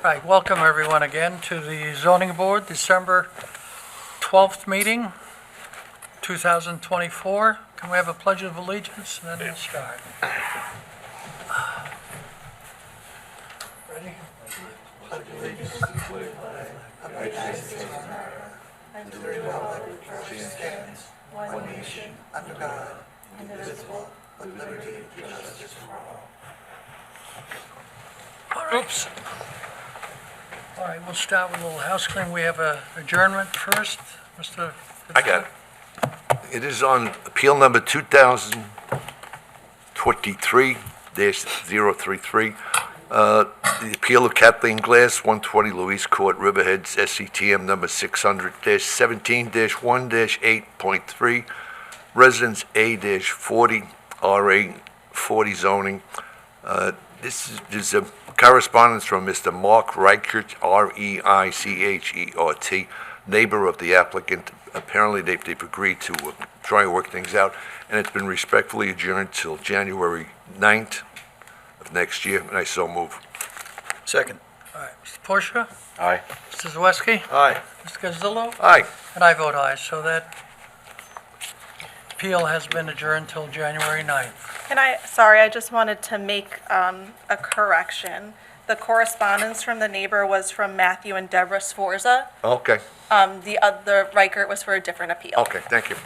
Right, welcome everyone again to the Zoning Board, December 12th meeting, 2024. Can we have a pledge of allegiance and then we'll start? Ready? Oops. All right, we'll start with a little house cleaning. We have a adjournment first, Mr. I got it. It is on appeal number 2023-033. The appeal of Kathleen Glass, 120 Louise Court, Riverhead, SCTM number 600-17-1-8.3, Residence A-40, RA 40 zoning. This is a correspondence from Mr. Mark Reichert, Reichert, neighbor of the applicant. Apparently, they've agreed to try and work things out, and it's been respectfully adjourned till January 9th of next year, and I so move. Second. All right, Mr. Porsche, Aye. Mr. Zaweski, Aye. Mr. Gazzillo, Aye. and I vote aye, so that appeal has been adjourned till January 9th. I just wanted to make a correction. The correspondence from the neighbor was from Matthew and Deborah Sforza. Okay, The other Reichert was for a different appeal. okay, thank you.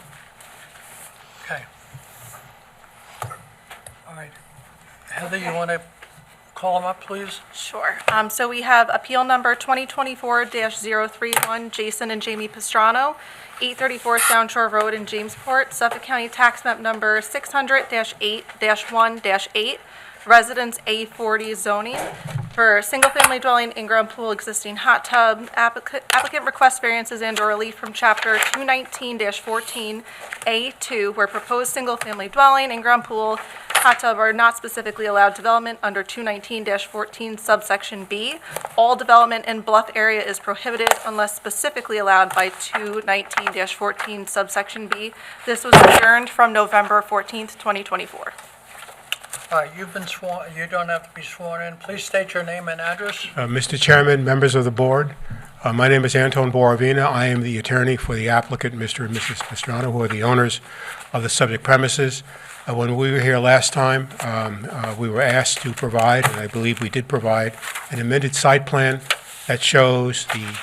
Okay. All right. Heather, you want to call them up, please? Sure. So we have appeal number 2024-031, Jason and Jamie Pastrano, 834 Sound Shore Road in Jamesport, Suffolk County Tax Map Number 600-8-1-8, Residence A40 zoning for single-family dwelling, in-ground pool, existing hot tub. Applicant requests variances and/or relief from Chapter 219-14A2, where proposed single-family dwelling, in-ground pool, hot tub are not specifically allowed development under 219-14 subsection B. All development in bluff area is prohibited unless specifically allowed by 219-14 subsection B. This was adjourned from November 14th, 2024. All right, you've been sworn, you don't have to be sworn in. Please state your name and address. Mr. Chairman, members of the board, my name is Anton Borovina. I am the attorney for the applicant, Mr. and Mrs. Pastrano, who are the owners of the subject premises. When we were here last time, we were asked to provide, and I believe we did provide, an amended site plan that shows the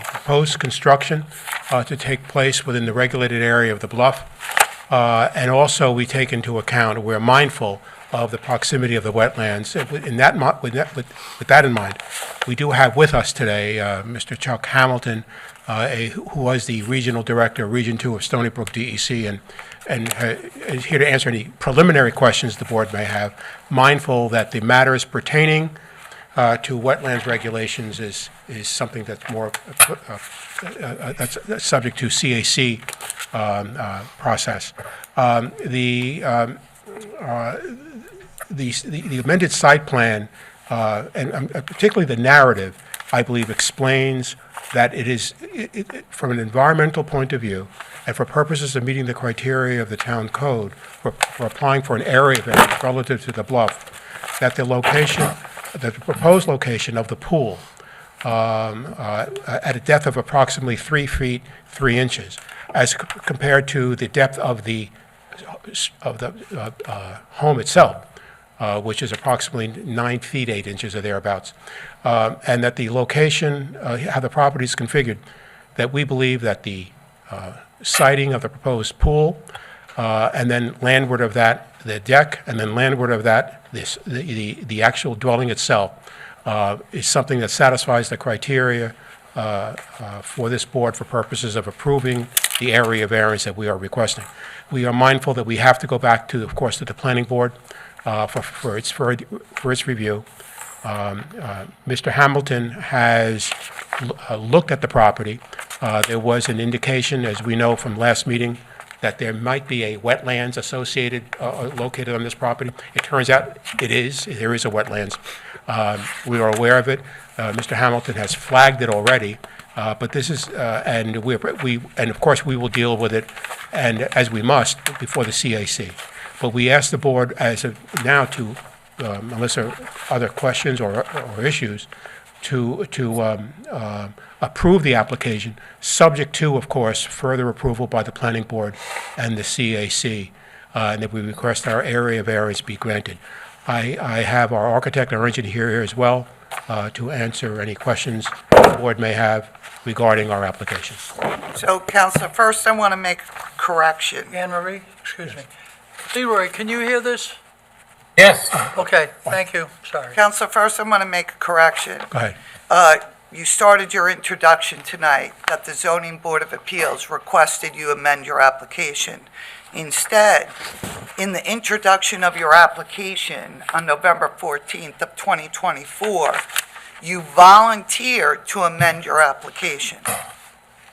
proposed construction to take place within the regulated area of the bluff. And also, we take into account, we're mindful of the proximity of the wetlands. With that in mind, we do have with us today Mr. Chuck Hamilton, who was the regional director, Region 2 of Stony Brook DEC, and is here to answer any preliminary questions the board may have, mindful that the matters pertaining to wetlands regulations is something that's more that's subject to CAC process. The amended site plan, and particularly the narrative, I believe explains that it is, from an environmental point of view, and for purposes of meeting the criteria of the town code, for applying for an area variance relative to the bluff, that the location, the proposed location of the pool at a depth of approximately 3 feet 3 inches, as compared to the depth of the home itself, which is approximately 9 feet 8 inches or thereabouts, and that the location, how the property is configured, that we believe that the siting of the proposed pool, and then landward of that, the deck, and then landward of that, the actual dwelling itself, is something that satisfies the criteria for this board for purposes of approving the area variance that we are requesting. We are mindful that we have to go back to, of course, to the planning board for its review. Mr. Hamilton has looked at the property. There was an indication, as we know from last meeting, that there might be a wetlands associated, located on this property. It turns out there is a wetlands. We are aware of it. Mr. Hamilton has flagged it already, but this is, and of course we will deal with it, and as we must before the CAC. But we ask the board as of now to unless there are other questions or issues, to approve the application, subject to, of course, further approval by the planning board and the CAC, and that we request our area variance be granted. I have our architect, our engineer here as well, to answer any questions the board may have regarding our application. So, Counselor, first I want to make a correction. Anne Marie, excuse me. Leroy, can you hear this? Yes. Okay, thank you, sorry. Counselor, first I want to make a correction. Go ahead. You started your introduction tonight that the Zoning Board of Appeals requested you amend your application. Instead, in the introduction of your application on November 14th of 2024, you volunteered to amend your application.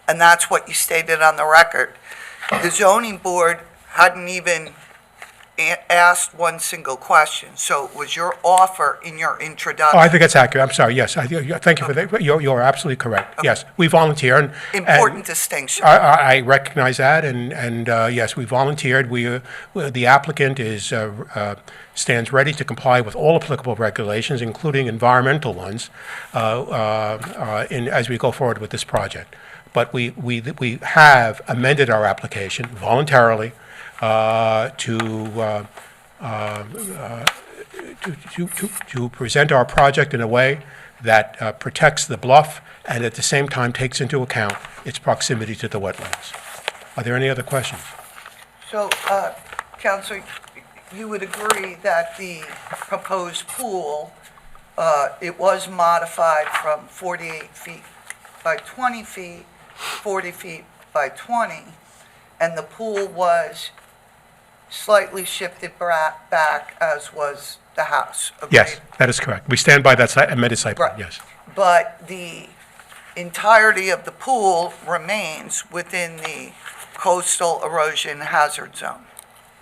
And that's what you stated on the record. The zoning board hadn't even asked one single question, so it was your offer in your introduction. Oh, I think that's accurate. I'm sorry, yes. Thank you for that. You're absolutely correct. Yes, we volunteer. And Important distinction. I recognize that, and yes, we volunteered. The applicant stands ready to comply with all applicable regulations, including environmental ones, as we go forward with this project. But we have amended our application voluntarily to present our project in a way that protects the bluff and at the same time takes into account its proximity to the wetlands. Are there any other questions? So, Counselor, you would agree that the proposed pool, it was modified from 48 feet by 20 feet, 40 feet by 20, and the pool was slightly shifted back as was the house, agreed? Yes, that is correct. We stand by that amended site plan, Right. yes. But the entirety of the pool remains within the coastal erosion hazard zone.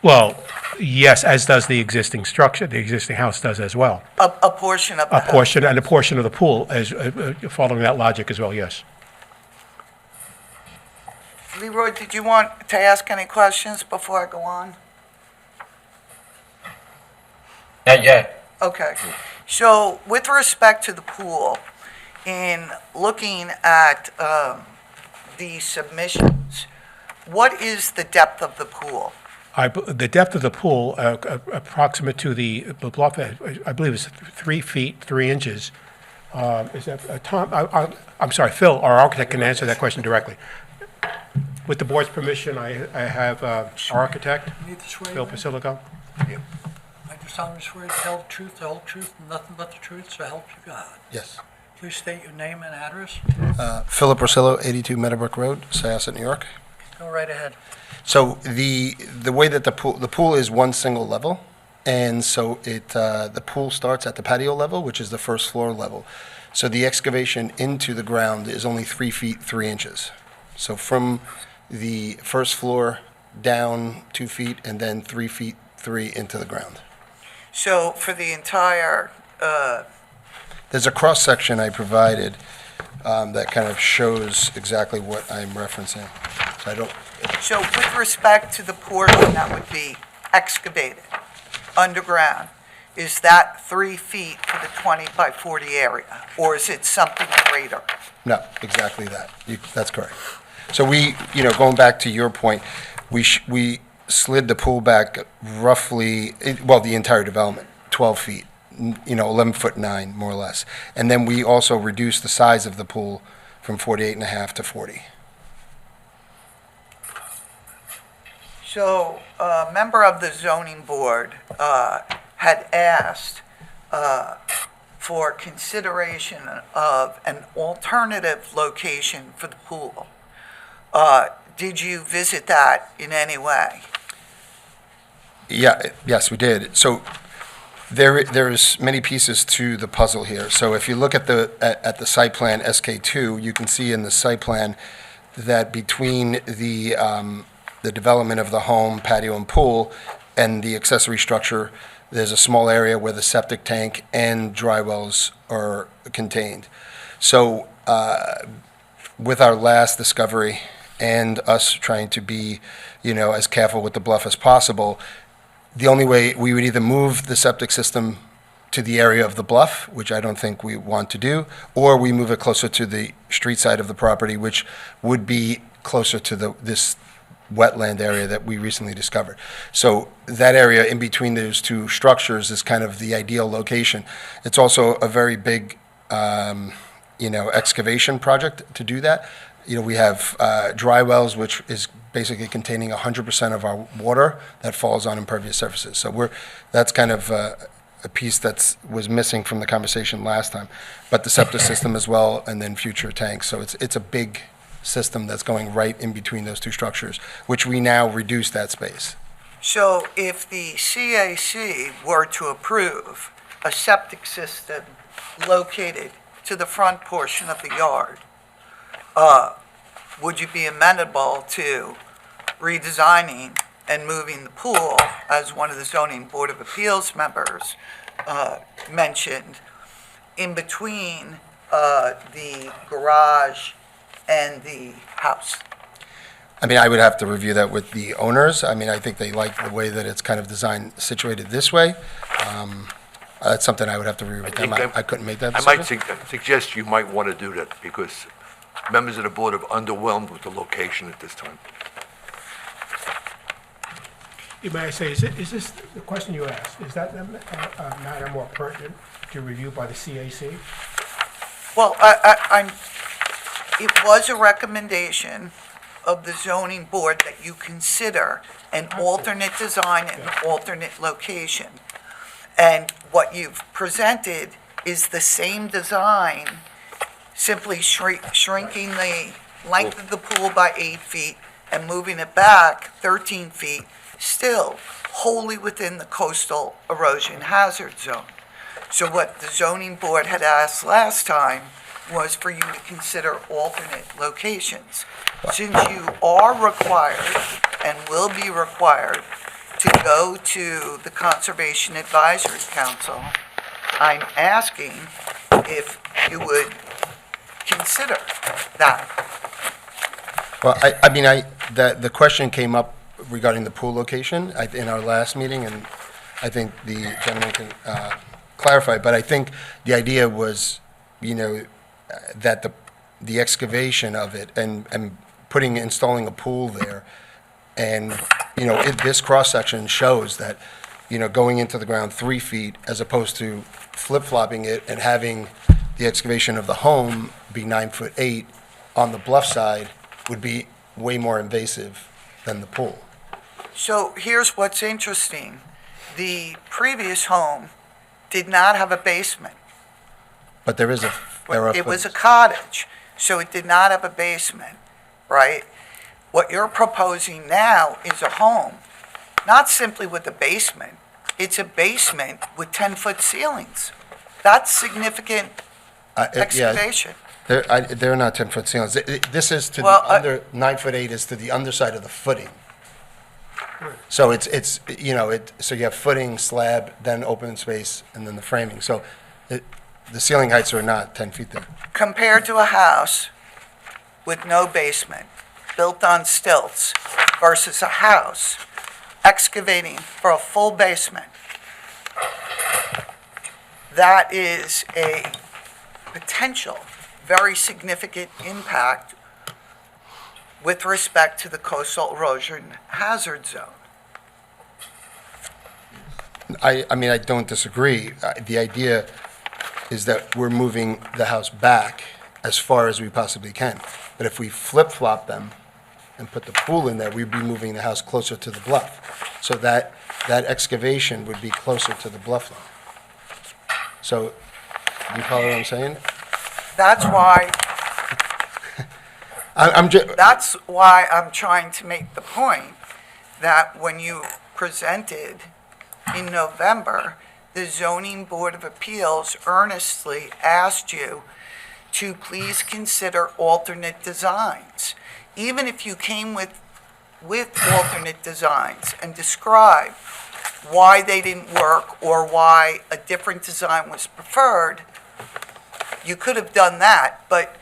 Well, yes, as does the existing structure, the existing house does as well. A portion of the A house. portion, and a portion of the pool, as following that logic as well, yes. Leroy, did you want to ask any questions before I go on? Not yet. Okay. So with respect to the pool, in looking at the submissions, what is the depth of the pool? The depth of the pool, approximate to the bluff, I believe is 3 feet, 3 inches. Is that, Tom, I'm sorry, Phil, our architect can answer that question directly. With the board's permission, I have our architect, Need to swear Phil you in? Basilico. I do solemnly swear to tell the truth, the whole truth, and nothing but the truth, so help you God. Yes. Please state your name and address. Philip Rosillo, 82 Meadowbrook Road, Syosset, New York. Go right ahead. So the way that the pool is one single level, and so the pool starts at the patio level, which is the first floor level. So the excavation into the ground is only 3 feet, 3 inches. So from the first floor down 2 feet, and then 3 feet, 3 into the ground. So for the entire, There's a cross-section I provided that kind of shows exactly what I'm referencing. So I don't, so with respect to the portion that would be excavated underground, is that 3 feet for the 20 by 40 area, or is it something greater? no, exactly that. That's correct. So we, going back to your point, we slid the pool back roughly, the entire development, 12 feet, 11 foot 9, more or less. And then we also reduced the size of the pool from 48.5 to 40. So a member of the zoning board had asked for consideration of an alternative location for the pool. Did you visit that in any way? Yeah, yes, we did. So there's many pieces to the puzzle here. So if you look at the site plan SK2, you can see in the site plan that between the development of the home, patio, and pool, and the accessory structure, there's a small area where the septic tank and dry wells are contained. So with our last discovery and us trying to be, as careful with the bluff as possible, the only way we would either move the septic system to the area of the bluff, which I don't think we want to do, or we move it closer to the street side of the property, which would be closer to this wetland area that we recently discovered. So that area in between those two structures is kind of the ideal location. It's also a very big, excavation project to do that. We have dry wells, which is basically containing 100% of our water that falls on impervious surfaces. So that's kind of a piece that was missing from the conversation last time. But the septic system as well, and then future tanks. So it's a big system that's going right in between those two structures, which we now reduce that space. So if the CAC were to approve a septic system located to the front portion of the yard, would you be amenable to redesigning and moving the pool, as one of the zoning board of appeals members mentioned, in between the garage and the house? I mean, I would have to review that with the owners. I mean, I think they like the way that it's kind of designed, situated this way. That's something I would have to review with them. I couldn't make that I decision. might suggest you might want to do that, because members of the board are underwhelmed with the location at this time. May I say, is this, the question you asked, is that a matter more pertinent to review by the CAC? Well, it was a recommendation of the zoning board that you consider an alternate design and alternate location. And what you've presented is the same design, simply shrinking the length of the pool by 8 feet and moving it back 13 feet, still wholly within the coastal erosion hazard zone. So what the zoning board had asked last time was for you to consider alternate locations. Since you are required and will be required to go to the Conservation Advisory Council, I'm asking if you would consider that. Well, the question came up regarding the pool location in our last meeting, and I think the gentleman can clarify, but I think the idea was, that the excavation of it and installing a pool there, and, this cross-section shows that, going into the ground 3 feet as opposed to flip-flopping it and having the excavation of the home be 9'8" on the bluff side would be way more invasive than the pool. So here's what's interesting. The previous home did not have a basement. But there are It was a cottage, so it did not have a basement, right? What you're proposing now is a home, not simply with a basement. It's a basement with 10-foot ceilings. That's significant excavation. They're not 10-foot ceilings. This is to Well, the under, 9'8" is to the underside of the footing. So so you have footing, slab, then open space, and then the framing. So the ceiling heights are not 10 feet there. Compared to a house with no basement, built on stilts, versus a house excavating for a full basement, that is a potential very significant impact with respect to the coastal erosion hazard zone. I don't disagree. The idea is that we're moving the house back as far as we possibly can. But if we flip-flop them and put the pool in there, we'd be moving the house closer to the bluff. So that excavation would be closer to the bluff line. So, you follow what I'm saying? That's why, that's why I'm trying to make the point that when you presented in November, the Zoning Board of Appeals earnestly asked you to please consider alternate designs. Even if you came with alternate designs and described why they didn't work or why a different design was preferred, you could have done that, but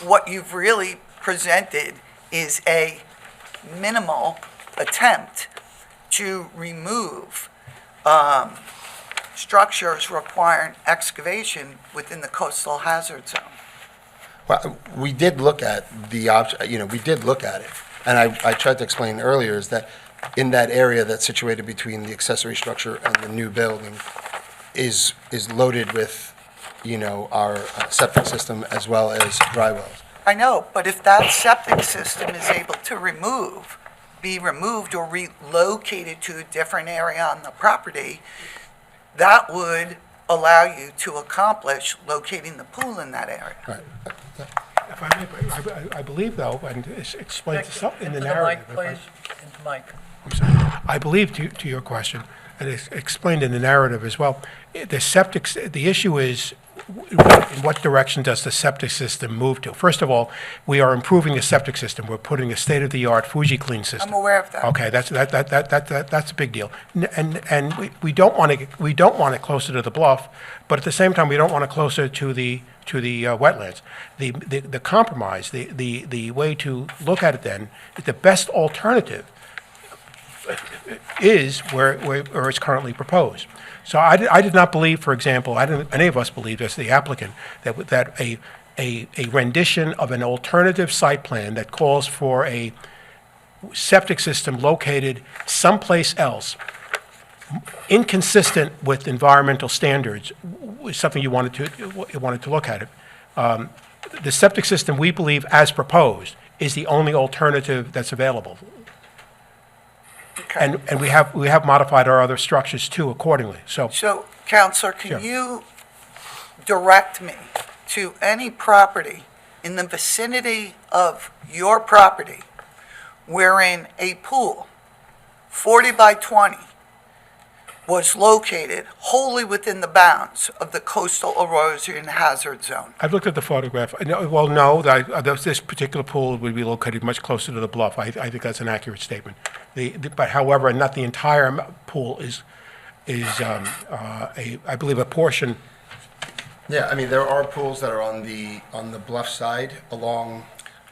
what you've really presented is a minimal attempt to remove structures requiring excavation within the coastal hazard zone. Well, we did look at the option, we did look at it. And I tried to explain earlier is that in that area that's situated between the accessory structure and the new building is loaded with, our septic system as well as dry wells. I know, but if that septic system is able to be removed or relocated to a different area on the property, that would allow you to accomplish locating the pool in that area. Right. If I may, I believe though, and it's explained in the narrative. Into the mic, please, into the mic. I'm sorry. I believe to your question, and it's explained in the narrative as well, the issue is, in what direction does the septic system move to? First of all, we are improving the septic system. We're putting a state-of-the-art Fuji-Clean system. I'm aware of that. Okay, that's a big deal. And we don't want it closer to the bluff, but at the same time, we don't want it closer to the wetlands. The compromise, the way to look at it then, the best alternative is where it's currently proposed. So I did not believe, for example, any of us believed, as the applicant, that a rendition of an alternative site plan that calls for a septic system located someplace else, inconsistent with environmental standards, was something you wanted to look at it. The septic system, we believe, as proposed, is the only alternative that's available. Okay. And we have modified our other structures too accordingly, so. So, Counselor, Sure. can you direct me to any property in the vicinity of your property wherein a pool, 40 by 20, was located wholly within the bounds of the coastal erosion hazard zone? I've looked at the photograph. Well, no, this particular pool would be located much closer to the bluff. I think that's an accurate statement. But however, not the entire pool is I believe a portion. Yeah, I mean, there are pools that are on the bluff side along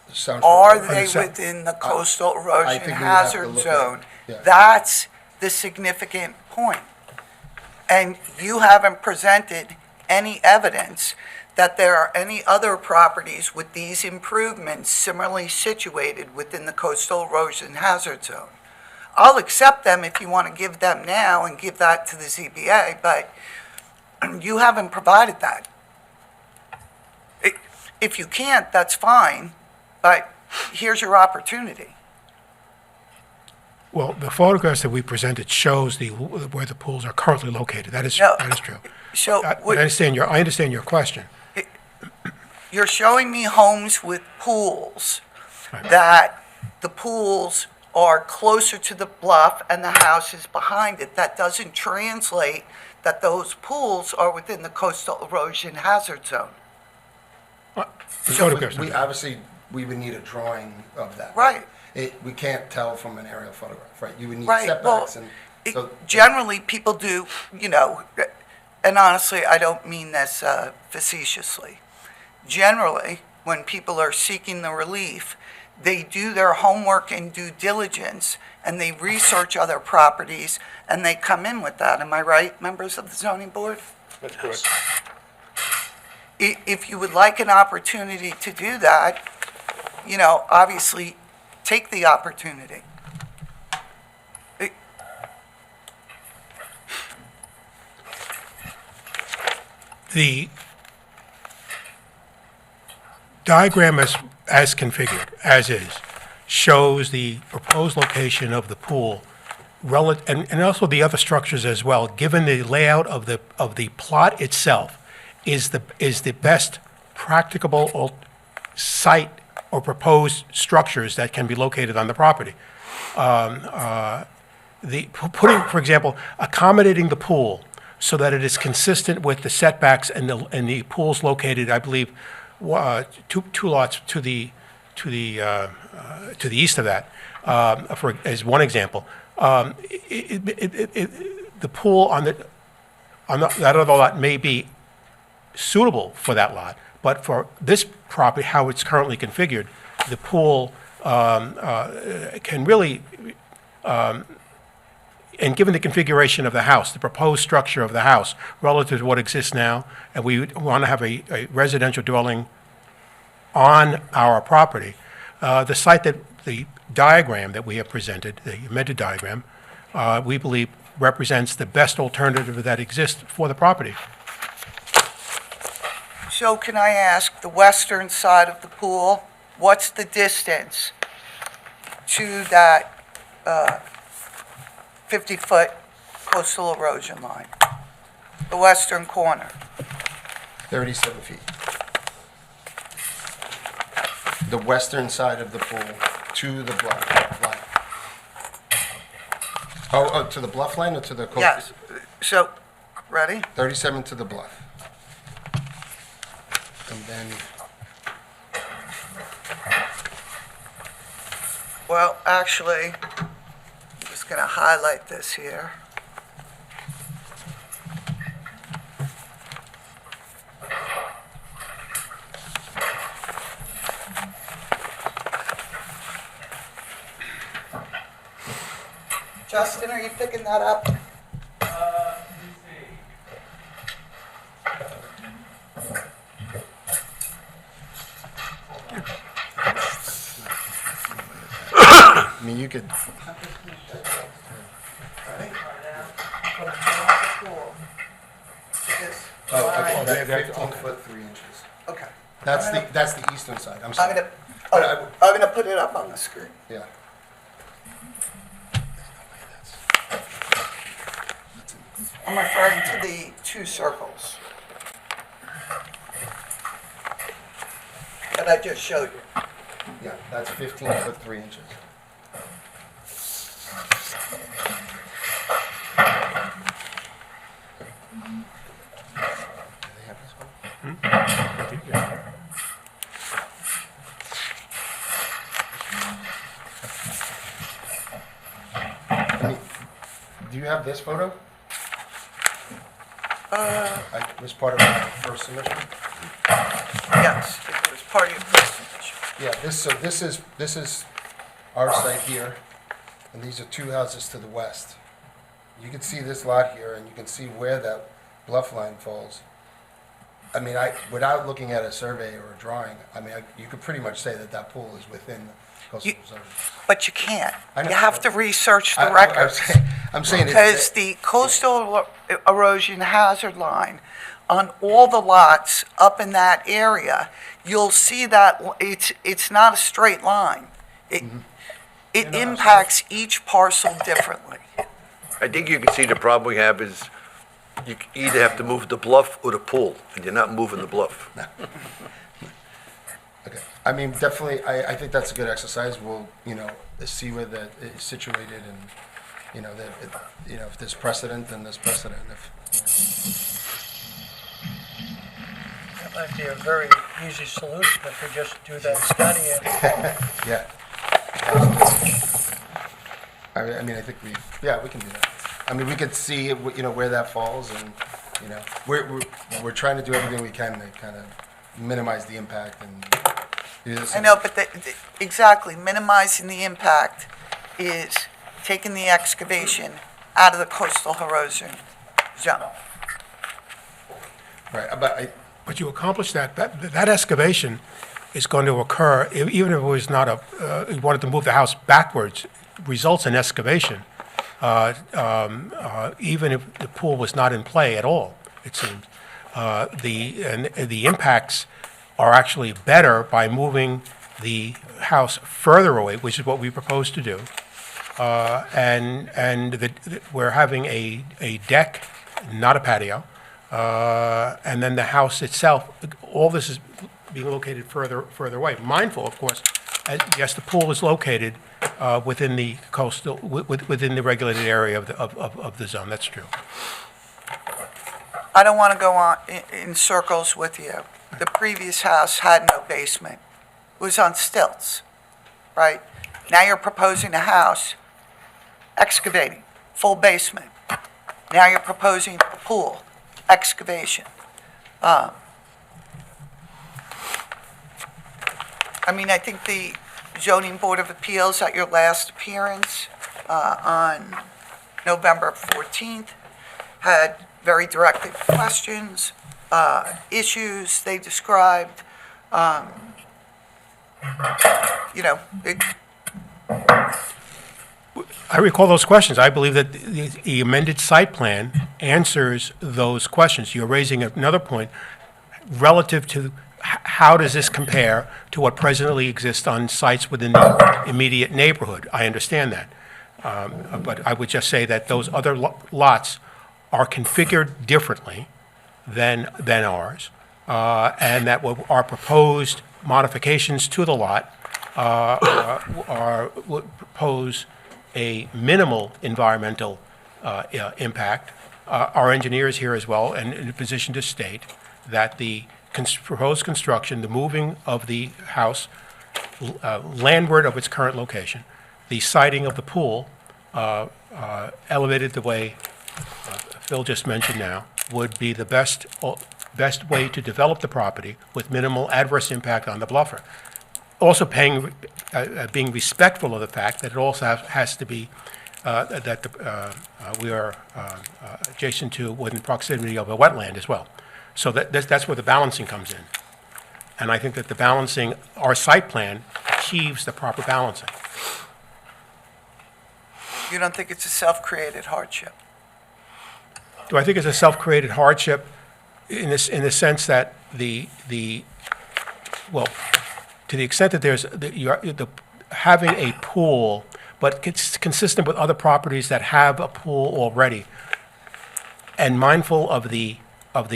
the Sound. Are they south. within the coastal I erosion think we would have to hazard look at- zone? yeah. That's the significant point. And you haven't presented any evidence that there are any other properties with these improvements similarly situated within the coastal erosion hazard zone. I'll accept them if you want to give them now and give that to the ZBA, but you haven't provided that. If you can't, that's fine, but here's your opportunity. Well, the photographs that we presented shows where the pools are currently located. That is No. true. So I understand your question. you're showing me homes with pools, Right. that the pools are closer to the bluff and the house is behind it. That doesn't translate that those pools are within the coastal erosion hazard zone. The So photographs. we would need a drawing of that. Right. We can't tell from an aerial photograph, right? You would need Right, well, setbacks and, so. generally, people do, and honestly, I don't mean this facetiously. Generally, when people are seeking the relief, they do their homework and due diligence, and they research other properties, and they come in with that. Am I right, members of the zoning board? That's correct. If you would like an opportunity to do that, obviously, take the opportunity. The diagram as configured, as is, shows the proposed location of the pool, and also the other structures as well, given the layout of the plot itself, is the best practicable site or proposed structures that can be located on the property. For example, accommodating the pool so that it is consistent with the setbacks and the pool's located, I believe, two lots to the east of that, as one example. The pool on that other lot may be suitable for that lot, but for this property, how it's currently configured, the pool can really and given the configuration of the house, the proposed structure of the house relative to what exists now, and we want to have a residential dwelling on our property, the site that, the diagram that we have presented, the amended diagram, we believe represents the best alternative that exists for the property. So can I ask, the western side of the pool, what's the distance to that 50-foot coastal erosion line? The western corner? 37 feet. The western side of the pool to the bluff line. Oh, to the bluff line or to the coastal? Yes. So, ready? 37 to the bluff. And then, Well, actually, I'm just going to highlight this here. Justin, are you picking that up? I mean, you could, Oh, okay, 15 foot 3 inches. Okay. That's the eastern side, I'm I'm sorry. gonna, I'm gonna put it up on the screen. Yeah. I'm referring to the two circles that I just showed you. Yeah, that's 15 foot 3 inches. Do they have this one? I mean, do you have this photo? It was part of my first submission. Yes, it was part of your presentation. Yeah, this is our site here, and these are two houses to the west. You can see this lot here, and you can see where that bluff line falls. I mean, without looking at a survey or a drawing, I mean, you could pretty much say that that pool is within the coastal zone. But you can't. I know. You have to research the I'm records. saying Because the coastal erosion hazard line on all the lots up in that area, you'll see that it's not a straight line. It impacts each parcel differently. I think you can see the problem we have is you either have to move the bluff or the pool, and you're not moving the bluff. Okay, I mean, definitely, I think that's a good exercise. We'll, see where that is situated and, if there's precedent, then there's precedent. That might be a very easy solution if we just do that study and Yeah. I mean, I think we can do that. I mean, we could see, where that falls and, we're trying to do everything we can to kind of minimize the impact and do this. I know, but exactly, minimizing the impact is taking the excavation out of the coastal erosion zone. Right, But you accomplish that excavation is going to occur, even if it was not you wanted to move the house backwards, results in excavation, even if the pool was not in play at all, it seems. The impacts are actually better by moving the house further away, which is what we propose to do. We're having a deck, not a patio, and then the house itself, all this is being located further away. Mindful, of course, yes, the pool is located within the coastal, within the regulated area of the zone, that's true. I don't want to go on in circles with you. The previous house had no basement. It was on stilts, right? Now you're proposing a house, excavating, full basement. Now you're proposing a pool, excavation. I think the zoning board of appeals at your last appearance on November 14th, had very directed questions, issues they described. You know, I recall those questions. I believe that the amended site plan answers those questions. You're raising another point relative to how does this compare to what presently exists on sites within the immediate neighborhood? I understand that. But I would just say that those other lots are configured differently than ours, and that what our proposed modifications to the lot would propose a minimal environmental impact. Our engineers here as well, and in a position to state that the proposed construction, the moving of the house landward of its current location, the siting of the pool, elevated the way Phil just mentioned now, would be the best way to develop the property with minimal adverse impact on the bluffer. Also being respectful of the fact that it also has to be, we are adjacent to, within proximity of a wetland as well. So that's where the balancing comes in. And I think that the balancing, our site plan achieves the proper balancing. you don't think it's a self-created hardship? Do I think it's a self-created hardship in the sense that well, to the extent that there's, having a pool, but it's consistent with other properties that have a pool already, and mindful of the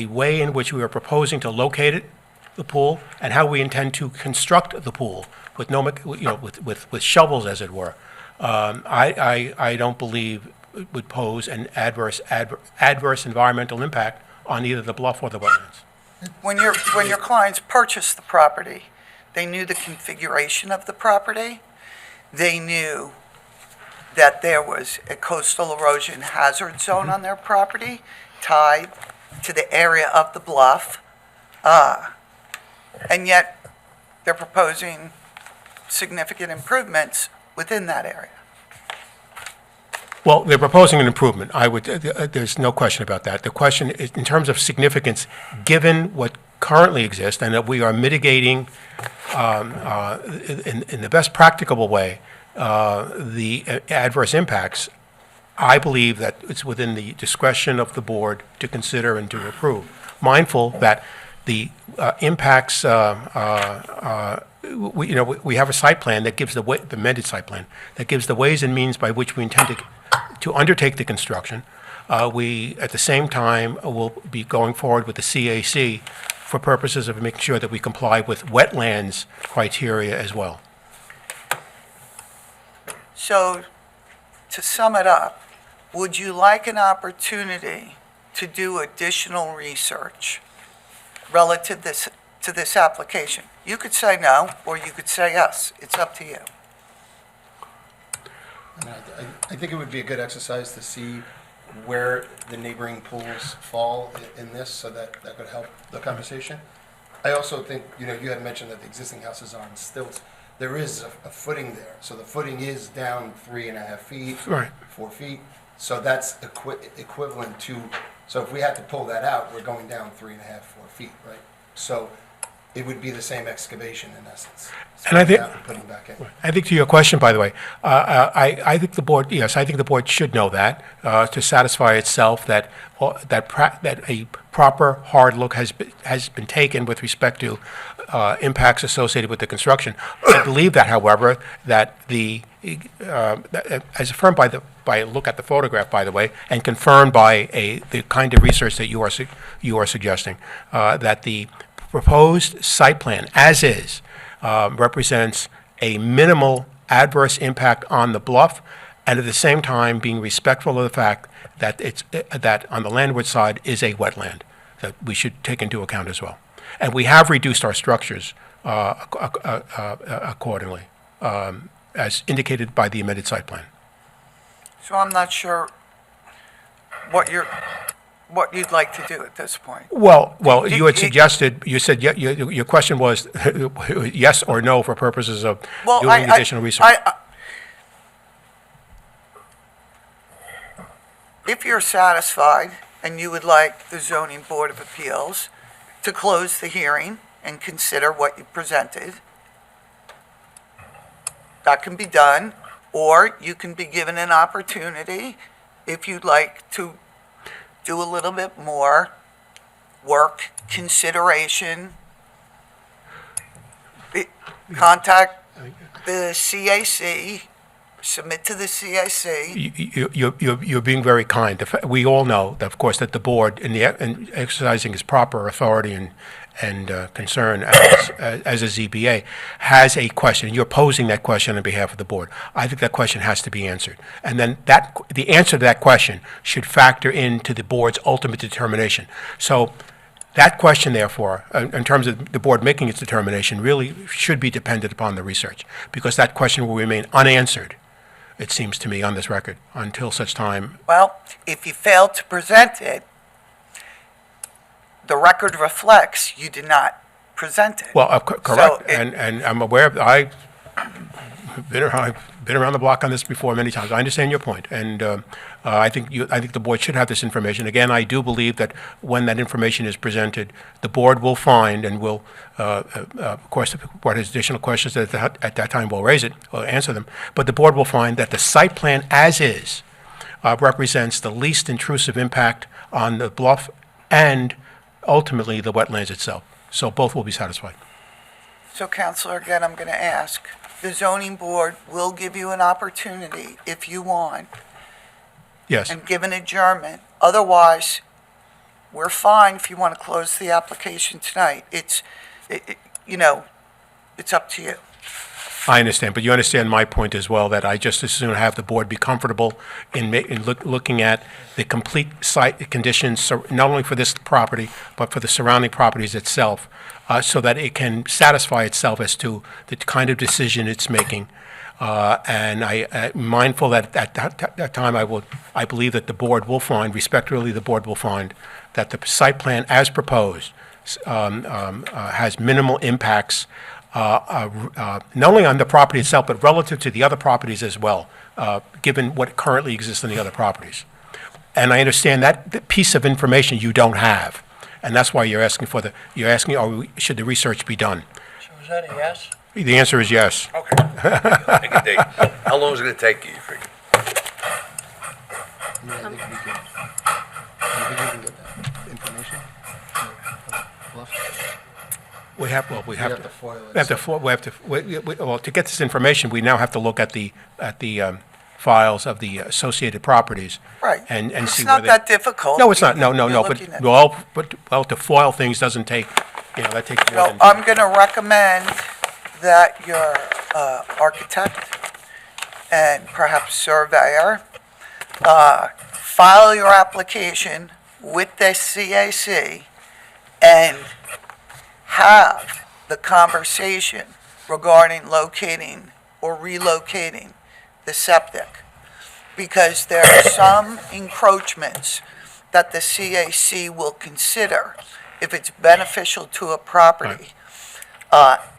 way in which we are proposing to locate it, the pool, and how we intend to construct the pool with no, with shovels, as it were, I don't believe it would pose an adverse environmental impact on either the bluff or the wetlands. When your clients purchased the property, they knew the configuration of the property. They knew that there was a coastal erosion hazard zone on their property tied to the area of the bluff. And yet, they're proposing significant improvements within that area. Well, they're proposing an improvement. There's no question about that. The question is, in terms of significance, given what currently exists, and that we are mitigating in the best practicable way the adverse impacts, I believe that it's within the discretion of the board to consider and to approve. Mindful that the impacts, we have a site plan that gives the amended site plan, that gives the ways and means by which we intend to undertake the construction. We, at the same time, will be going forward with the CAC for purposes of making sure that we comply with wetlands criteria as well. So, to sum it up, would you like an opportunity to do additional research relative to this application? You could say no, or you could say yes. It's up to you. I think it would be a good exercise to see where the neighboring pools fall in this, so that could help the conversation. I also think, you had mentioned that the existing houses are on stilts. There is a footing there, so the footing is down 3.5 feet, Right. 4 feet. So that's equivalent to, so if we had to pull that out, we're going down 3.5, 4 feet, right? So it would be the same excavation in essence. And I think- Down and putting back in. I think to your question, by the way, I think the board, yes, I think the board should know that to satisfy itself that a proper hard look has been taken with respect to impacts associated with the construction. I believe that, however, that as affirmed by a look at the photograph, by the way, and confirmed by the kind of research that you are suggesting, that the proposed site plan, as is, represents a minimal adverse impact on the bluff, and at the same time being respectful of the fact that that on the landward side is a wetland that we should take into account as well. And we have reduced our structures accordingly, as indicated by the amended site plan. So I'm not sure what you'd like to do at this point. Well, you had suggested, you said, your question was yes or no for purposes of doing additional research. if you're satisfied and you would like the zoning board of appeals to close the hearing and consider what you presented, that can be done, or you can be given an opportunity, if you'd like to do a little bit more work, consideration, contact the CAC, submit to the CAC. You're being very kind. We all know, that, of course, that the board, in exercising its proper authority and concern as a ZBA, has a question. You're posing that question on behalf of the board. I think that question has to be answered. And then the answer to that question should factor into the board's ultimate determination. So that question, therefore, in terms of the board making its determination, really should be dependent upon the research, because that question will remain unanswered, it seems to me, on this record, until such time. Well, if you fail to present it, the record reflects you did not present it. Well, correct, So and I'm aware of, I've been around the block on this before many times. I understand your point, and I think the board should have this information. Again, I do believe that when that information is presented, the board will find and will, of course, if the board has additional questions at that time, we'll raise it, or answer them. But the board will find that the site plan as is represents the least intrusive impact on the bluff and ultimately the wetlands itself. So both will be satisfied. So, Counselor, again, I'm going to ask, the zoning board will give you an opportunity, if you want, Yes. and give an adjournment. Otherwise, we're fine if you want to close the application tonight. It's up to you. I understand, but you understand my point as well, that I just as soon have the board be comfortable in looking at the complete site conditions, not only for this property, but for the surrounding properties itself, so that it can satisfy itself as to the kind of decision it's making. And I'm mindful that at that time, I believe that the board will find, respectfully, the board will find that the site plan as proposed has minimal impacts, not only on the property itself, but relative to the other properties as well, given what currently exists in the other properties. And I understand that piece of information you don't have, and that's why you're asking should the research be done? So is that a yes? The answer is yes. Okay. Take a date. How long is it going to take you figure? I think we can get that information? We have to foil it. Well, to get this information, we now have to look at the files of the associated properties. Right. And It's see not whether. that difficult. No, it's not, no, You're but, looking at- well, to foil things doesn't take, that takes more So than. I'm going to recommend that your architect and perhaps surveyor file your application with the CAC and have the conversation regarding locating or relocating the septic. Because there are some encroachments that the CAC will consider if it's beneficial to a property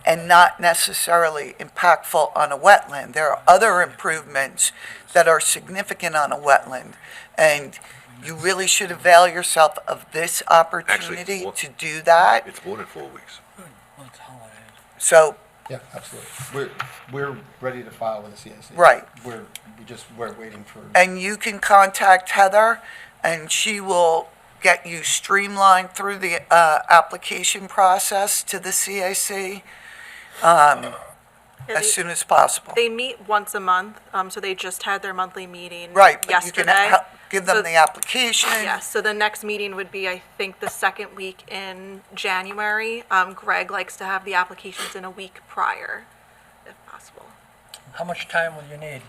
and not necessarily impactful on a wetland. There are other improvements that are significant on a wetland, and you really should avail yourself of this opportunity what- to do that. It's more than 4 weeks. Well, it's holidays. So, Yeah, absolutely. We're ready to file with the CAC. Right. We're waiting for. and you can contact Heather, and she will get you streamlined through the application process to the CAC as soon as possible. They meet once a month, so they just had their monthly meeting Right, but you can yesterday. give them So- the application. Yes, so the next meeting would be, I think, the second week in January. Greg likes to have the applications in a week prior, if possible. How much time will you need?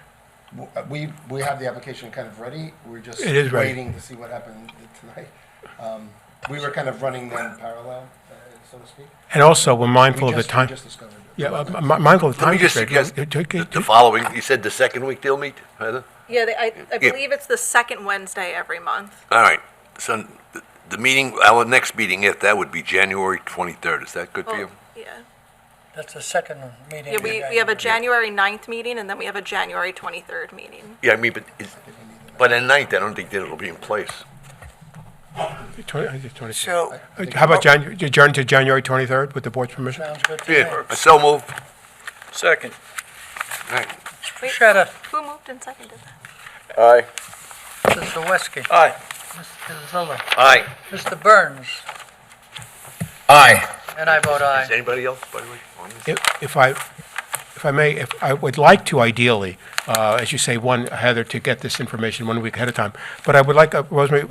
We have the application kind of ready. We're just It is ready. waiting to see what happened tonight. We were kind of running them parallel, so to speak. And also, we're mindful of the We time. just discovered it. Yeah, mindful of the Let me time. just suggest constraint. the following, you said the second week they'll meet, Heather? Yeah, I believe it's the second Wednesday every month. All right, so the meeting, our next meeting, if that would be January 23rd, is that good for you? Yeah. That's the second meeting. Yeah, we have a January 9th meeting, and then we have a January 23rd meeting. Yeah, I mean, but By the 9th, I don't think that it'll be in place. I think 20 So, How about adjourn to January 23rd with the board's permission? Sounds good to me. Yeah, so move. Second. Right. Wait, Shut up. who moved and seconded that? Aye. Mr. Zawiski. Aye. Mr. Zilla. Aye. Mr. Burns. Aye. And I vote Is aye. anybody else, by the way, on this? If I may, if I would like to ideally, as you say, Heather, to get this information 1 week ahead of time, but I would like, Rosemary,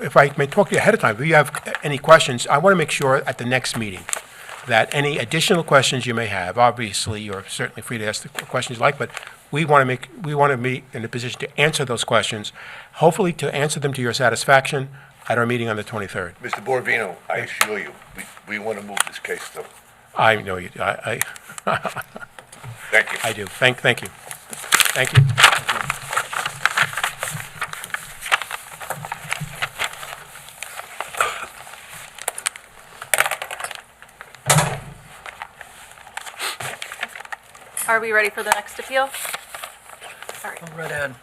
if I may talk to you ahead of time, if you have any questions, I want to make sure at the next meeting that any additional questions you may have, obviously, you're certainly free to ask the questions you like, but we want to be in a position to answer those questions, hopefully to answer them to your satisfaction at our meeting on the 23rd. Mr. Boravino, I assure you, we want to move this case through. I know you, Thank you. I do. Thank you. Thank you. Are we ready for the next appeal? All right. Go right ahead.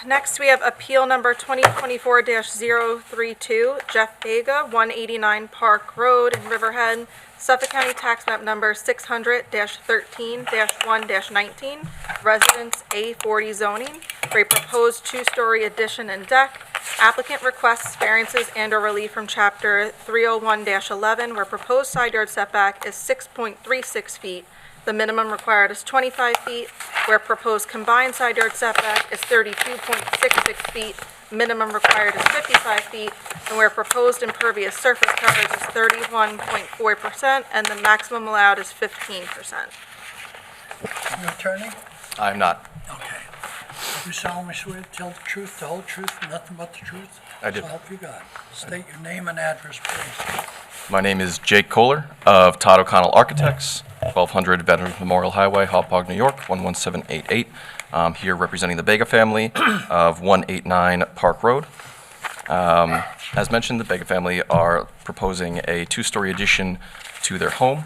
Next, we have appeal number 2024-032, Jeff Vega, 189 Park Road in Riverhead, Suffolk County Tax Map Number 600-13-1-19, Residence A40 zoning, for a proposed two-story addition and deck. Applicant requests variances and/or relief from Chapter 301-11, where proposed side yard setback is 6.36 feet. The minimum required is 25 feet, where proposed combined side yard setback is 32.66 feet, minimum required is 55 feet, and where proposed impervious surface coverage is 31.4%, and the maximum allowed is 15%. Your attorney? I'm not. Okay. You solemnly swear to tell the truth, the whole truth, and nothing but the truth? I do. So help you God. State your name and address, please. My name is Jake Kohler of Todd O'Connell Architects, 1200 Veterans Memorial Highway, Hauppauge, New York, 11788. I'm here representing the Vega family of 189 Park Road. As mentioned, the Vega family are proposing a two-story addition to their home,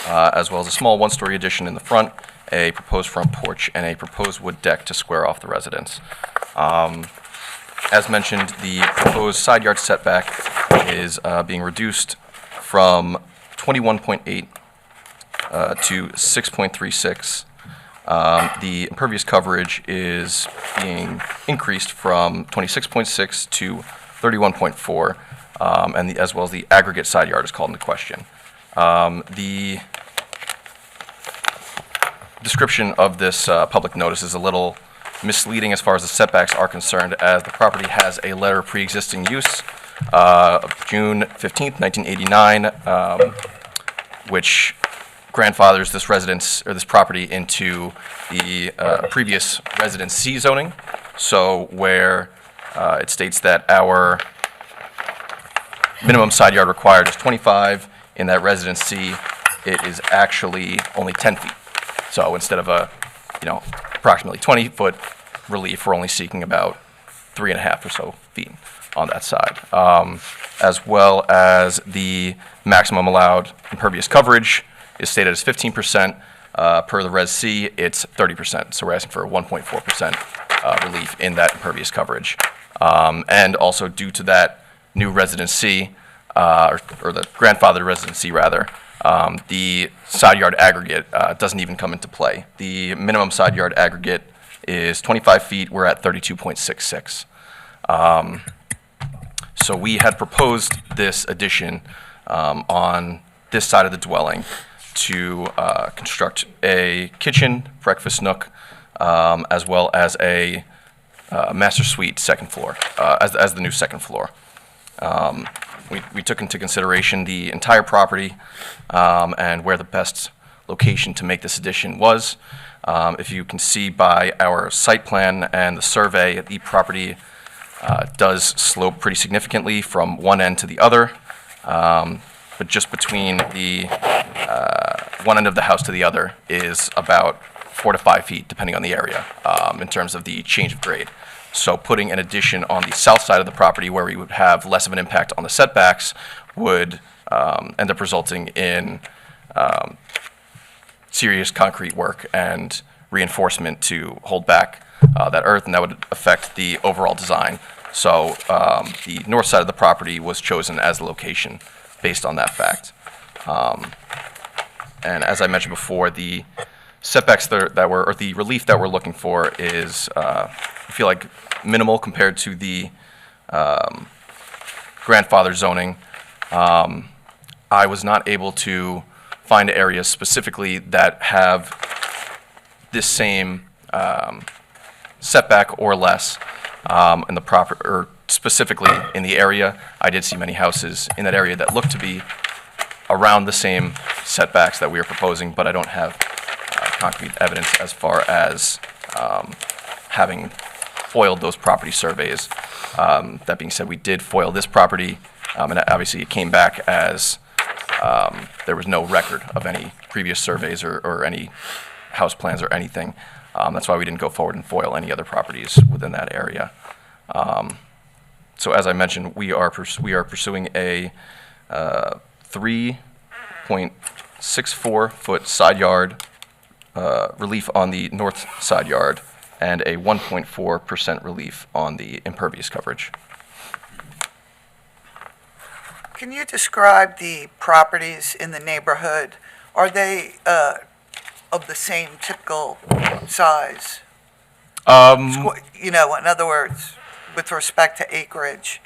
as well as a small one-story addition in the front, a proposed front porch, and a proposed wood deck to square off the residence. As mentioned, the proposed side yard setback is being reduced from 21.8 to 6.36. The impervious coverage is being increased from 26.6 to 31.4, and as well as the aggregate side yard is called into question. The description of this public notice is a little misleading as far as the setbacks are concerned, as the property has a letter of pre-existing use of June 15th, 1989, which grandfathers this residence or this property into the previous Residence C zoning. So where it states that our minimum side yard required is 25, in that Residence C, it is actually only 10 feet. So instead of approximately 20-foot relief, we're only seeking about 3.5 or so feet on that side. As well as the maximum allowed impervious coverage is stated as 15%. Per the Res C, it's 30%. So we're asking for a 1.4% relief in that impervious coverage. And also due to that new Residence C, or the grandfathered Residence C rather, the side yard aggregate doesn't even come into play. The minimum side yard aggregate is 25 feet. We're at 32.66. So we had proposed this addition on this side of the dwelling to construct a kitchen, breakfast nook, as well as a master suite second floor, as the new second floor. We took into consideration the entire property and where the best location to make this addition was. If you can see by our site plan and the survey, the property does slope pretty significantly from one end to the other, but just between the one end of the house to the other is about 4 to 5 feet, depending on the area, in terms of the change of grade. So putting an addition on the south side of the property where we would have less of an impact on the setbacks would end up resulting in serious concrete work and reinforcement to hold back that earth, and that would affect the overall design. So the north side of the property was chosen as the location based on that fact. And as I mentioned before, the setbacks that were, or the relief that we're looking for is, I feel like, minimal compared to the grandfather zoning. I was not able to find areas specifically that have this same setback or less in the proper, or specifically in the area. I did see many houses in that area that looked to be around the same setbacks that we are proposing, but I don't have concrete evidence as far as having foiled those property surveys. That being said, we did foil this property, and obviously it came back as there was no record of any previous surveys or any house plans or anything. That's why we didn't go forward and foil any other properties within that area. So as I mentioned, we are pursuing a 3.64 foot side yard relief on the north side yard and a 1.4% relief on the impervious coverage. Can you describe the properties in the neighborhood? Are they of the same typical size? You know, in other words, with respect to acreage.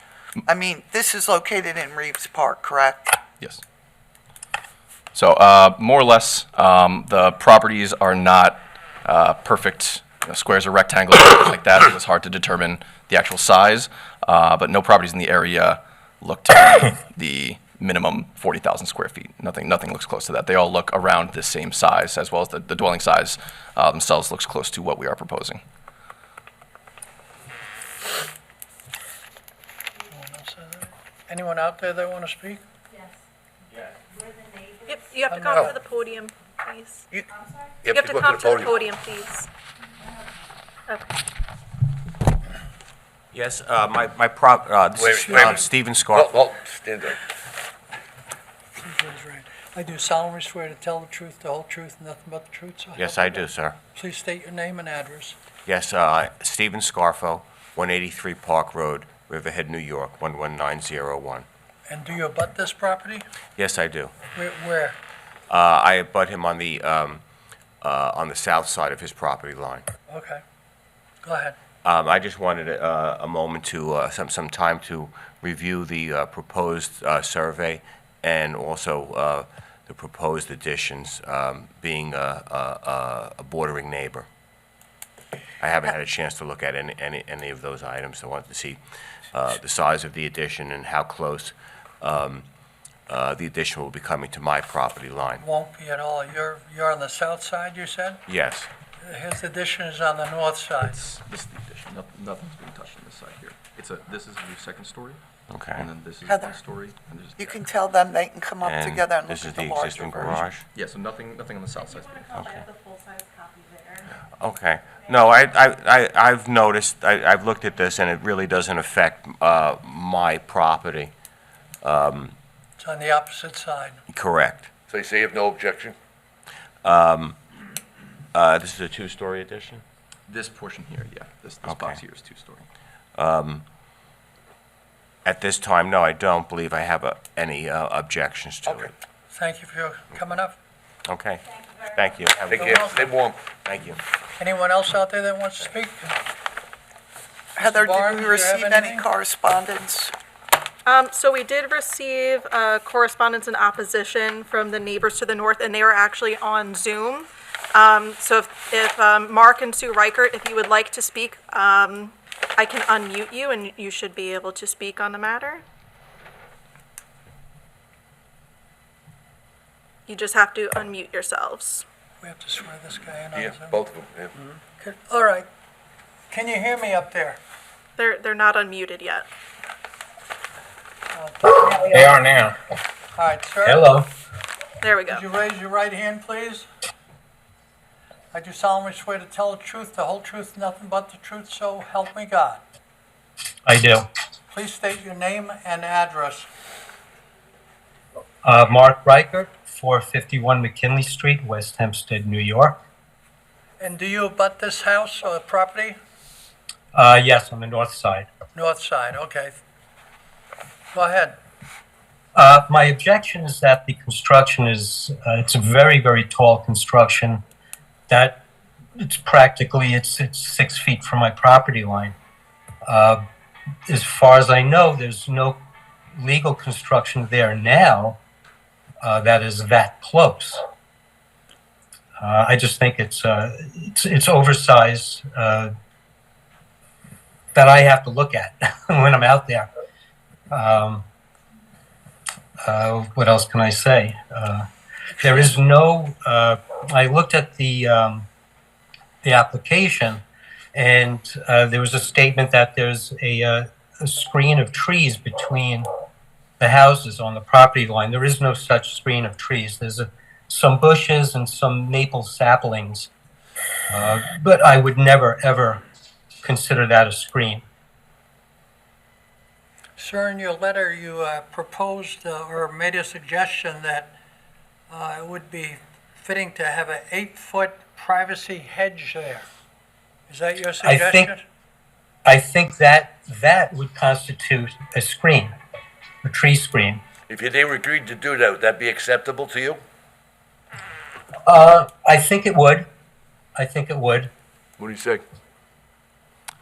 I mean, this is located in Reeves Park, correct? Yes. So more or less, the properties are not perfect squares or rectangles like that. It was hard to determine the actual size, but no properties in the area look to be the minimum 40,000 square feet. Nothing looks close to that. They all look around the same size, as well as the dwelling size themselves looks close to what we are proposing. Anyone out there that want to speak? Yep, you have to come to the podium, please. You You have to go come to the podium. podium, please. Okay. Yes, this Wait, is wait a minute. Stephen Scarf. Well, stand up. Please raise your hand. I do solemnly swear to tell the truth, the whole truth, and nothing but the truth, so help Yes, me I God. do, sir. Please state your name and address. Yes, Stephen Scarfo, 183 Park Road, Riverhead, New York, 11901. And do you abut this property? Yes, I do. Where? I abut him on the south side of his property line. Okay. Go ahead. I just wanted a moment to, some time to review the proposed survey and also the proposed additions, being a bordering neighbor. I haven't had a chance to look at any of those items. I wanted to see the size of the addition and how close the addition will be coming to my property line. Won't be at all. You're on the south side, you said? Yes. His addition is on the north side. This is the addition. Nothing's being touched on this side here. This is your second story, Okay. and then this is Heather, one story, and there's. You can tell them they can come up And together and this look is at the the larger existing version. garage? Yeah, so nothing on the south side is being touched. Okay. No, I've noticed, I've looked at this, and it really doesn't affect my property. It's on the opposite side. Correct. So you say you have no objection? This is a two-story addition? This portion here, yeah, this Okay. box here is two-story. At this time, no, I don't believe I have any objections to Okay. it. Thank you for coming up. Okay. Thank you. Have a Take good- care, stay warm. Thank you. Anyone else out there that wants to speak? Heather, Barnes, did do we you have receive any anything? correspondence? So we did receive correspondence in opposition from the neighbors to the north, and they were actually on Zoom. So if Mark and Sue Reichert, if you would like to speak, I can unmute you, and you should be able to speak on the matter. You just have to unmute yourselves. We have to swear this guy in on Yeah, Zoom. both of them, yeah. Good. All right. Can you hear me up there? They're not unmuted yet. They are now. All right, sir. Hello. There we go. Would you raise your right hand, please? I do solemnly swear to tell the truth, the whole truth, nothing but the truth, so help me God. I do. Please state your name and address. Mark Reichert, 451 McKinley Street, West Hempstead, New York. And do you abut this house or property? Yes, on the north side. North side, okay. Go ahead. My objection is that the construction is, it's a very, very tall construction that it's 6 feet from my property line. As far as I know, there's no legal construction there now that is that close. I just think it's oversized that I have to look at when I'm out there. What else can I say? There is no. I looked at the application, and there was a statement that there's a screen of trees between the houses on the property line. There is no such screen of trees. There's some bushes and some maple saplings, but I would never ever consider that a screen. Sir, in your letter, you proposed or made a suggestion that it would be fitting to have an 8-foot privacy hedge there. Is that your suggestion? I think that would constitute a screen, a tree screen. If they were agreed to do that, would that be acceptable to you? I think it would. I think it would. What do you say?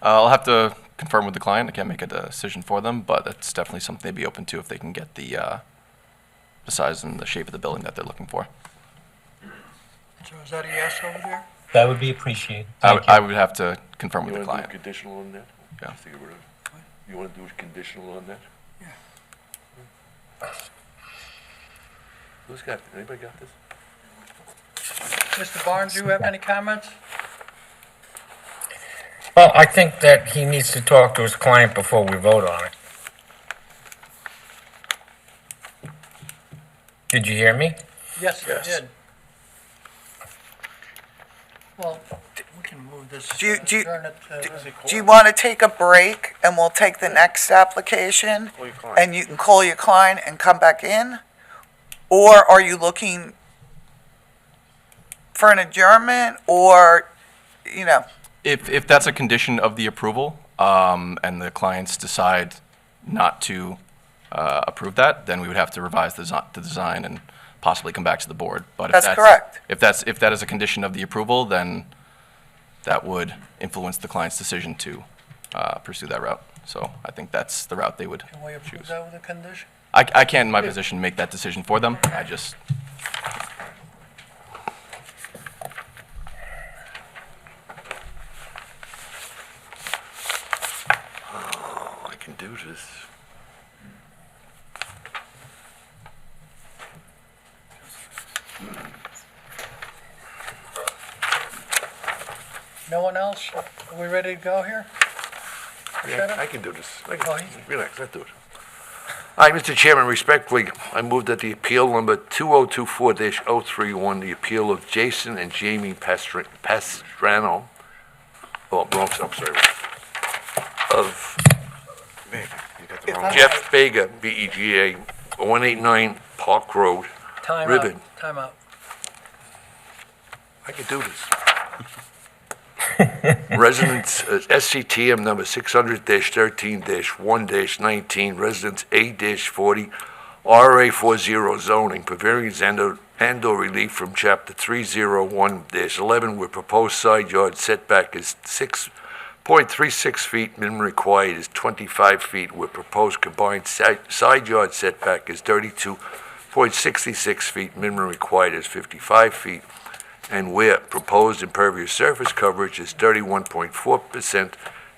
I'll have to confirm with the client. I can't make a decision for them, but that's definitely something they'd be open to if they can get the size and the shape of the building that they're looking for. So is that a yes over there? That would be appreciated. I would have to confirm with the You want to client. do conditional on that? Yeah. Just to get rid of it. You want to do conditional on that? Yeah. Who's got, anybody got this? Mr. Barnes, do you have any comments? Well, I think that he needs to talk to his client before we vote on it. Did you hear me? Yes, you did. Well, we can move this. Do you- adjourn it to- Do you want to take a break and we'll take the next application? And you can call your client and come back in? Or are you looking for an adjournment or, you know? If that's a condition of the approval, and the clients decide not to approve that, then we would have to revise the design and possibly come back to the board. But if That's correct. If that is a condition of the approval, then that would influence the client's decision to pursue that route. So I think that's the route they would Can we approve choose. that with a condition? I can't, in my position, make that decision for them. I just, I can do this. No one else? Are we ready to go here? Yeah, I can do this. Oh, Relax, I'll do it. All right, Mr. Chairman, respectfully, I move that the appeal number 2024-031, the appeal of Jason and Jamie Pastrano, oh, wrong, I'm sorry, of Jeff Bega, B-E-G-A, 189 Park Road, Time Ribbon. out, time out. I can do this. Residence SCTM number 600-13-1-19, residence A-40, RA40 zoning, for variance and/or relief from chapter 301-11, where proposed side yard setback is 6.36 feet, minimum required is 25 feet, where proposed combined side yard setback is 32.66 feet, minimum required is 55 feet, and where proposed impervious surface coverage is 31.4%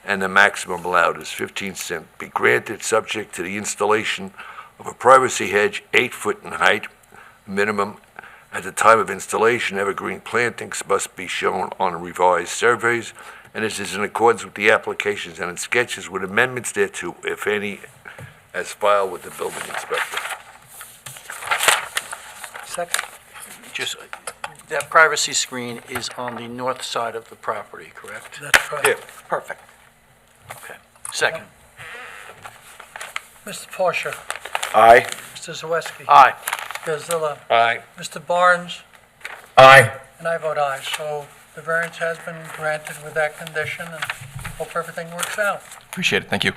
and the maximum allowed is 15%, be granted subject to the installation of a privacy hedge 8 foot in height, minimum. At the time of installation, evergreen plantings must be shown on revised surveys, and this is in accordance with the applications and its sketches with amendments thereto, if any, as filed with the building inspector. Second? Just, that privacy screen is on the north side of the property, correct? That's right. Yeah. Perfect. Okay. Second. Mr. Porsche, Aye. Mr. Zawiski. Aye. Gazilla, Aye. Mr. Barnes, Aye. and I vote aye. So the variance has been granted with that condition, and hope everything works out. Appreciate it. Thank you.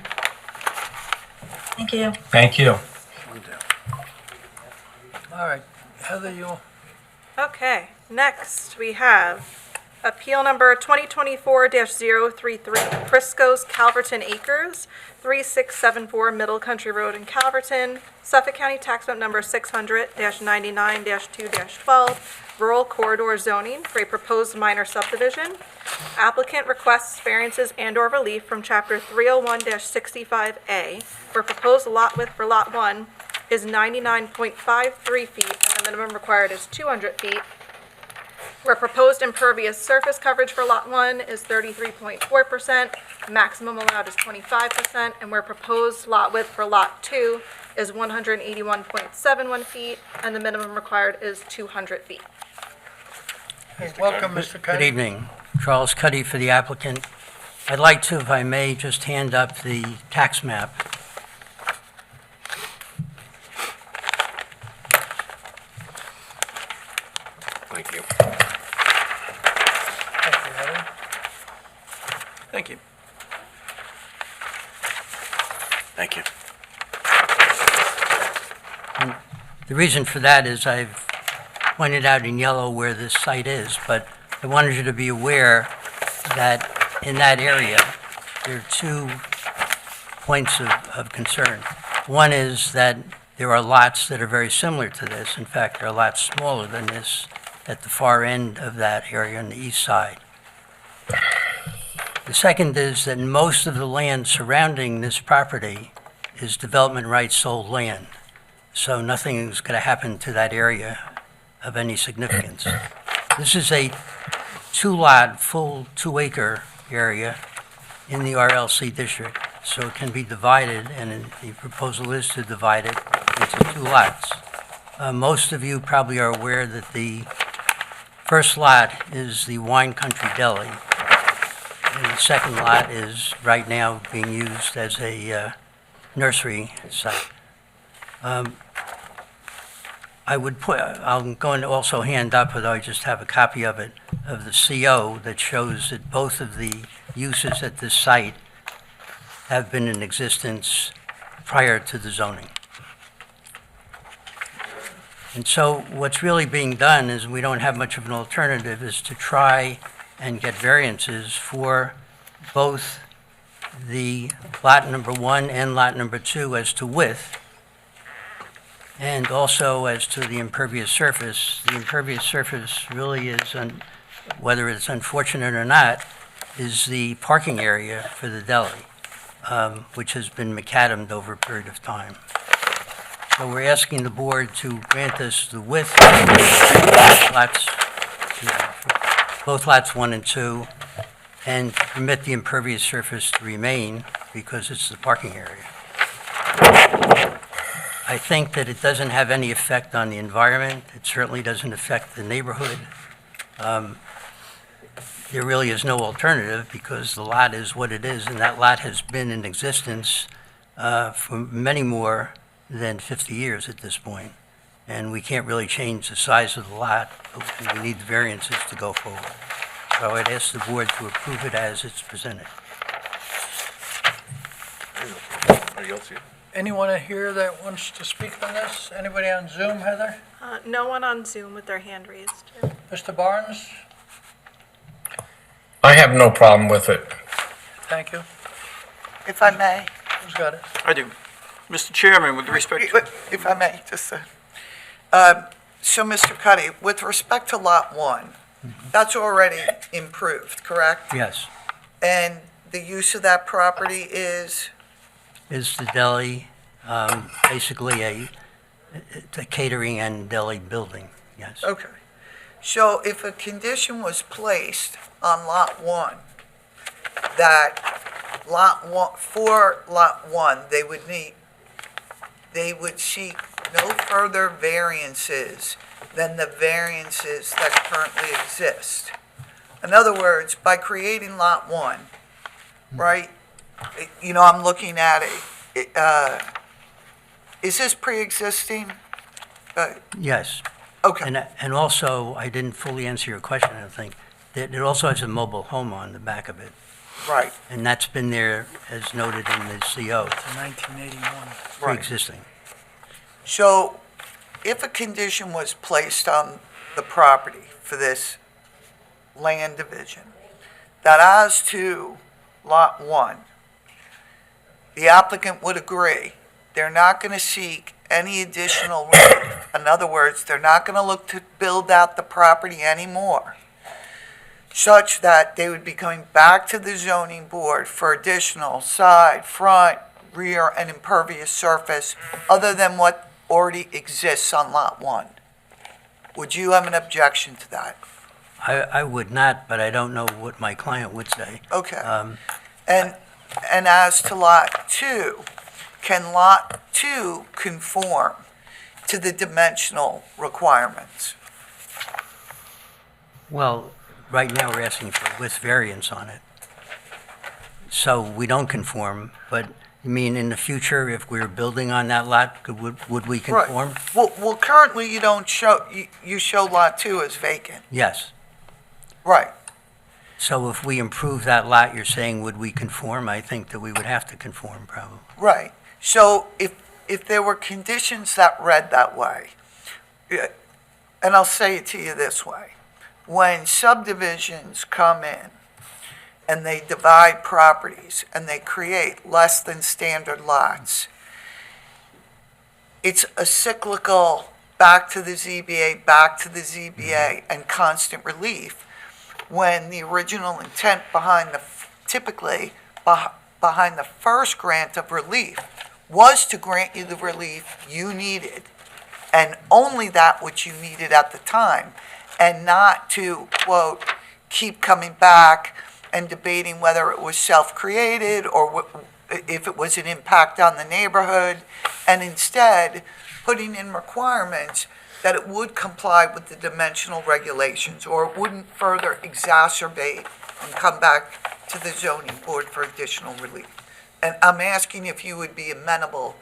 Thank you. Thank you. All right, Heather, you, Okay, next we have appeal number 2024-033, Prisco's Calverton Acres, 3674 Middle Country Road in Calverton, Suffolk County Tax Note number 600-99-2-12, Rural Corridor Zoning for a proposed minor subdivision. Applicant requests variances and/or relief from Chapter 301-65A, where proposed lot width for Lot 1 is 99.53 feet and the minimum required is 200 feet, where proposed impervious surface coverage for Lot 1 is 33.4%, maximum allowed is 25%, and where proposed lot width for Lot 2 is 181.71 feet, and the minimum required is 200 feet. hey, welcome, Mr. Good Cuddy. evening. Charles Cuddy for the applicant. I'd like to, if I may, just hand up the tax map. Thank you. Thank you, Heather. Thank you. Thank you. The reason for that is I've pointed out in yellow where this site is, but I wanted you to be aware that in that area, there are 2 points of concern. One is that there are lots that are very similar to this. In fact, there are lots smaller than this at the far end of that area on the east side. The second is that most of the land surrounding this property is development rights sold land. So nothing is going to happen to that area of any significance. This is a 2-lot, full 2-acre area in the RLC district, so it can be divided, and the proposal is to divide it into 2 lots. Most of you probably are aware that the first lot is the Wine Country Deli, and the second lot is right now being used as a nursery site. I'm going to also hand up, although I just have a copy of it, of the CO that shows that both of the uses at this site have been in existence prior to the zoning. And so what's really being done is, we don't have much of an alternative, is to try and get variances for both the lot number 1 and lot number 2 as to width, and also as to the impervious surface. The impervious surface really is, whether it's unfortunate or not, is the parking area for the deli, which has been macadamed over a period of time. So we're asking the board to grant us the width of both lots 1 and 2, and permit the impervious surface to remain because it's the parking area. I think that it doesn't have any effect on the environment. It certainly doesn't affect the neighborhood. There really is no alternative because the lot is what it is, and that lot has been in existence for many more than 50 years at this point. And we can't really change the size of the lot, but we need the variances to go forward. So I'd ask the board to approve it as it's presented. Anybody else here? Anyone here that wants to speak on this? Anybody on Zoom, Heather? No one on Zoom with their hand raised. Mr. Barnes? I have no problem with it. Thank you. If I may, Who's got it? I do. Mr. Chairman, with respect to... if I may, just so Mr. Cuddy, with respect to Lot 1, that's already improved, correct? Yes. And the use of that property is? Is the deli, basically a catering and deli building, yes. Okay. So if a condition was placed on Lot 1, that for Lot 1, they would seek no further variances than the variances that currently exist. In other words, by creating Lot 1, right, I'm looking at it, is this pre-existing? Yes. Okay. And also, I didn't fully answer your question, I don't think. It also has a mobile home on the back of it, Right, and that's been there as noted in the CO, To 1981. pre-existing. so if a condition was placed on the property for this land division, that as to Lot 1, the applicant would agree, they're not going to seek any additional relief. In other words, they're not going to look to build out the property anymore, such that they would be coming back to the zoning board for additional side, front, rear, and impervious surface other than what already exists on Lot 1. Would you have an objection to that? I would not, but I don't know what my client would say. Okay. Um, And as to Lot 2, can Lot 2 conform to the dimensional requirements? Well, right now, we're asking for a width variance on it. So we don't conform, but you mean in the future, if we were building on that lot, would we conform? Well, currently you don't show, you show Lot 2 as vacant. Yes. Right. So if we improve that lot, you're saying, would we conform? I think that we would have to conform, probably. Right. So if there were conditions that read that way, and I'll say it to you this way, when subdivisions come in and they divide properties and they create less than standard lots, it's a cyclical back to the ZBA, and constant relief, when the original intent behind typically behind the first grant of relief was to grant you the relief you needed, and only that which you needed at the time, and not to, quote, keep coming back and debating whether it was self-created or if it was an impact on the neighborhood, and instead putting in requirements that it would comply with the dimensional regulations, or it wouldn't further exacerbate and come back to the zoning board for additional relief. And I'm asking if you would be amenable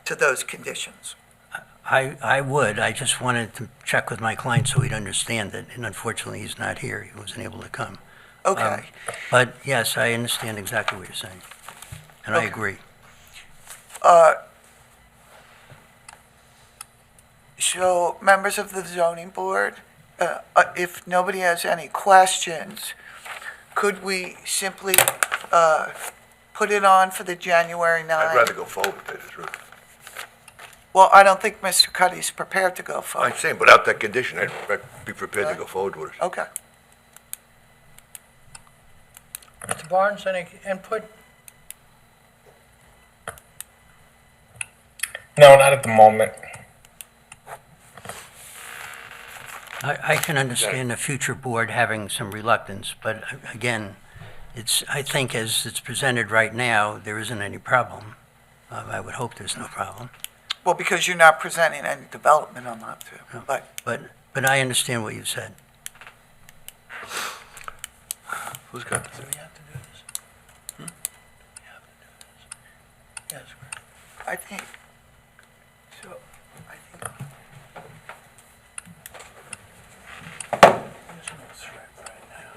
to those conditions. I would. I just wanted to check with my client so he'd understand it, and unfortunately, he's not here. He wasn't able to come. Okay. But yes, I understand exactly what you're saying, and I Okay. agree. So, members of the zoning board, if nobody has any questions, could we simply put it on for the January 9th? I'd rather go forward, to tell you the truth. Well, I don't think Mr. Cuddy's prepared to go forward. I'm saying, without that condition, I'd be prepared to go forward with it. Okay. Mr. Barnes, any input? No, not at the moment. I can understand a future board having some reluctance, but again, I think as it's presented right now, there isn't any problem. I would hope there's no problem. Well, because you're not presenting any development on that, too. No. But, But I understand what you've said. Who's got this? Do we have to do this? Do we have to do this? Yes. I think, so, I think, There's no threat right now.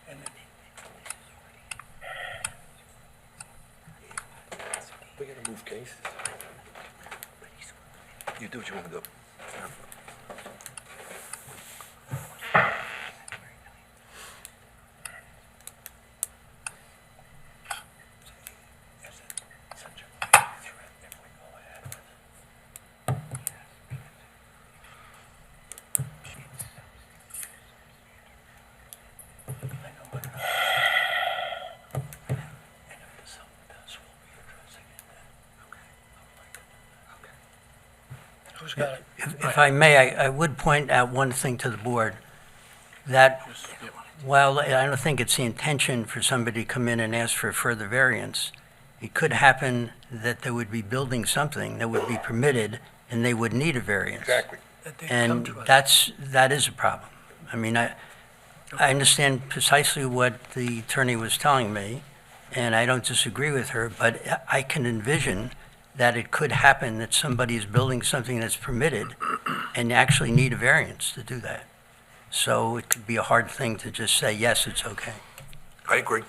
And We gotta move cases. You do what you want to do. Who's got it? If I may, I would point out one thing to the board, that while I don't think it's the intention for somebody to come in and ask for a further variance, it could happen that they would be building something that would be permitted and they would need a variance. Exactly. That they come And to us. that is a problem. I mean, I understand precisely what the attorney was telling me, and I don't disagree with her, but I can envision that it could happen that somebody is building something that's permitted and actually need a variance to do that. So it could be a hard thing to just say, yes, it's okay. I agree.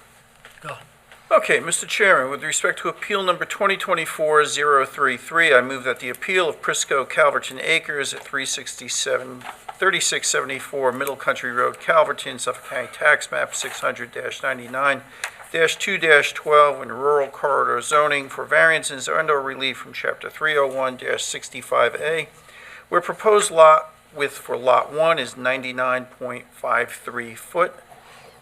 Okay, Mr. Chairman, with respect to appeal number 2024-033, I move that the appeal of Prisco Calverton Acres at 3674 Middle Country Road, Calverton, Suffolk County Tax Map 600-99-2-12 in rural corridor zoning for variances and/or relief from Chapter 301-65A, where proposed lot width for Lot 1 is 99.53 foot.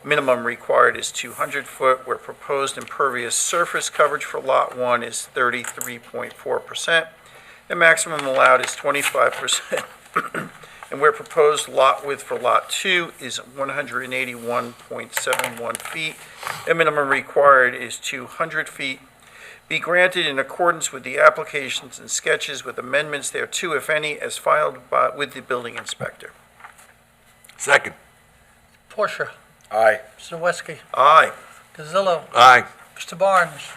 Minimum required is 200 foot, where proposed impervious surface coverage for Lot 1 is 33.4%, and maximum allowed is 25%, and where proposed lot width for Lot 2 is 181.71 feet, and minimum required is 200 feet, be granted in accordance with the applications and sketches with amendments thereto, if any, as filed with the building inspector. Second. Portia. Aye. Mr. Zawiski. Aye. Gazillo. Aye. Mr. Barnes.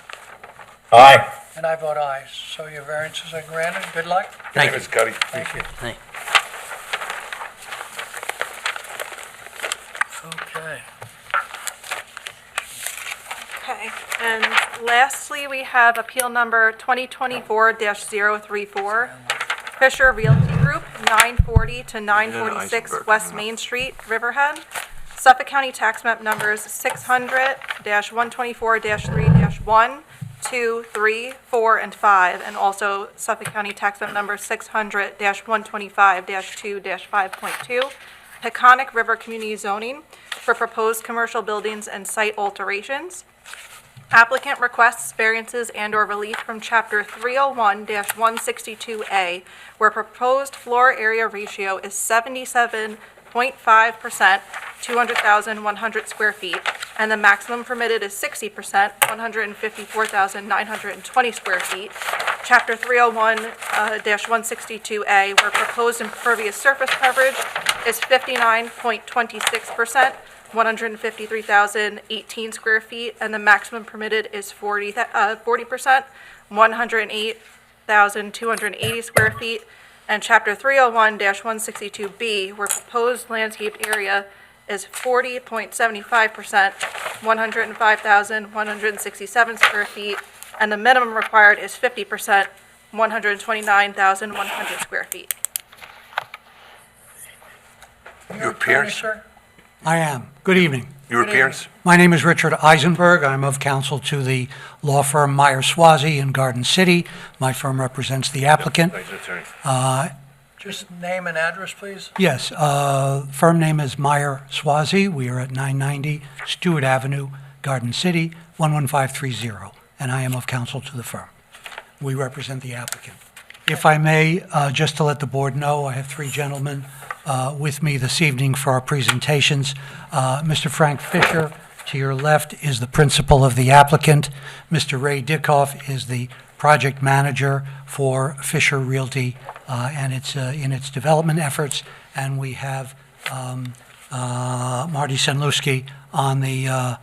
Aye. And I vote aye. So your variances are granted. Good luck. Thank you. Mr. Cuddy. Thank you. Thank- Okay. Okay, and lastly, we have appeal number 2024-034, Fisher Realty Group, 940 to 946 Eisenberg. West Main Street, Riverhead. Suffolk County Tax Map numbers 600-124-3-1, 2, 3, 4, and 5, and also Suffolk County Tax Map number 600-125-2-5.2, Peconic River Community Zoning for proposed commercial buildings and site alterations. Applicant requests variances and/or relief from Chapter 301-162A, where proposed floor area ratio is 77.5%, 200,100 square feet, and the maximum permitted is 60%, 154,920 square feet. Chapter 301-162A, where proposed impervious surface coverage is 59.26%, 153,018 square feet, and the maximum permitted is 40%, 108,280 square feet. And Chapter 301-162B, where proposed landscaped area is 40.75%, 105,167 square feet, and the minimum required is 50%, 129,100 square feet. Your appearance? Sir? I am. Good evening. Your appearance? My name is Richard Eisenberg. I'm of counsel to the law firm Meyer Swazi in Garden City. My firm represents the applicant. Nice attorney. Just name and address, please. Yes, firm name is Meyer Swazi. We are at 990 Stewart Avenue, Garden City, 11530, and I am of counsel to the firm. We represent the applicant. If I may, just to let the board know, I have three gentlemen with me this evening for our presentations. Mr. Frank Fisher, to your left, is the principal of the applicant. Mr. Ray Dickoff is the project manager for Fisher Realty and in its development efforts. And we have Marty Senlewski on the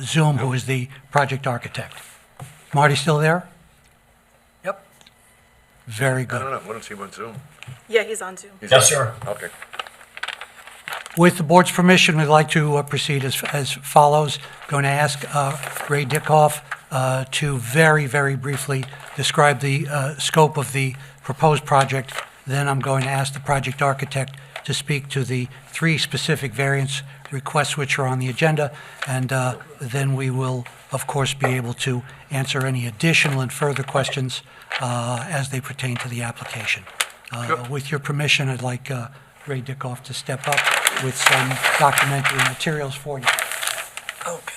Zoom, who is the project architect. Marty still there? Yep. Very I good. don't know. Why don't see on Zoom? Yeah, he's on Zoom. Yes, sir. Okay. With the board's permission, we'd like to proceed as follows. Going to ask Ray Dickoff to very, very briefly describe the scope of the proposed project. Then I'm going to ask the project architect to speak to the three specific variance requests which are on the agenda, and then we will, of course, be able to answer any additional and further questions as they pertain to the application. With your permission, I'd like Ray Dickoff to step up with some documentary materials for you. Okay.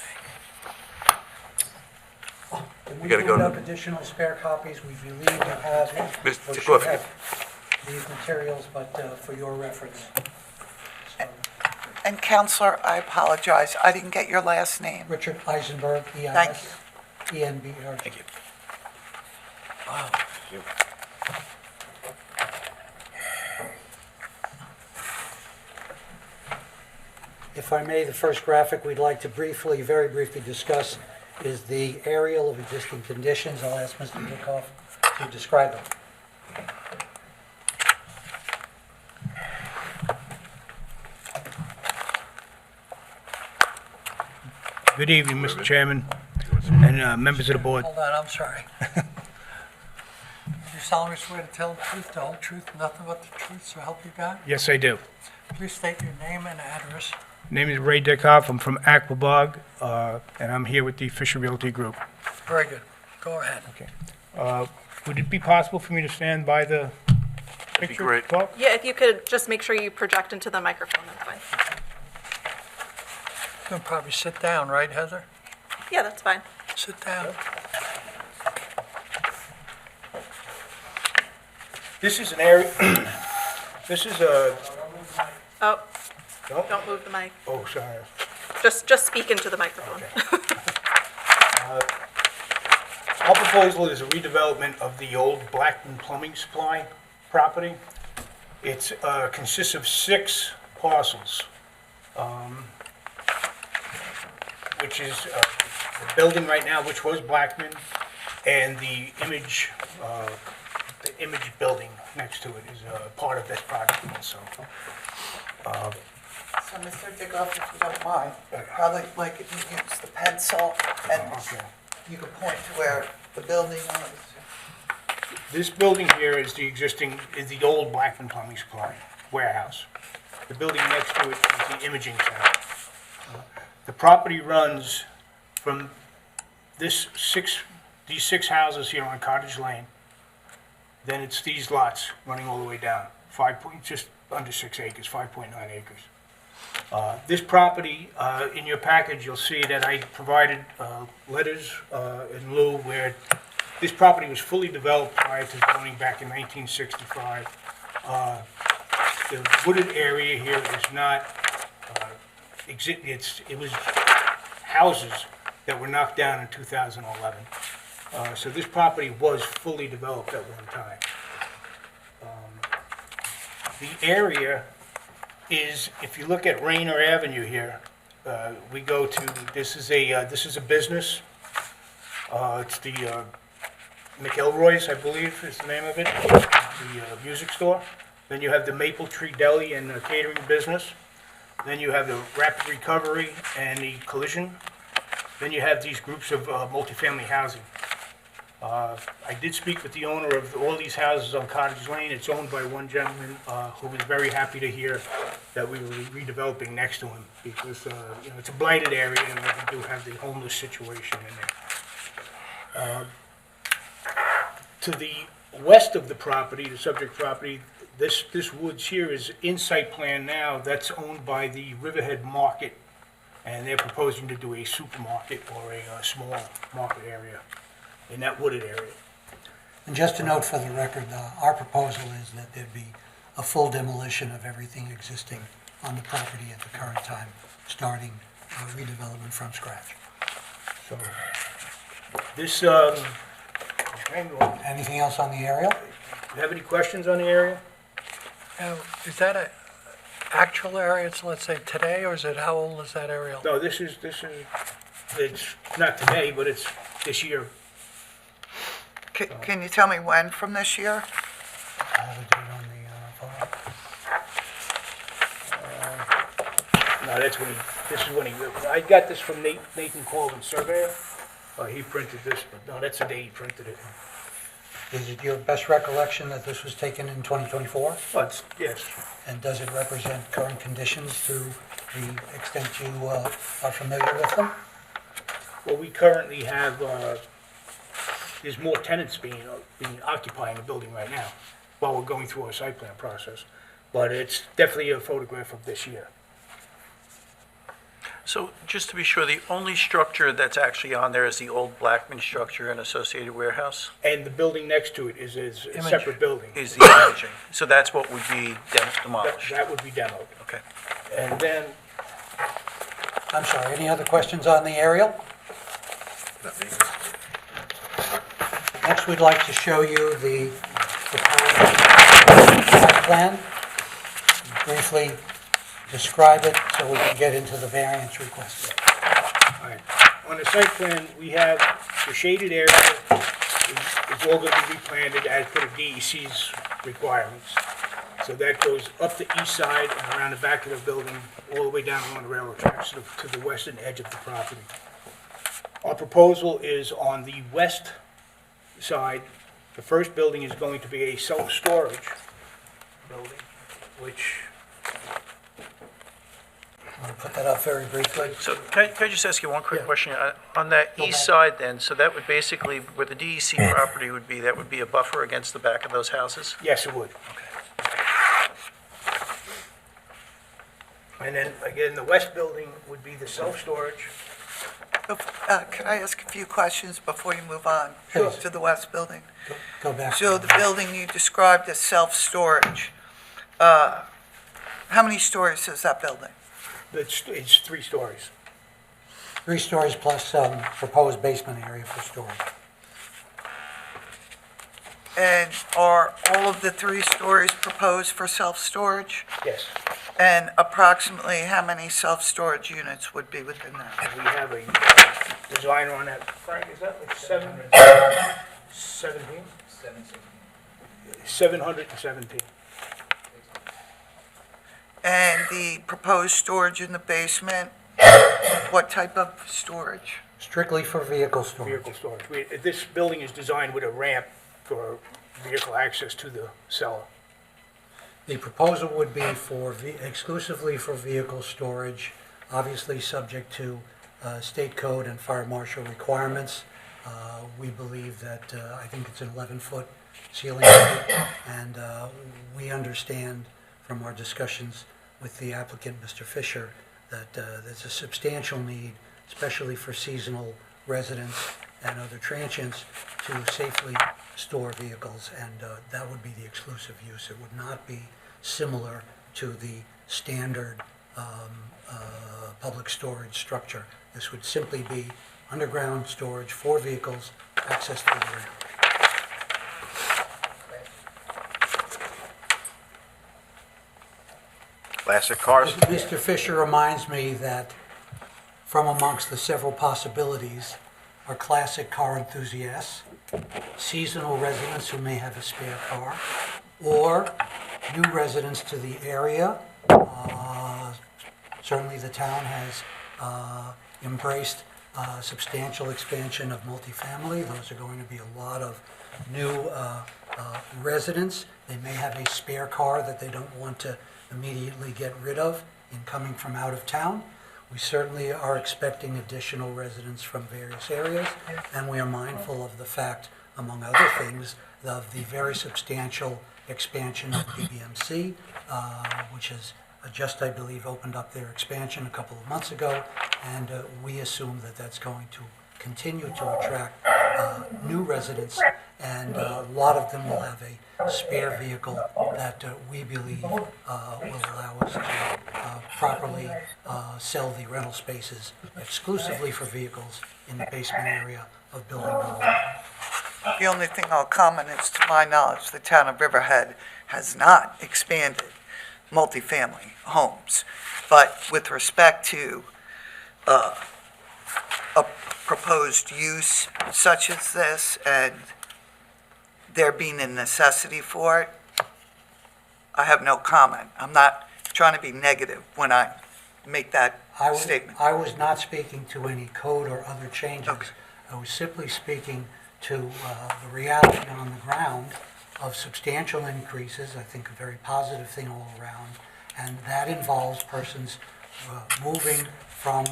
We gotta go moved to- up additional spare copies. We believe you have, Mr. or should Dickoff. have these materials, but for your reference. So, And Counselor, I apologize, I didn't get your last name. Richard Eisenberg, Thank E-I-S-E-N-B-E-R. Thank you. If I may, the first graphic we'd like to briefly, very briefly discuss is the aerial of existing conditions. I'll ask Mr. Dickoff to describe them. Good evening, Mr. Chairman and members of the board. Hold on, I'm sorry. Do you solemnly swear to tell the truth, the whole truth, nothing but the truth, so help you God? Yes, I do. Please state your name and address. Name is Ray Dickhoff. I'm from Aquabog, and I'm here with the Fisher Realty Group. Very good. Go ahead. Okay. Would it be possible for me to stand by the picture? great. Talk? Yeah, if you could just make sure you project into the microphone, that's fine. You can probably sit down, right, Heather? Yeah, that's fine. Sit down. This is an area, this is a, Oh, no? don't move the mic. Oh, sorry. Just speak into the microphone. Our proposal is a redevelopment of the old Blackman Plumbing Supply property. It consists of 6 parcels, which is the building right now, which was Blackman, and the image building next to it is part of this project also. So, Mr. Dickoff, if you don't mind, I'd probably like if you use the pencil and you can point to where the building is. This building here is the old Blackman Plumbing Supply warehouse. The building next to it is the imaging center. The property runs from these 6 houses here on Cottage Lane. Then it's these lots running all the way down, just under 6 acres, 5.9 acres. This property, in your package, you'll see that I provided letters in lieu where this property was fully developed prior to zoning back in 1965. The wooded area here is not, it was houses that were knocked down in 2011. So this property was fully developed at one time. The area is, if you look at Rayner Avenue here, we go to, this is a business. It's the McElroy's, I believe is the name of it, the music store. Then you have the Maple Tree Deli and catering business. Then you have the Rapid Recovery and the Collision. Then you have these groups of multifamily housing. I did speak with the owner of all these houses on Cottage Lane. It's owned by one gentleman who was very happy to hear that we were redeveloping next to him because it's a blighted area and we do have the homeless situation in there. To the west of the property, the subject property, this woods here is in site plan now. That's owned by the Riverhead Market, and they're proposing to do a supermarket or a small market area in that wooded area. And just a note for the record, our proposal is that there'd be a full demolition of everything existing on the property at the current time, starting redevelopment from scratch. So this, Anything else on the aerial? you have any questions on the area? Is that a actual area, it's, let's say today, or is it, how old is that aerial? No, it's not today, but it's this year. Can you tell me when from this year? I have a date on the file. No, this is when he, I got this from Nathan Colvin's surveyor. He printed this, but no, that's the day he printed it. Is it your best recollection that this was taken in 2024? Yes. And does it represent current conditions to the extent you are familiar with them? Well, we currently have, there's more tenants being occupying the building right now while we're going through our site plan process. But it's definitely a photograph of this year. So just to be sure, the only structure that's actually on there is the old Blackman structure and associated warehouse? And the building next to it is a separate building. Is the imaging. So that's what would be demolished? That would be demoed. Okay. And then, I'm sorry, any other questions on the aerial? Next, we'd like to show you the site plan. Briefly describe it so we can get into the variance request. all right, on the site plan, we have the shaded area is all going to be replanted as per the DEC's requirements. So that goes up the east side and around the back of the building, all the way down along the railroad tracks to the western edge of the property. Our proposal is on the west side. The first building is going to be a self-storage building, which, Want to put that up very briefly? So can I just ask you one quick question? On that east side then, so that would basically, where the DEC property would be, that would be a buffer against the back of those houses? yes, it would. And then, again, the west building would be the self-storage. Can I ask a few questions before you move on Sure. to the west building? Go back. So the building you described as self-storage, how many stories is that building? It's 3 stories. 3 stories plus proposed basement area for storage. And are all of the 3 stories proposed for self-storage? Yes. And approximately how many self-storage units would be within that? We have a designer on that. Frank, is that like 17? 717. And the proposed storage in the basement, what type of storage? Strictly for vehicle storage. Vehicle storage. This building is designed with a ramp for vehicle access to the cellar. The proposal would be for, exclusively for vehicle storage, obviously subject to state code and fire marshal requirements. We believe that, I think it's an 11-foot ceiling height, and we understand from our discussions with the applicant, Mr. Fisher, that there's a substantial need, especially for seasonal residents and other transients, to safely store vehicles, and that would be the exclusive use. It would not be similar to the standard public storage structure. This would simply be underground storage for vehicles, access to the ground. Classic cars? Mr. Fisher reminds me that from amongst the several possibilities are classic car enthusiasts, seasonal residents who may have a spare car, or new residents to the area. Certainly the town has embraced substantial expansion of multifamily. Those are going to be a lot of new residents. They may have a spare car that they don't want to immediately get rid of in coming from out of town. We certainly are expecting additional residents from various areas, and we are mindful of the fact, among other things, of the very substantial expansion of PBMC, which has just, I believe, opened up their expansion a couple of months ago, and we assume that that's going to continue to attract new residents, and a lot of them will have a spare vehicle that we believe will allow us to properly sell the rental spaces exclusively for vehicles in the basement area of building number 1. The only thing I'll comment is, to my knowledge, the town of Riverhead has not expanded multifamily homes. But with respect to a proposed use such as this, and there being a necessity for it, I have no comment. I'm not trying to be negative when I make that statement. I was not speaking to any code or other changes. Okay. I was simply speaking to the reality on the ground of substantial increases, I think a very positive thing all around, and that involves persons moving from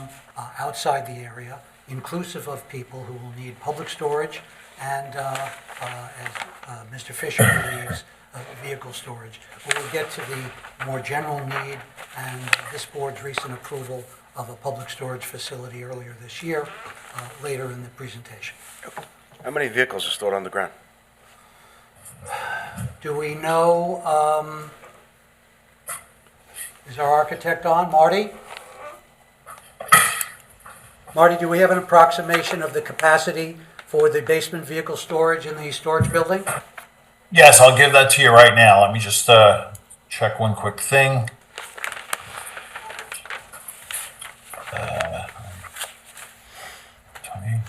outside the area, inclusive of people who will need public storage and, as Mr. Fisher believes, vehicle storage. We will get to the more general need and this board's recent approval of a public storage facility earlier this year, later in the presentation. How many vehicles are stored on the ground? Do we know, is our architect on? Marty? Marty, do we have an approximation of the capacity for the basement vehicle storage in the storage building? Yes, I'll give that to you right now. Let me just check one quick thing. Tony.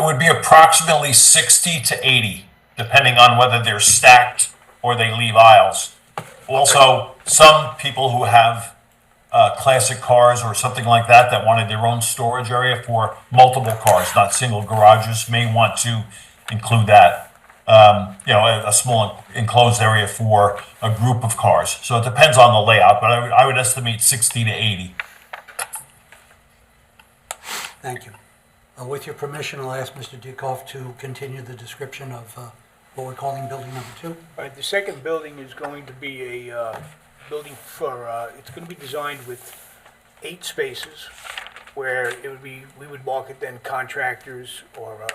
would be approximately 60 to 80, depending on whether they're stacked or they leave aisles. Also, some people who have classic cars or something like that that wanted their own storage area for multiple cars, not single garages, may want to include that. A small enclosed area for a group of cars. So it depends on the layout, but I would estimate 60 to 80. Thank you. With your permission, I'll ask Mr. Dickoff to continue the description of what we're calling building number 2. All right, the second building is going to be a building for, it's going to be designed with 8 spaces where it would be, we would market then contractors or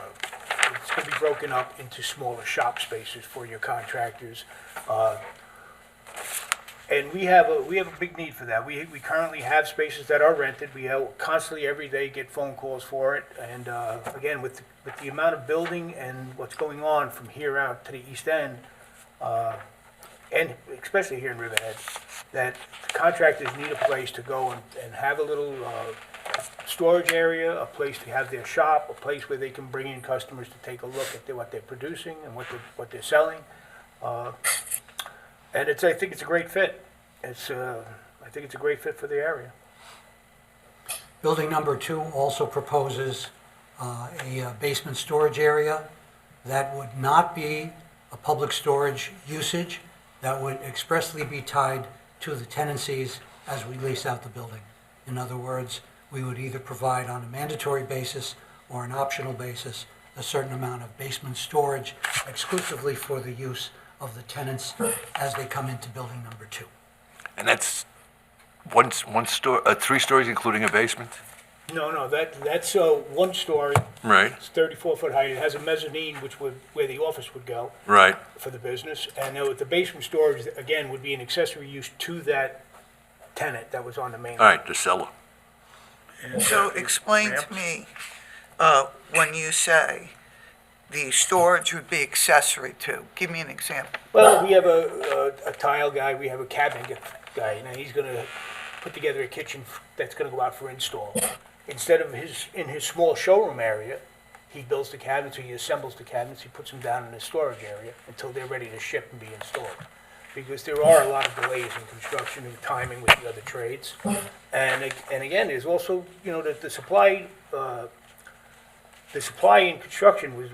it's going to be broken up into smaller shop spaces for your contractors. And we have a big need for that. We currently have spaces that are rented. We constantly every day get phone calls for it. And again, with the amount of building and what's going on from here out to the east end, and especially here in Riverhead, that contractors need a place to go and have a little storage area, a place to have their shop, a place where they can bring in customers to take a look at what they're producing and what they're selling. And I think it's a great fit. I think it's a great fit for the area. Building number 2 also proposes a basement storage area that would not be a public storage usage, that would expressly be tied to the tenancies as we lease out the building. In other words, we would either provide on a mandatory basis or an optional basis a certain amount of basement storage exclusively for the use of the tenants as they come into building number 2. And that's 3 stories including a basement? No, that's 1 story. Right. It's 34-foot height. It has a mezzanine, where the office would go. Right. For the business. And the basement storage, again, would be an accessory use to that tenant that was on the main. All right, the cellar. So explain to me, when you say the storage would be accessory to, give me an example. Well, we have a tile guy, we have a cabinet guy, and he's gonna put together a kitchen that's gonna go out for install. Instead of in his small showroom area, he builds the cabinets, or he assembles the cabinets, he puts them down in the storage area until they're ready to ship and be installed. Because there are a lot of delays in construction and timing with the other trades. And again, there's also, the supply in construction was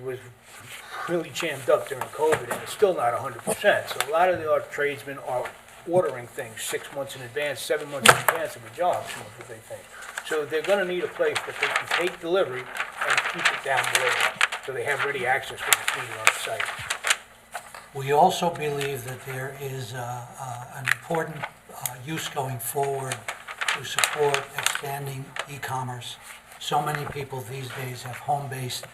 really jammed up during COVID, and it's still not 100%. So a lot of our tradesmen are ordering things 6 months in advance, 7 months in advance of a job, what they think. So they're going to need a place that they can take delivery and keep it down the road, so they have ready access when it's needed on the site. We also believe that there is an important use going forward to support expanding e-commerce. So many people these days have home-based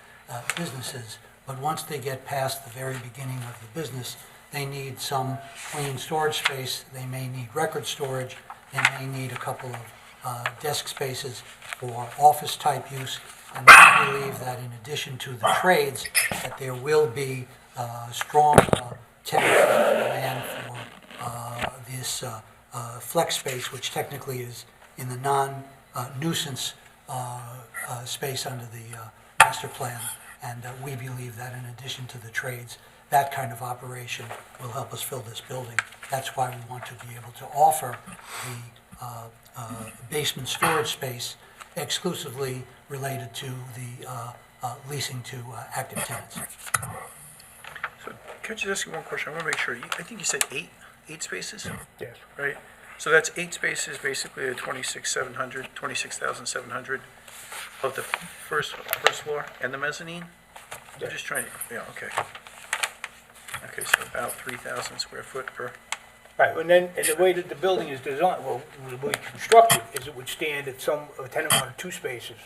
businesses, but once they get past the very beginning of the business, they need some clean storage space, they may need record storage, they may need a couple of desk spaces for office-type use, and we believe that in addition to the trades, that there will be strong tenant demand for this flex space, which technically is in the non-nuisance space under the master plan. And we believe that in addition to the trades, that kind of operation will help us fill this building. That's why we want to be able to offer the basement storage space exclusively related to the leasing to active tenants. So can I just ask you one question? I want to make sure. I think you said eight spaces? Yes. Right? So that's 8 spaces, basically a 26,700 of the first floor and the mezzanine? I'm just trying to, yeah, okay. Okay, so about 3,000 square foot per. Right, and the way that the building is designed, well, the way constructed, is it would stand if a tenant wanted 2 spaces,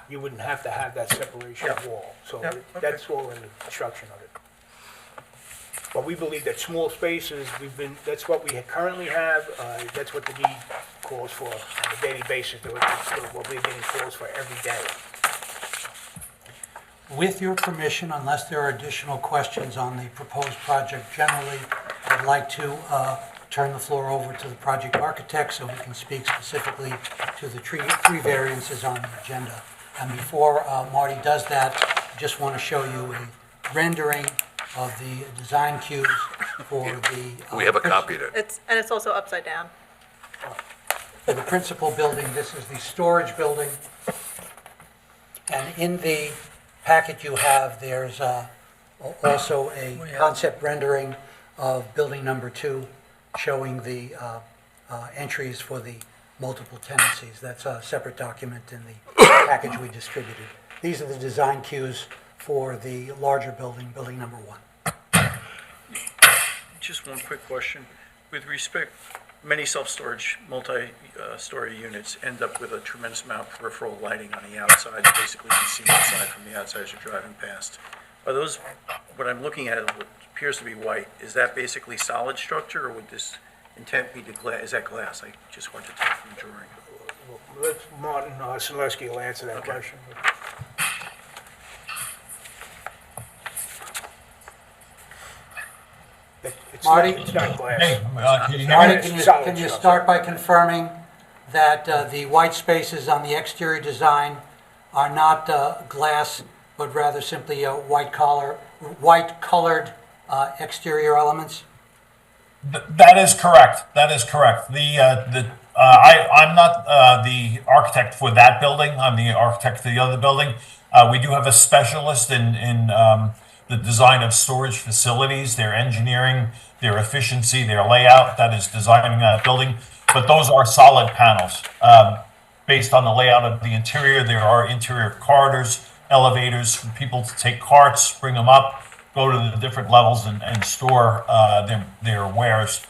you wouldn't have to have that separation wall. So that's all in the construction of it. But we believe that small spaces, that's what we currently have, that's what the need calls for on a daily basis, what we're getting calls for every day. With your permission, unless there are additional questions on the proposed project generally, I'd like to turn the floor over to the project architect so he can speak specifically to the three variances on the agenda. And before Marty does that, just want to show you a rendering of the design cues for the. We have a copy of it. It's also upside down. For the principal building, this is the storage building. And in the packet you have, there's also a concept rendering of building number 2, showing the entries for the multiple tenancies. That's a separate document in the package we distributed. These are the design cues for the larger building, building number 1. Just one quick question. With respect, many self-storage, multi-story units end up with a tremendous amount of peripheral lighting on the outside. You basically can see inside from the outside as you're driving past. Are those, what I'm looking at, what appears to be white, is that basically solid structure, or would this intent be to glass? Is that glass? I just want to tell from the drawing. Let Martin Selesky will answer that question. Marty? It's not glass. Hey, can you hear Marty, me? can you start by confirming that the white spaces on the exterior design are not glass, but rather simply white-colored exterior elements? That is correct. That is correct. I'm not the architect for that building. I'm the architect for the other building. We do have a specialist in the design of storage facilities, their engineering, their efficiency, their layout that is designing that building. But those are solid panels. Based on the layout of the interior, there are interior corridors, elevators for people to take carts, bring them up, go to the different levels and store their wares.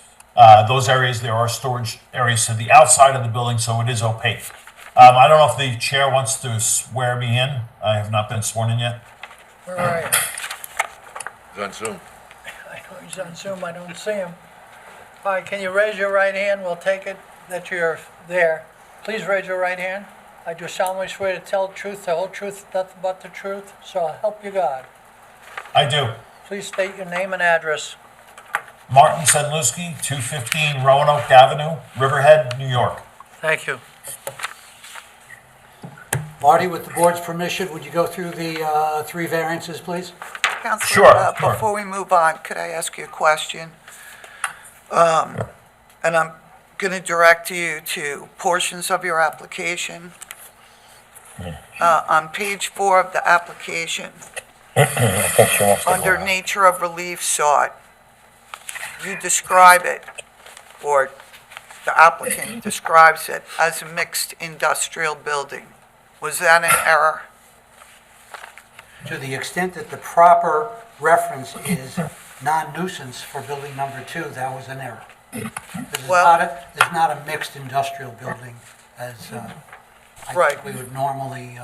Those areas, there are storage areas to the outside of the building, so it is opaque. I don't know if the chair wants to swear me in. I have not been sworn in yet. Where are you? It's on Zoom. I know he's on Zoom, I don't see him. All right, can you raise your right hand? We'll take it that you're there. Please raise your right hand. I do solemnly swear to tell the truth, the whole truth, nothing but the truth, so help you God. I do. Please state your name and address. Martin Sedlowski, 215 Roanoke Avenue, Riverhead, New York. Thank you. Marty, with the board's permission, would you go through the 3 variances, please? Counselor, Sure, sure. before we move on, could I ask you a question? And I'm going to direct you to portions of your application. On page 4 of the application, under nature of relief sought, you describe it, or the applicant describes it as a mixed industrial building. Was that an error? To the extent that the proper reference is non-nuisance for building number 2, that was an error. It's not a mixed industrial building as I think we would normally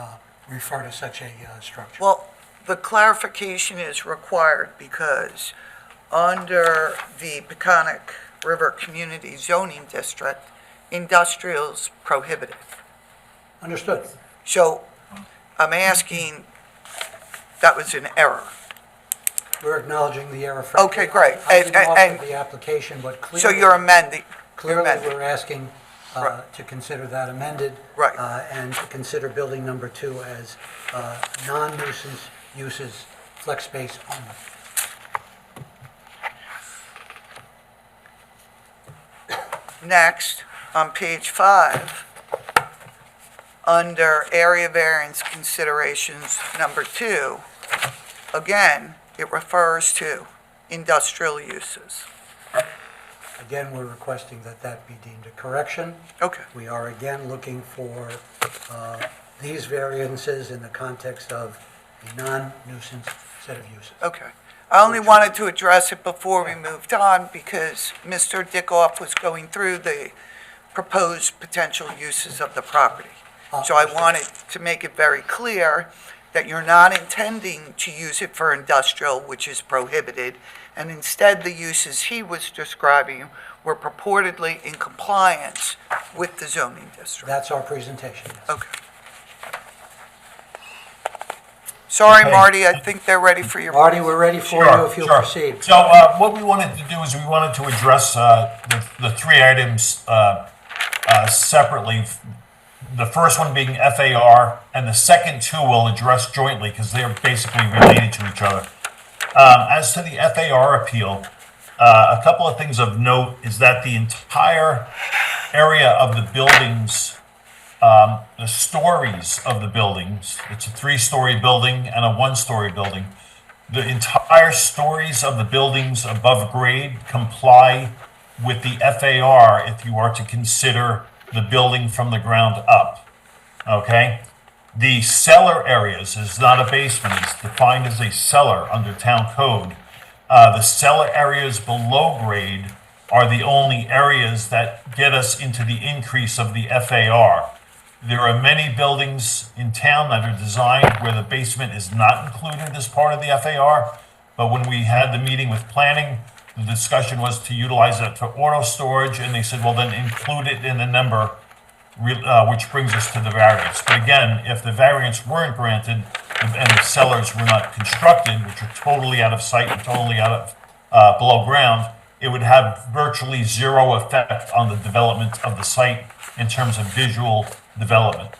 refer to such a structure. Well, the clarification is required because under the Peconic River Community Zoning District, industrial's prohibited. Understood. So I'm asking, that was an error. We're acknowledging the error. Okay, great. I didn't offer And the application, but clearly. so you're amending. Clearly, amending. we're asking Right. to consider that amended. Right. And to consider building number 2 as non-nuisance uses, flex space only. Next, on page 5, under area variance considerations number 2, again, it refers to industrial uses. Again, we're requesting that that be deemed a correction. Okay. We are again looking for these variances in the context of a non-nuisance set of uses. Okay. I only wanted to address it before we moved on because Mr. Dickoff was going through the proposed potential uses of the property. So I wanted to make it very clear that you're not intending to use it for industrial, which is prohibited, and instead the uses he was describing were purportedly in compliance with the zoning district. That's our presentation, yes. Okay. Sorry, Okay. Marty, I think they're ready for your... Marty, we're ready for you if you'll proceed. So what we wanted to do is we wanted to address the 3 items separately. the first one being FAR, and the second two will address jointly because they're basically related to each other. As to the FAR appeal, a couple of things of note is that the entire area of the buildings, the stories of the buildings, it's a 3-story building and a 1-story building. The entire stories of the buildings above grade comply with the FAR if you are to consider the building from the ground up, okay? The cellar areas is not a basement, it's defined as a cellar under town code. The cellar areas below grade are the only areas that get us into the increase of the FAR. There are many buildings in town that are designed where the basement is not included as part of the FAR, but when we had the meeting with planning, the discussion was to utilize it for auto storage, and they said, well, then include it in the number, which brings us to the variance. But again, if the variance weren't granted and the cellars were not constructed, which are totally out of sight and totally out of below ground, it would have virtually zero effect on the development of the site in terms of visual development.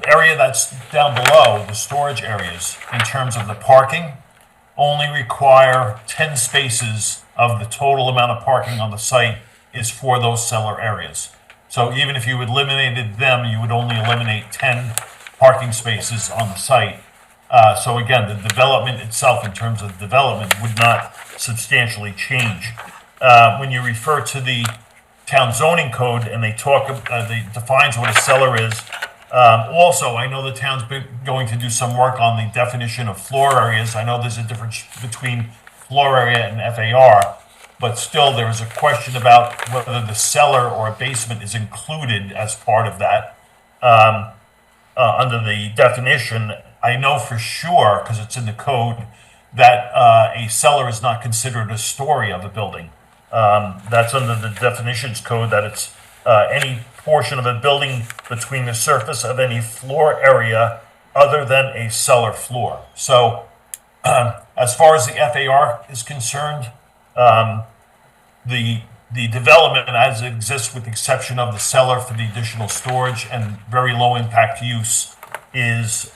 Area that's down below, the storage areas, in terms of the parking, only require 10 spaces of the total amount of parking on the site is for those cellar areas. So even if you eliminated them, you would only eliminate 10 parking spaces on the site. So again, the development itself, in terms of development, would not substantially change. When you refer to the town zoning code and they defines what a cellar is, also, I know the town's going to do some work on the definition of floor areas. I know there's a difference between floor area and FAR, but still there is a question about whether the cellar or a basement is included as part of that under the definition. I know for sure, because it's in the code, that a cellar is not considered a story of a building. That's under the definitions code, that it's any portion of a building between the surface of any floor area other than a cellar floor. So as far as the FAR is concerned, the development as it exists, with the exception of the cellar for the additional storage and very low impact use, is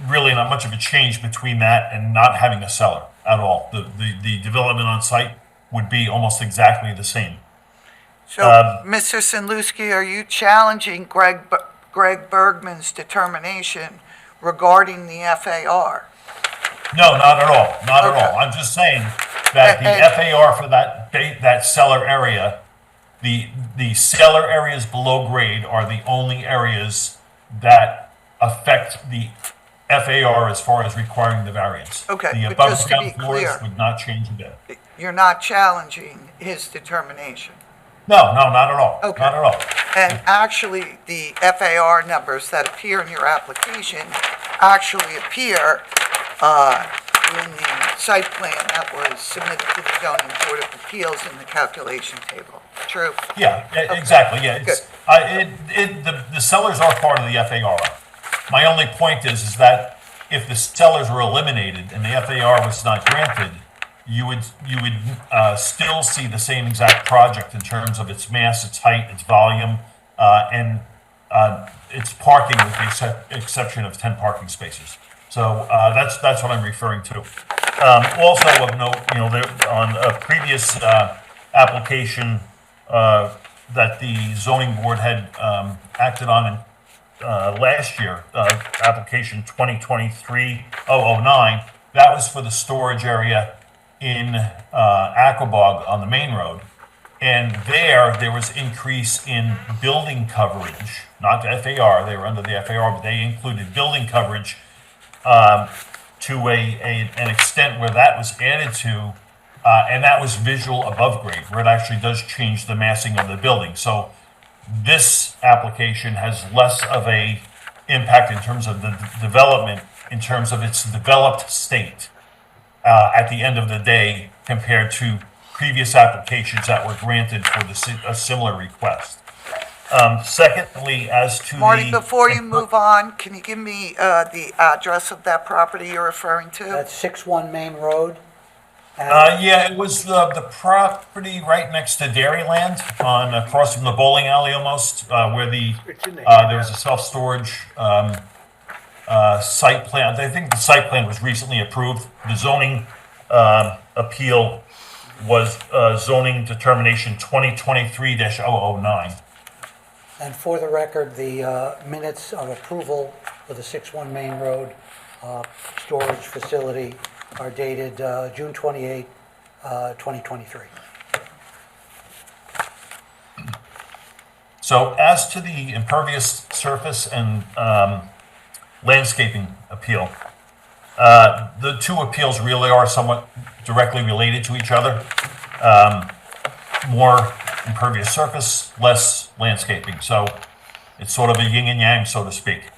really not much of a change between that and not having a cellar at all. The development on site would be almost exactly the same. So, Mr. Sinlewski, are you challenging Greg Bergman's determination regarding the FAR? No, not at all, not at all. I'm just saying that the FAR for that cellar area, the cellar areas below grade are the only areas that affect the FAR as far as requiring the variance. Okay, The but just above to be ground floors clear, would not change a bit. you're not challenging his determination? No, not at all, Okay. not at all. And actually, the FAR numbers that appear in your application actually appear in the site plan that was submitted to the zoning board of appeals in the calculation table. True? Yeah, exactly, yeah. The cellars are part of the FAR. My only point is that if the cellars were eliminated and the FAR was not granted, you would still see the same exact project in terms of its mass, its height, its volume, and its parking, with the exception of 10 parking spaces. So that's what I'm referring to. Also of note, on a previous application that the zoning board had acted on last year, application 2023-009, that was for the storage area in Aquabog on the main road. And there was increase in building coverage, not the FAR, they were under the FAR, but they included building coverage to an extent where that was added to, and that was visual above grade, where it actually does change the massing of the building. So this application has less of a impact in terms of the development, in terms of its developed state at the end of the day, compared to previous applications that were granted for a similar request. Secondly, as to Marty, before you move on, can you give me the address of that property you're referring to? That's 61 Main Road. Yeah, it was the property right next to Dairyland on, across from the bowling alley almost, where there was a self-storage, site plan. I think the site plan was recently approved. The zoning, appeal was, zoning determination 2023-009. And for the record, the minutes of approval for the 6-1 Main Road storage facility are dated June 28, 2023. So as to the impervious surface and landscaping appeal, the two appeals really are somewhat directly related to each other. More impervious surface, less landscaping. So it's sort of a yin and yang, so to speak.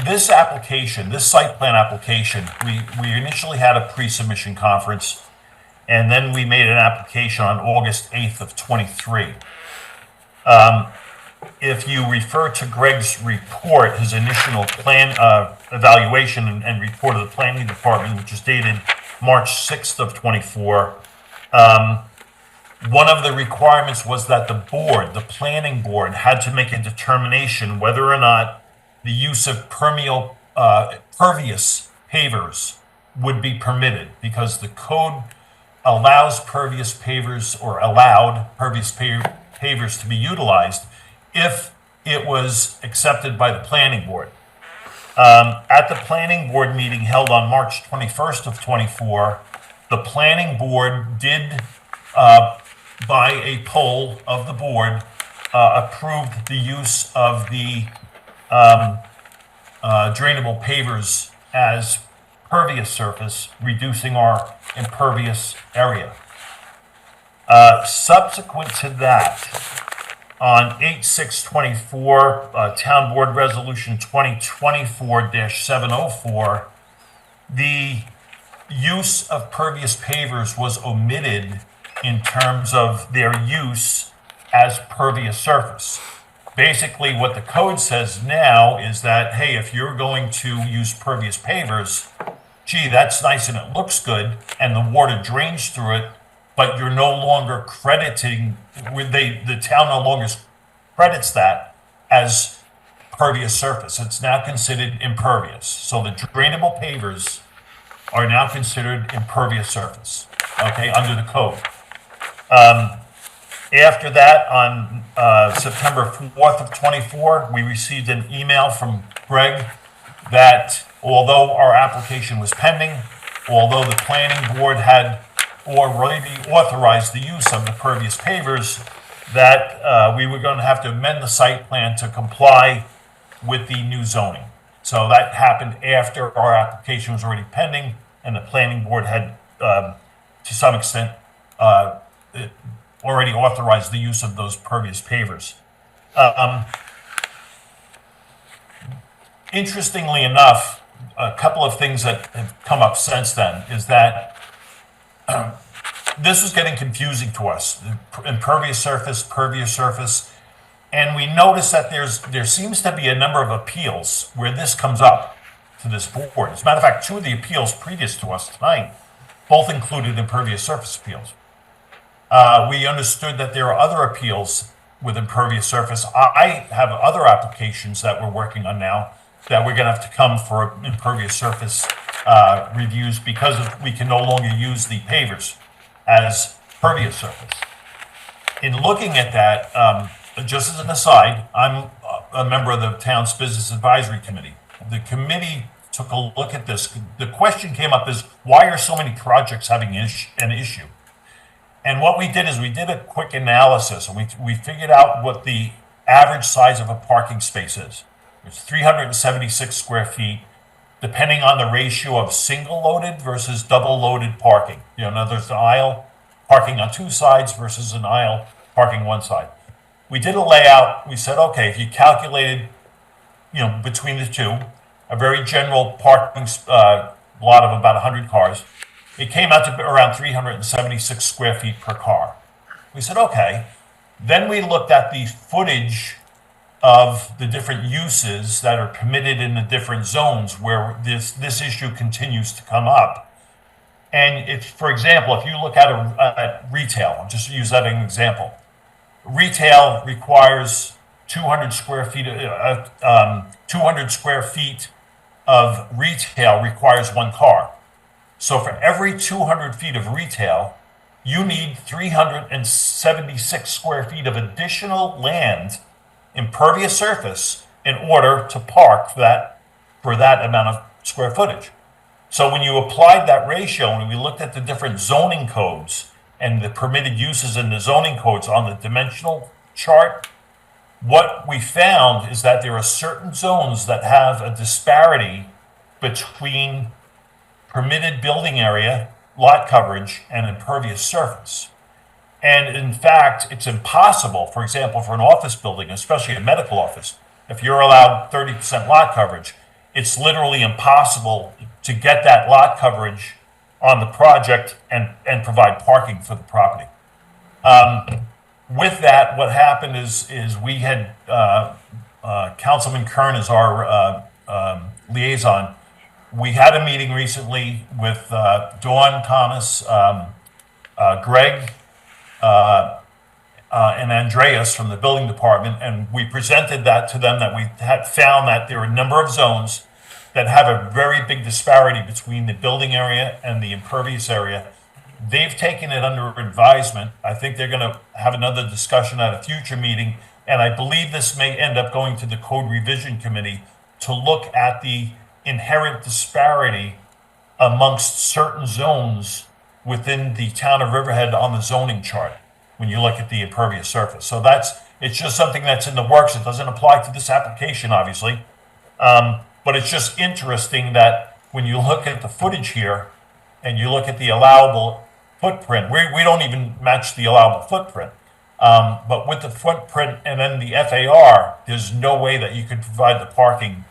This application, this site plan application, we initially had a pre-submission conference, and then we made an application on August 8th of 23. If you refer to Greg's report, his initial plan evaluation and report of the planning department, which is dated March 6th of 24, one of the requirements was that the planning board, had to make a determination whether or not the use of pervious pavers would be permitted, because the code allows pervious pavers, or allowed pervious pavers to be utilized if it was accepted by the planning board. At the planning board meeting held on March 21st of 24, the planning board did, by a poll of the board, approved the use of the drainable pavers as pervious surface, reducing our impervious area. Subsequent to that, on 8/6/24, Town Board Resolution 2024-704, the use of pervious pavers was omitted in terms of their use as pervious surface. Basically, what the code says now is that, hey, if you're going to use pervious pavers, gee, that's nice and it looks good, and the water drains through it, but you're no longer crediting, the town no longer credits that as pervious surface. It's now considered impervious. So the drainable pavers are now considered impervious surface, okay, under the code. After that, on September 4th of 24, we received an email from Greg that although our application was pending, although the planning board had already authorized the use of the pervious pavers, that we were going to have to amend the site plan to comply with the new zoning. So that happened after our application was already pending, and the planning board had, to some extent, already authorized the use of those pervious pavers. Interestingly enough, a couple of things that have come up since then is that this was getting confusing to us. Impervious surface, pervious surface, and we noticed that there seems to be a number of appeals where this comes up to this board. As a matter of fact, two of the appeals previous to us tonight both included impervious surface appeals. We understood that there are other appeals with impervious surface. I have other applications that we're working on now that we're going to have to come for impervious surface reviews because we can no longer use the pavers as pervious surface. In looking at that, just as an aside, I'm a member of the town's business advisory committee. The committee took a look at this. The question came up is, why are so many projects having an issue? And what we did is we did a quick analysis, and we figured out what the average size of a parking space is. It's 376 square feet, depending on the ratio of single-loaded versus double-loaded parking. You know, there's an aisle parking on two sides versus an aisle parking one side. We did a layout. We said, okay, if you calculated, between the two, a very general parking lot of about 100 cars, it came out to around 376 square feet per car. We said, okay. Then we looked at the footage of the different uses that are permitted in the different zones where this issue continues to come up. And if, for example, if you look at retail, I'll just use that as an example. Retail requires 200 square feet, 200 square feet of retail requires one car. So for every 200 feet of retail, you need 376 square feet of additional land, impervious surface, in order to park for that amount of square footage. So when you applied that ratio, and we looked at the different zoning codes and the permitted uses in the zoning codes on the dimensional chart, what we found is that there are certain zones that have a disparity between permitted building area, lot coverage, and impervious surface. And in fact, it's impossible, for example, for an office building, especially a medical office, if you're allowed 30% lot coverage, it's literally impossible to get that lot coverage on the project and provide parking for the property. With that, what happened is we had Councilman Kern as our liaison. We had a meeting recently with Dawn Thomas, Greg, and Andreas from the building department, and we presented that to them, that we had found that there are a number of zones that have a very big disparity between the building area and the impervious area. They've taken it under advisement. I think they're going to have another discussion at a future meeting, and I believe this may end up going to the Code Revision Committee to look at the inherent disparity amongst certain zones within the town of Riverhead on the zoning chart when you look at the impervious surface. So it's just something that's in the works. It doesn't apply to this application, obviously. But it's just interesting that when you look at the footage here and you look at the allowable footprint, we don't even match the allowable footprint. But with the footprint and then the FAR, there's no way that you could provide the parking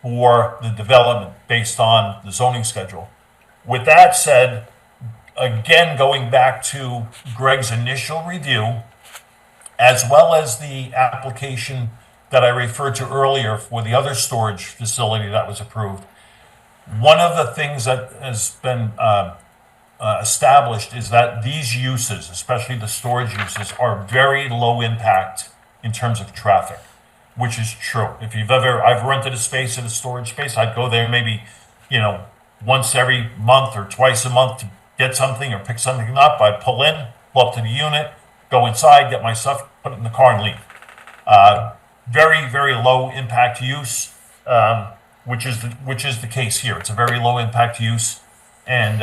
for the development based on the zoning schedule. With that said, again, going back to Greg's initial review, as well as the application that I referred to earlier for the other storage facility that was approved, one of the things that has been established is that these uses, especially the storage uses, are very low impact in terms of traffic, which is true. If I've rented a space in a storage space, I'd go there maybe, once every month or twice a month to get something or pick something up. I'd pull up to the unit, go inside, get my stuff, put it in the car and leave. Very, very low impact use, which is the case here. It's a very low impact use, and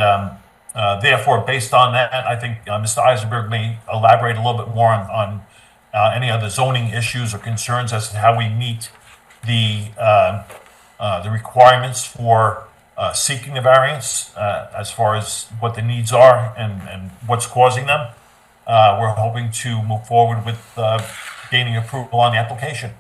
therefore, based on that, I think Mr. Eisenberg may elaborate a little bit more on any other zoning issues or concerns as to how we meet the requirements for seeking the variance, as far as what the needs are and what's causing them. We're hoping to move forward with gaining approval on the application.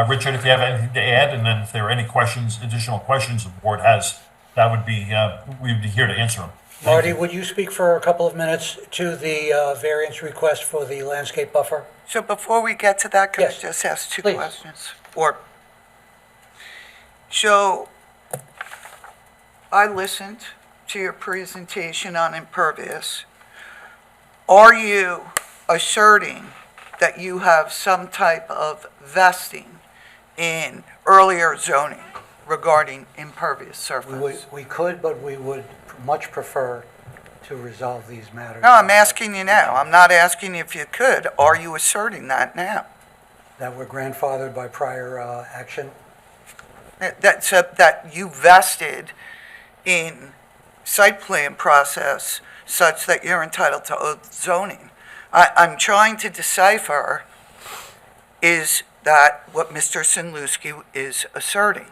Richard, if you have anything to add, and then if there are any additional questions the board has, that would be, we'd be here to answer them. Marty, would you speak for a couple of minutes to the variance request for the landscape buffer? So before we get to that, can I Yes. just ask two Please. questions? So I listened to your presentation on impervious. Are you asserting that you have some type of vesting in earlier zoning regarding impervious surface? We could, but we would much prefer to resolve these matters. No, I'm asking you now. I'm not asking if you could. Are you asserting that now? That were grandfathered by prior action? That you vested in site plan process such that you're entitled to zoning. I'm trying to decipher, is that what Mr. Sinlewski is asserting?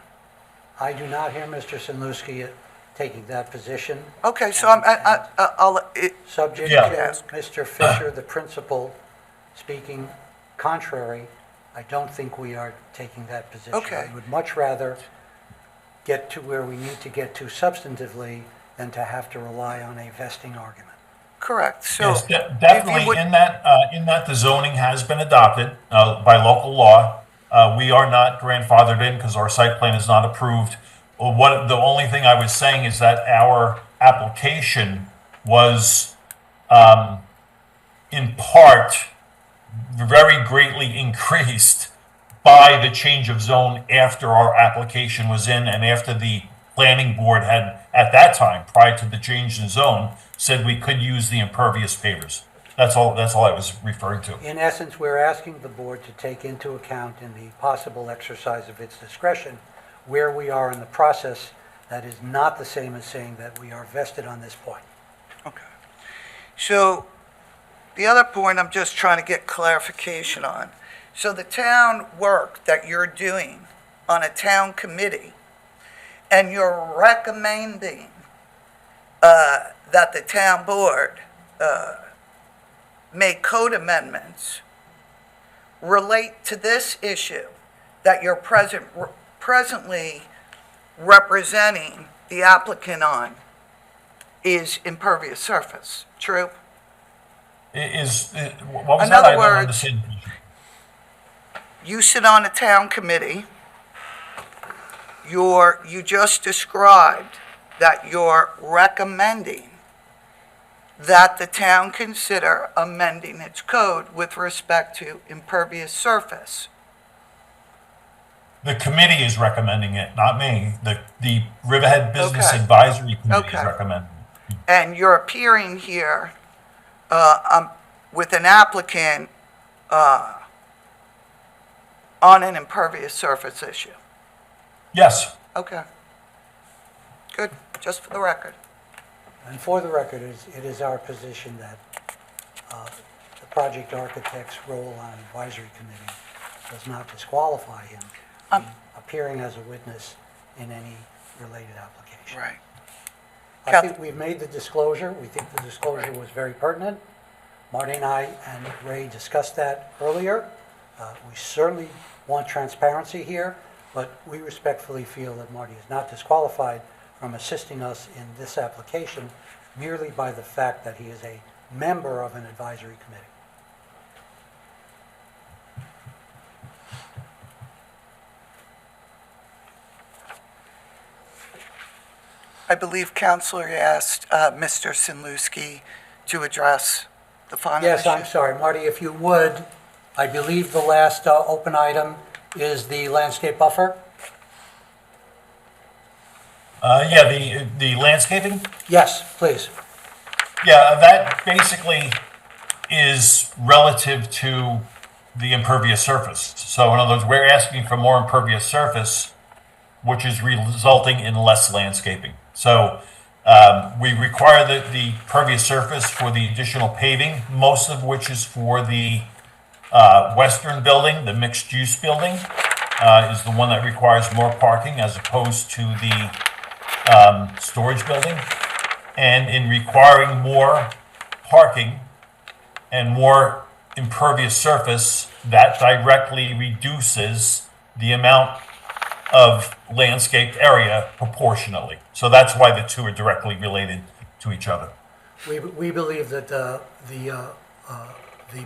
I do not hear Mr. Sinlewski taking that position. Okay, so Subject Yeah. to Mr. Fisher, the principal, speaking contrary, I don't think we are taking that position. Okay. I would much rather get to where we need to get to substantively than to have to rely on a vesting argument. correct, so. Yes, if you definitely, would- in that the zoning has been adopted by local law. We are not grandfathered in because our site plan is not approved. The only thing I was saying is that our application was in part very greatly increased by the change of zone after our application was in and after the planning board had, at that time, prior to the change in zone, said we could use the impervious pavers. That's all I was referring to. In essence, we're asking the board to take into account in the possible exercise of its discretion where we are in the process. That is not the same as saying that we are vested on this point. Okay. So the other point I'm just trying to get clarification on. So the town work that you're doing on a town committee, and you're recommending that the town board make code amendments relate to this issue that you're presently representing the applicant on is impervious surface, true? What was In that? other I don't words, understand. you sit on a town committee, you just described that you're recommending that the town consider amending its code with respect to impervious surface. The committee is recommending it, not me. The Riverhead Business Okay. Advisory Committee is Okay. recommending it. And you're appearing here with an applicant on an impervious surface issue. Yes. Okay. Good, just for the record. And for the record, it is our position that the project architect's role on an advisory committee does not disqualify him from appearing as a witness in any related application. Right. I think we've made the disclosure. We think the disclosure was very pertinent. Marty and I and Ray discussed that earlier. We certainly want transparency here, but we respectfully feel that Marty is not disqualified from assisting us in this application merely by the fact that he is a member of an advisory committee. I believe Counselor asked Mr. Sinlewski to address the final issue. Yes, I'm sorry. Marty, if you would, I believe the last open item is the landscape buffer? Yeah, the landscaping? Yes, please. Yeah, that basically is relative to the impervious surface. So in other words, we're asking for more impervious surface, which is resulting in less landscaping. So we require the pervious surface for the additional paving, most of which is for the western building, the mixed-use building, is the one that requires more parking as opposed to the storage building. And in requiring more parking and more impervious surface, that directly reduces the amount of landscaped area proportionally. So that's why the two are directly related to each other. We believe that the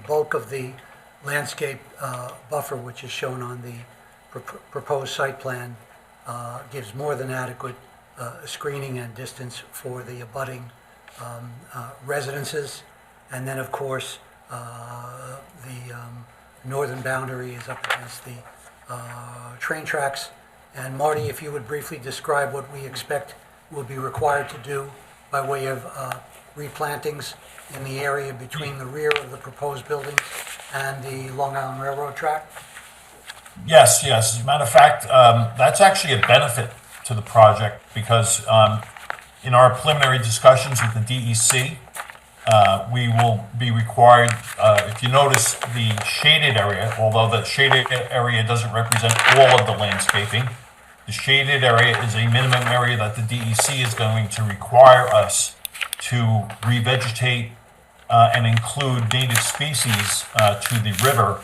bulk of the landscape buffer, which is shown on the proposed site plan, gives more than adequate screening and distance for the abutting residences. And then, of course, the northern boundary is up against the train tracks. And Marty, if you would briefly describe what we expect will be required to do by way of replantings in the area between the rear of the proposed buildings and the Long Island Railroad track? Yes, yes. As a matter of fact, that's actually a benefit to the project because in our preliminary discussions with the DEC, we will be required, if you notice the shaded area, although the shaded area doesn't represent all of the landscaping, the shaded area is a minimum area that the DEC is going to require us to revegetate and include native species to the river.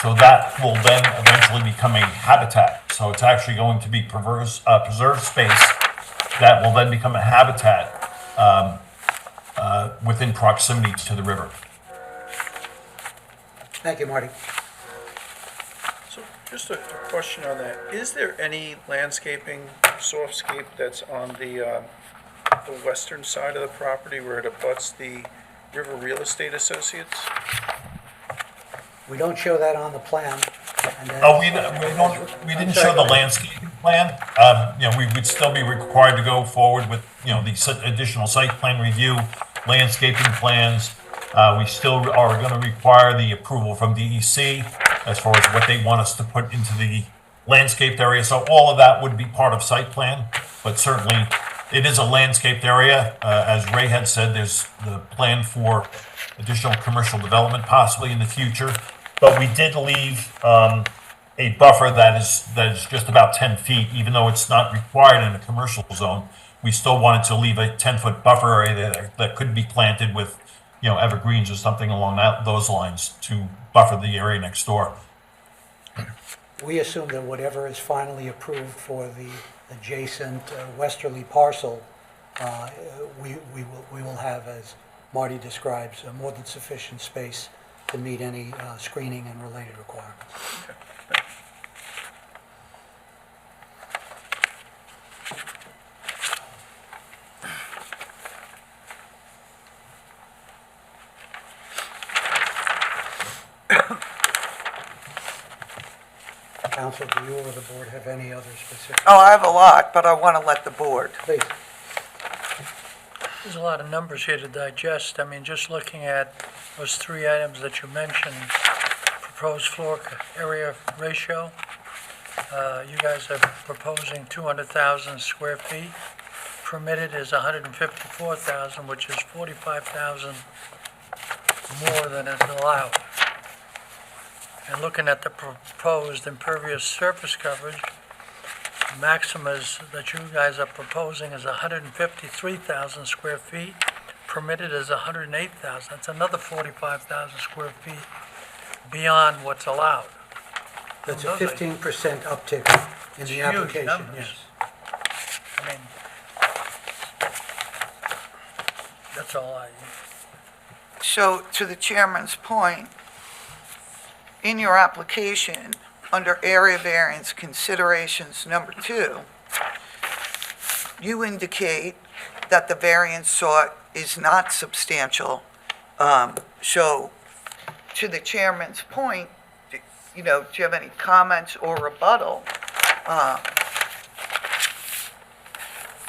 So that will then eventually become a habitat. So it's actually going to be preserved space that will then become a habitat within proximity to the river. Thank you, Marty. So just a question on that. Is there any landscaping, softscape that's on the the western side of the property where it abuts the River Real Estate Associates? We don't show that on the plan. And then- Oh, we didn't show the landscaping plan. You know, we would still be required to go forward with, you know, the additional site plan review, landscaping plans. We still are going to require the approval from DEC as far as what they want us to put into the landscaped area. So all of that would be part of site plan, but certainly it is a landscaped area. As Ray had said, there's the plan for additional commercial development possibly in the future. But we did leave a buffer that is just about 10 feet, even though it's not required in a commercial zone. We still wanted to leave a 10-foot buffer area that could be planted with, you know, evergreens or something along those lines to buffer the area next door. We assume that whatever is finally approved for the adjacent westerly parcel, we will have, as Marty describes, more than sufficient space to meet any screening and related requirements. Council, do you or the board have any other specific? Oh, I have a lot, but I want to let the board. Please. There's a lot of numbers here to digest. I mean, just looking at those three items that you mentioned, proposed floor area ratio, you guys are proposing 200,000 square feet. Permitted is 154,000, which is 45,000 more than is allowed. And looking at the proposed impervious surface coverage, the maximus that you guys are proposing is 153,000 square feet. Permitted is 108,000. That's another 45,000 square feet beyond what's allowed. That's a Those are 15% uptick in the huge application, numbers. yes. I mean, that's all I, So, to the chairman's point, in your application, under area variance considerations number 2, you indicate that the variance sought is not substantial. So, to the chairman's point, you know, do you have any comments or rebuttal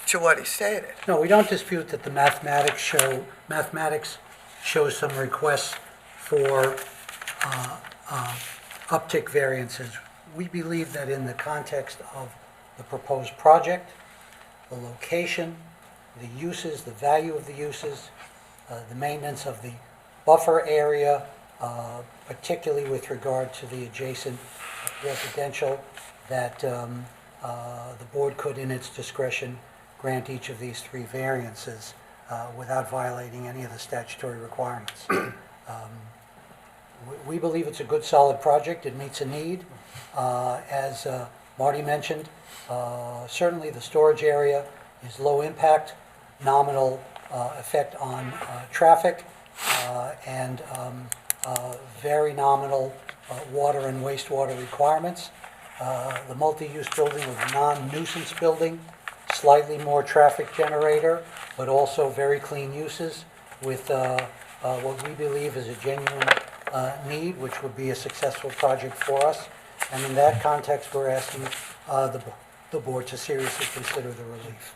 to what he stated? No, we don't dispute that the mathematics shows some requests for uptick variances. We believe that in the context of the proposed project, the location, the uses, the value of the uses, the maintenance of the buffer area, particularly with regard to the adjacent residential, that the board could, in its discretion, grant each of these three variances without violating any of the statutory requirements. We believe it's a good, solid project. It meets a need. As Marty mentioned, certainly the storage area is low impact, nominal effect on traffic, and very nominal water and wastewater requirements. The multi-use building is a non-nuisance building, slightly more traffic generator, but also very clean uses with what we believe is a genuine need, which would be a successful project for us. And in that context, we're asking the board to seriously consider the relief.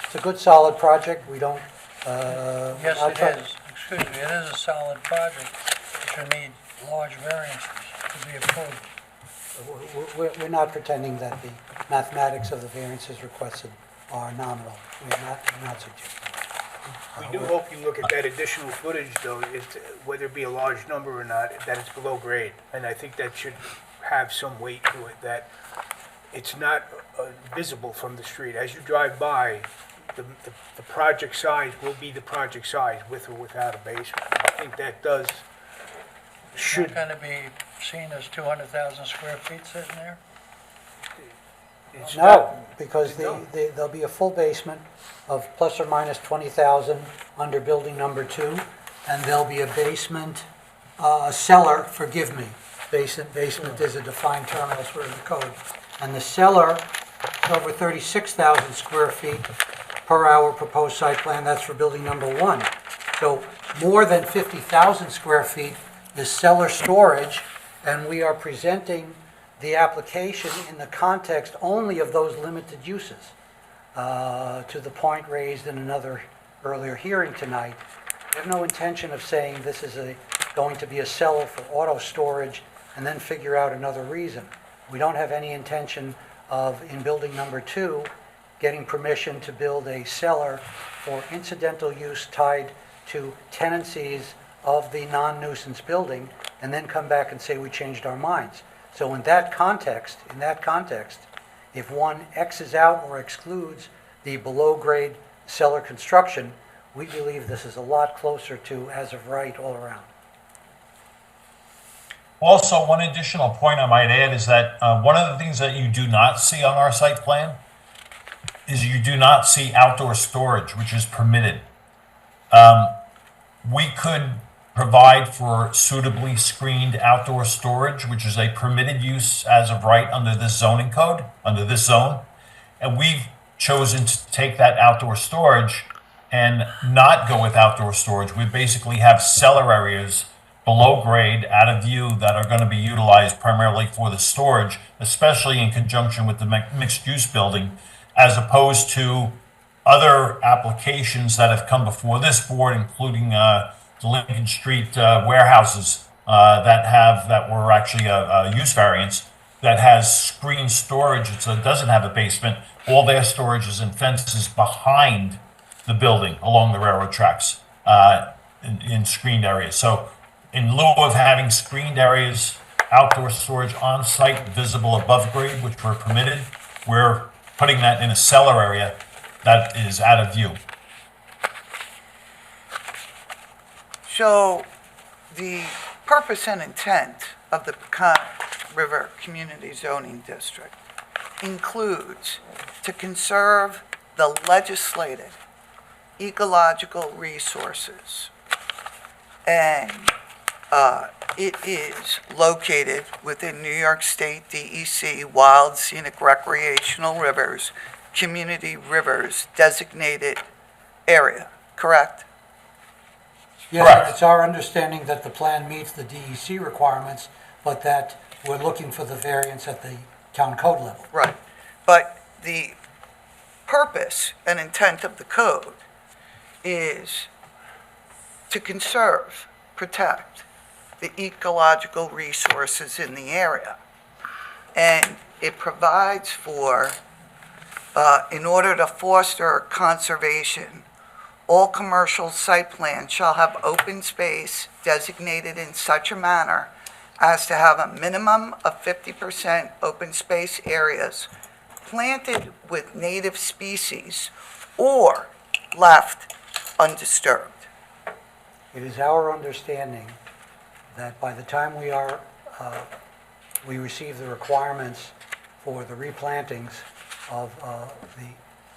It's a good, solid project. We don't... yes, it is. Excuse me, it is a solid project, but you need large variances to be approved. We're not pretending that the mathematics of the variances requested are nominal. We're not suggesting that. We do hope you look at that additional footage, though, whether it be a large number or not, that it's below grade. And I think that should have some weight to it, that it's not visible from the street. As you drive by, the project size will be the project size, with or without a basement. I think that does, should... It's not going to be seen as 200,000 square feet sitting there? it's No, not- because there'll be a full basement of plus or minus 20,000 under building number 2, and there'll be a basement cellar, forgive me. Basement is a defined term elsewhere in the code. And the cellar is over 36,000 square feet, per our proposed site plan, that's for building number 1. So more than 50,000 square feet is cellar storage, and we are presenting the application in the context only of those limited uses. To the point raised in another earlier hearing tonight, we have no intention of saying this is going to be a cellar for auto storage and then figure out another reason. We don't have any intention of, in building number 2, getting permission to build a cellar for incidental use tied to tenancies of the non-nuisance building and then come back and say we changed our minds. So in that context, if one X's out or excludes the below-grade cellar construction, we believe this is a lot closer to as of right all around. Also, one additional point I might add is that one of the things that you do not see on our site plan is you do not see outdoor storage, which is permitted. We could provide for suitably screened outdoor storage, which is a permitted use as of right under this zoning code, under this zone. And we've chosen to take that outdoor storage and not go with outdoor storage. We basically have cellar areas below grade, out of view, that are going to be utilized primarily for the storage, especially in conjunction with the mixed-use building, as opposed to other applications that have come before this board, including the Lincoln Street warehouses that were actually a use variance that has screened storage. It doesn't have a basement. All their storage is in fences behind the building along the railroad tracks in screened areas. So in lieu of having screened areas, outdoor storage on site visible above grade, which were permitted, we're putting that in a cellar area that is out of view. So the purpose and intent of the Pecan River Community Zoning District includes to conserve the legislated ecological resources. And it is located within New York State DEC Wild Scenic Recreational Rivers, Community Rivers designated area, correct? Yes, it's our understanding that the plan meets the DEC requirements, but that we're looking for the variance at the town code level. Right. But the purpose and intent of the code is to conserve, protect the ecological resources in the area. And it provides for, in order to foster conservation, all commercial site plans shall have open space designated in such a manner as to have a minimum of 50% open space areas planted with native species or left undisturbed. It is our understanding that by the time we receive the requirements for the replantings of the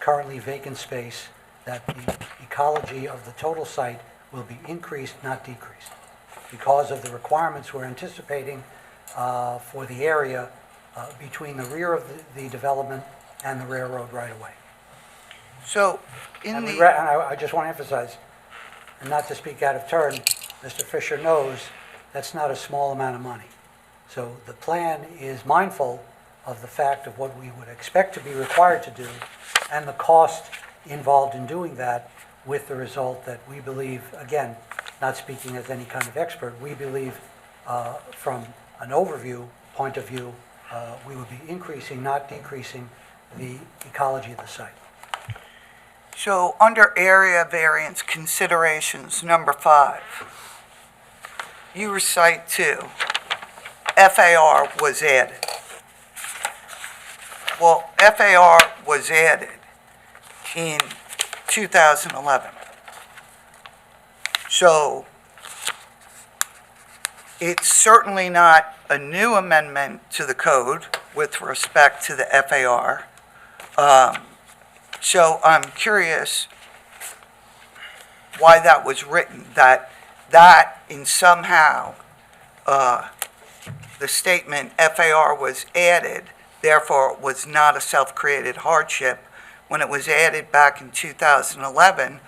currently vacant space, that the ecology of the total site will be increased, not decreased, because of the requirements we're anticipating for the area between the rear of the development and the railroad right-of-way. So, And I just want to emphasize, and not to speak out of turn, Mr. Fisher knows that's not a small amount of money. So the plan is mindful of the fact of what we would expect to be required to do and the cost involved in doing that, with the result that we believe, again, not speaking as any kind of expert, we believe from an overview point of view, we would be increasing, not decreasing, the ecology of the site. So under area variance considerations, number 5, you recite 2, FAR was added. Well, FAR was added in 2011. So it's certainly not a new amendment to the code with respect to the FAR. So I'm curious why that was written, that in somehow the statement FAR was added, therefore it was not a self-created hardship, when it was added back in 2011,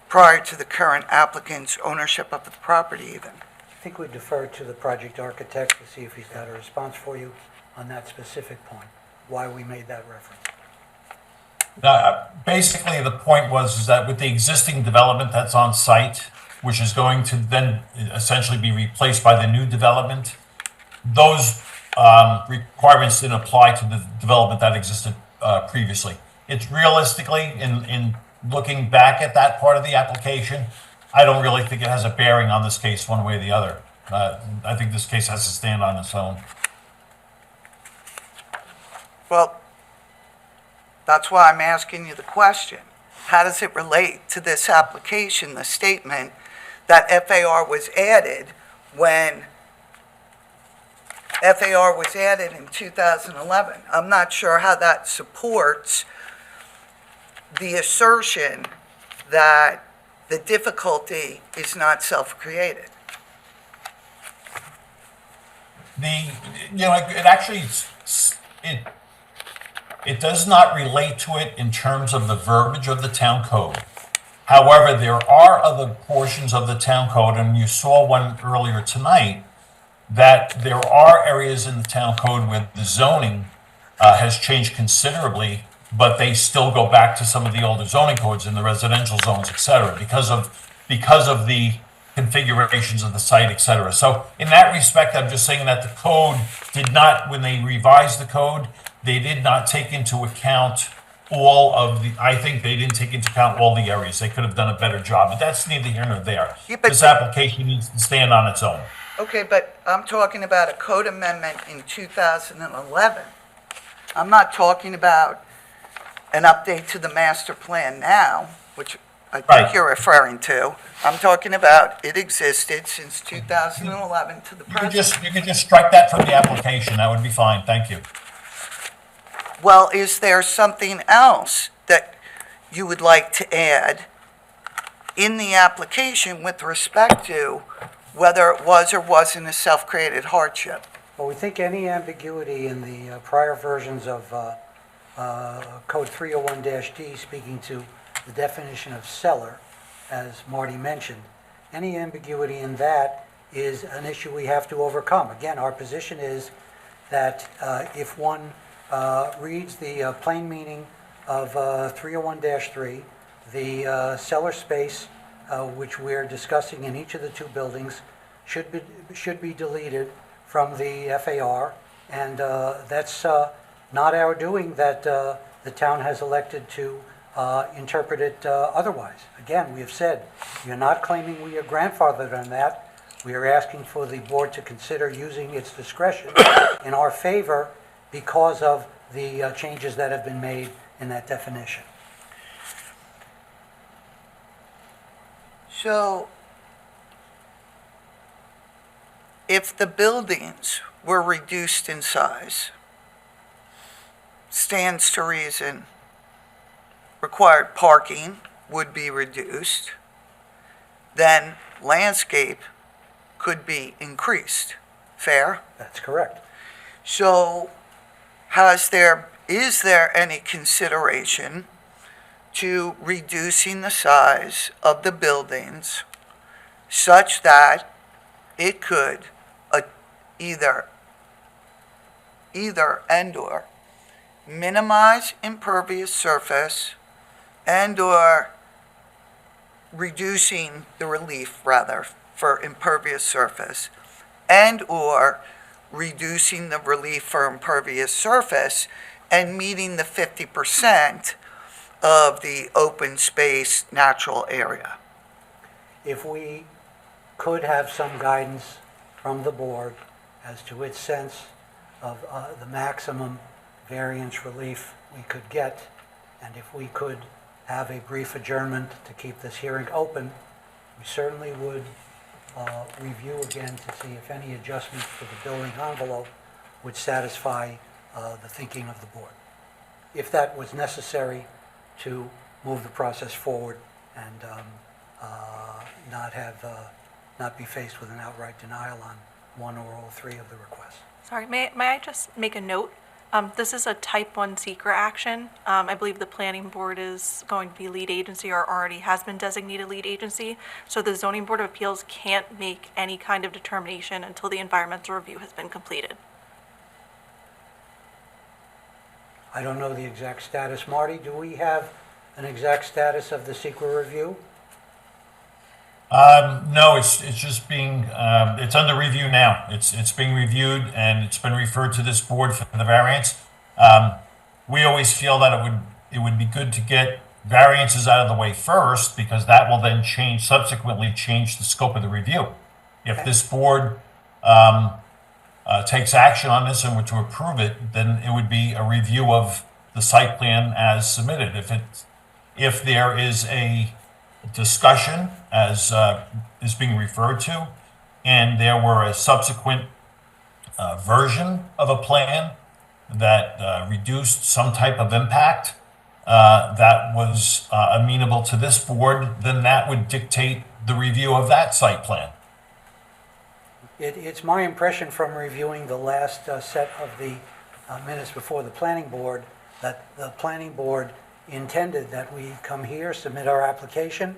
prior to the current applicant's ownership of the property even. I think we defer to the project architect to see if he's got a response for you on that specific point, why we made that reference. Basically, the point was is that with the existing development that's on site, which is going to then essentially be replaced by the new development, those requirements didn't apply to the development that existed previously. It's realistically, in looking back at that part of the application, I don't really think it has a bearing on this case one way or the other. I think this case has to stand on its own. Well, that's why I'm asking you the question. How does it relate to this application, the statement that FAR was added when FAR was added in 2011? I'm not sure how that supports the assertion that the difficulty is not self-created. It actually, it does not relate to it in terms of the verbiage of the town code. However, there are other portions of the town code, and you saw one earlier tonight, that there are areas in the town code where the zoning has changed considerably, but they still go back to some of the older zoning codes in the residential zones, et cetera, because of the configurations of the site, et cetera. So in that respect, I'm just saying that the code did not, when they revised the code, they did not take into account I think they didn't take into account all the areas. They could have done a better job, but that's neither here nor there. Yeah, but this application needs to stand on its own. Okay, but I'm talking about a code amendment in 2011. I'm not talking about an update to the master plan now, which I think Right. you're referring to. I'm talking about it existed since 2011 to the present. You could just strike that from the application. That would be fine. Thank you. Well, is there something else that you would like to add in the application with respect to whether it was or wasn't a self-created hardship? Well, we think any ambiguity in the prior versions of Code 301-D speaking to the definition of cellar, as Marty mentioned, any ambiguity in that is an issue we have to overcome. Again, our position is that if one reads the plain meaning of 301-3, the cellar space, which we're discussing in each of the two buildings, should be deleted from the FAR, and that's not our doing that the town has elected to interpret it otherwise. Again, we have said, we are not claiming we are grandfathered on that. We are asking for the board to consider using its discretion in our favor because of the changes that have been made in that definition. So, if the buildings were reduced in size, stands to reason required parking would be reduced, then landscape could be increased. Fair? That's correct. So, is there any consideration to reducing the size of the buildings such that it could either and/or minimize impervious surface and/or reducing the relief, rather, for impervious surface and/or reducing the relief for impervious surface and meeting the 50% of the open space natural area? If we could have some guidance from the board as to its sense of the maximum variance relief we could get, and if we could have a brief adjournment to keep this hearing open, we certainly would review again to see if any adjustments to the building envelope would satisfy the thinking of the board. If that was necessary to move the process forward and not be faced with an outright denial on one or all three of the requests. Sorry, may I just make a note This is a type 1 secret action. I believe the planning board is going to be lead agency or already has been designated lead agency. So the zoning board of appeals can't make any kind of determination until the environmental review has been completed. I don't know the exact status. Marty, do we have an exact status of the secret review? No, it's just being, it's under review now. It's being reviewed and it's been referred to this board for the variance. We always feel that it would be good to get variances out of the way first, because that will then subsequently change the scope of the review. If this board takes action on this and were to approve it, then it would be a review of the site plan as submitted. If there is a discussion, as is being referred to, and there were a subsequent version of a plan that reduced some type of impact that was amenable to this board, then that would dictate the review of that site plan. It's my impression from reviewing the last set of the minutes before the planning board that the planning board intended that we come here, submit our application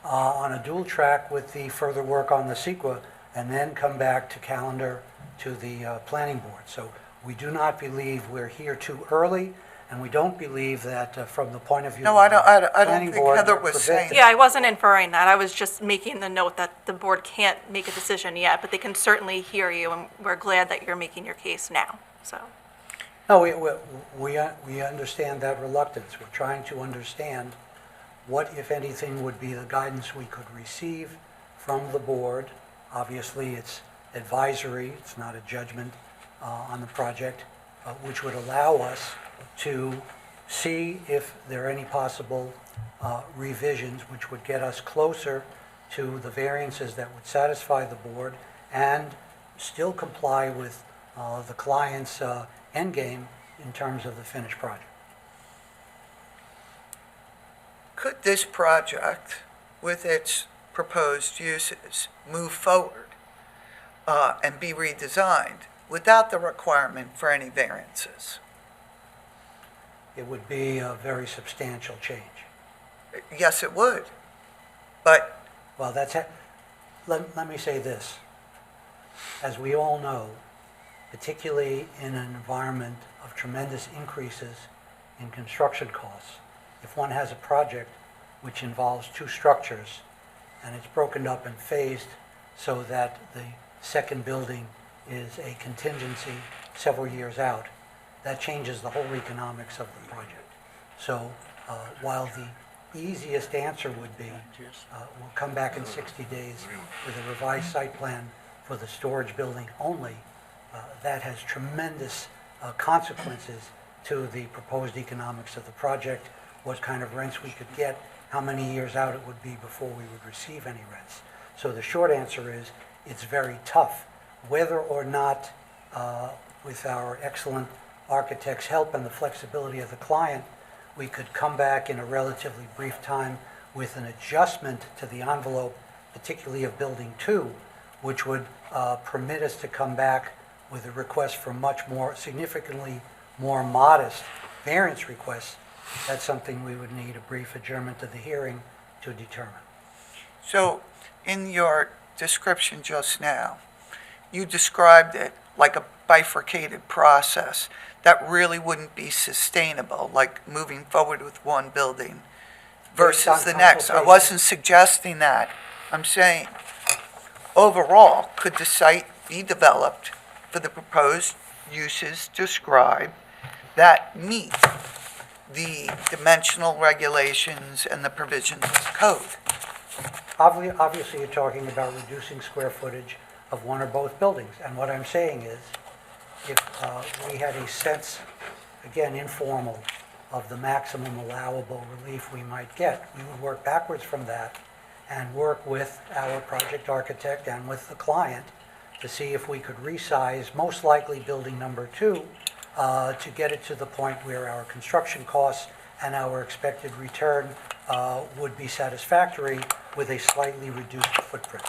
on a dual track with the further work on the CEQA, and then come back to calendar to the planning board. So we do not believe we're here too early, and we don't believe that from the point of view No, of the I don't planning think board, Heather we're was saying. prevented. Yeah, I wasn't inferring that. I was just making the note that the board can't make a decision yet, but they can certainly hear you, and we're glad that you're making your case now, so. No, we understand that reluctance. We're trying to understand what, if anything, would be the guidance we could receive from the board. Obviously, it's advisory, it's not a judgment on the project, which would allow us to see if there are any possible revisions which would get us closer to the variances that would satisfy the board and still comply with the client's end game in terms of the finished project. Could this project, with its proposed uses, move forward and be redesigned without the requirement for any variances? It would be a very substantial change. Yes, it would. But Well, let me say this. As we all know, particularly in an environment of tremendous increases in construction costs, if one has a project which involves two structures and it's broken up and phased so that the second building is a contingency several years out, that changes the whole economics of the project. So while the easiest answer would be, we'll come back in 60 days with a revised site plan for the storage building only, that has tremendous consequences to the proposed economics of the project, what kind of rents we could get, how many years out it would be before we would receive any rents. So the short answer is, it's very tough. Whether or not, with our excellent architect's help and the flexibility of the client, we could come back in a relatively brief time with an adjustment to the envelope, particularly of Building 2, which would permit us to come back with a request for much more, significantly more modest variance requests. That's something we would need a brief adjournment of the hearing to determine. So in your description just now, you described it like a bifurcated process that really wouldn't be sustainable, like moving forward with one building versus the next. I wasn't suggesting that. I'm saying, overall, could the site be developed for the proposed uses described that meet the dimensional regulations and the provisions of the code? Obviously, you're talking about reducing square footage of one or both buildings. And what I'm saying is, if we had a sense, again, informal, of the maximum allowable relief we might get, we would work backwards from that and work with our project architect and with the client to see if we could resize, most likely building number 2, to get it to the point where our construction costs and our expected return would be satisfactory with a slightly reduced footprint.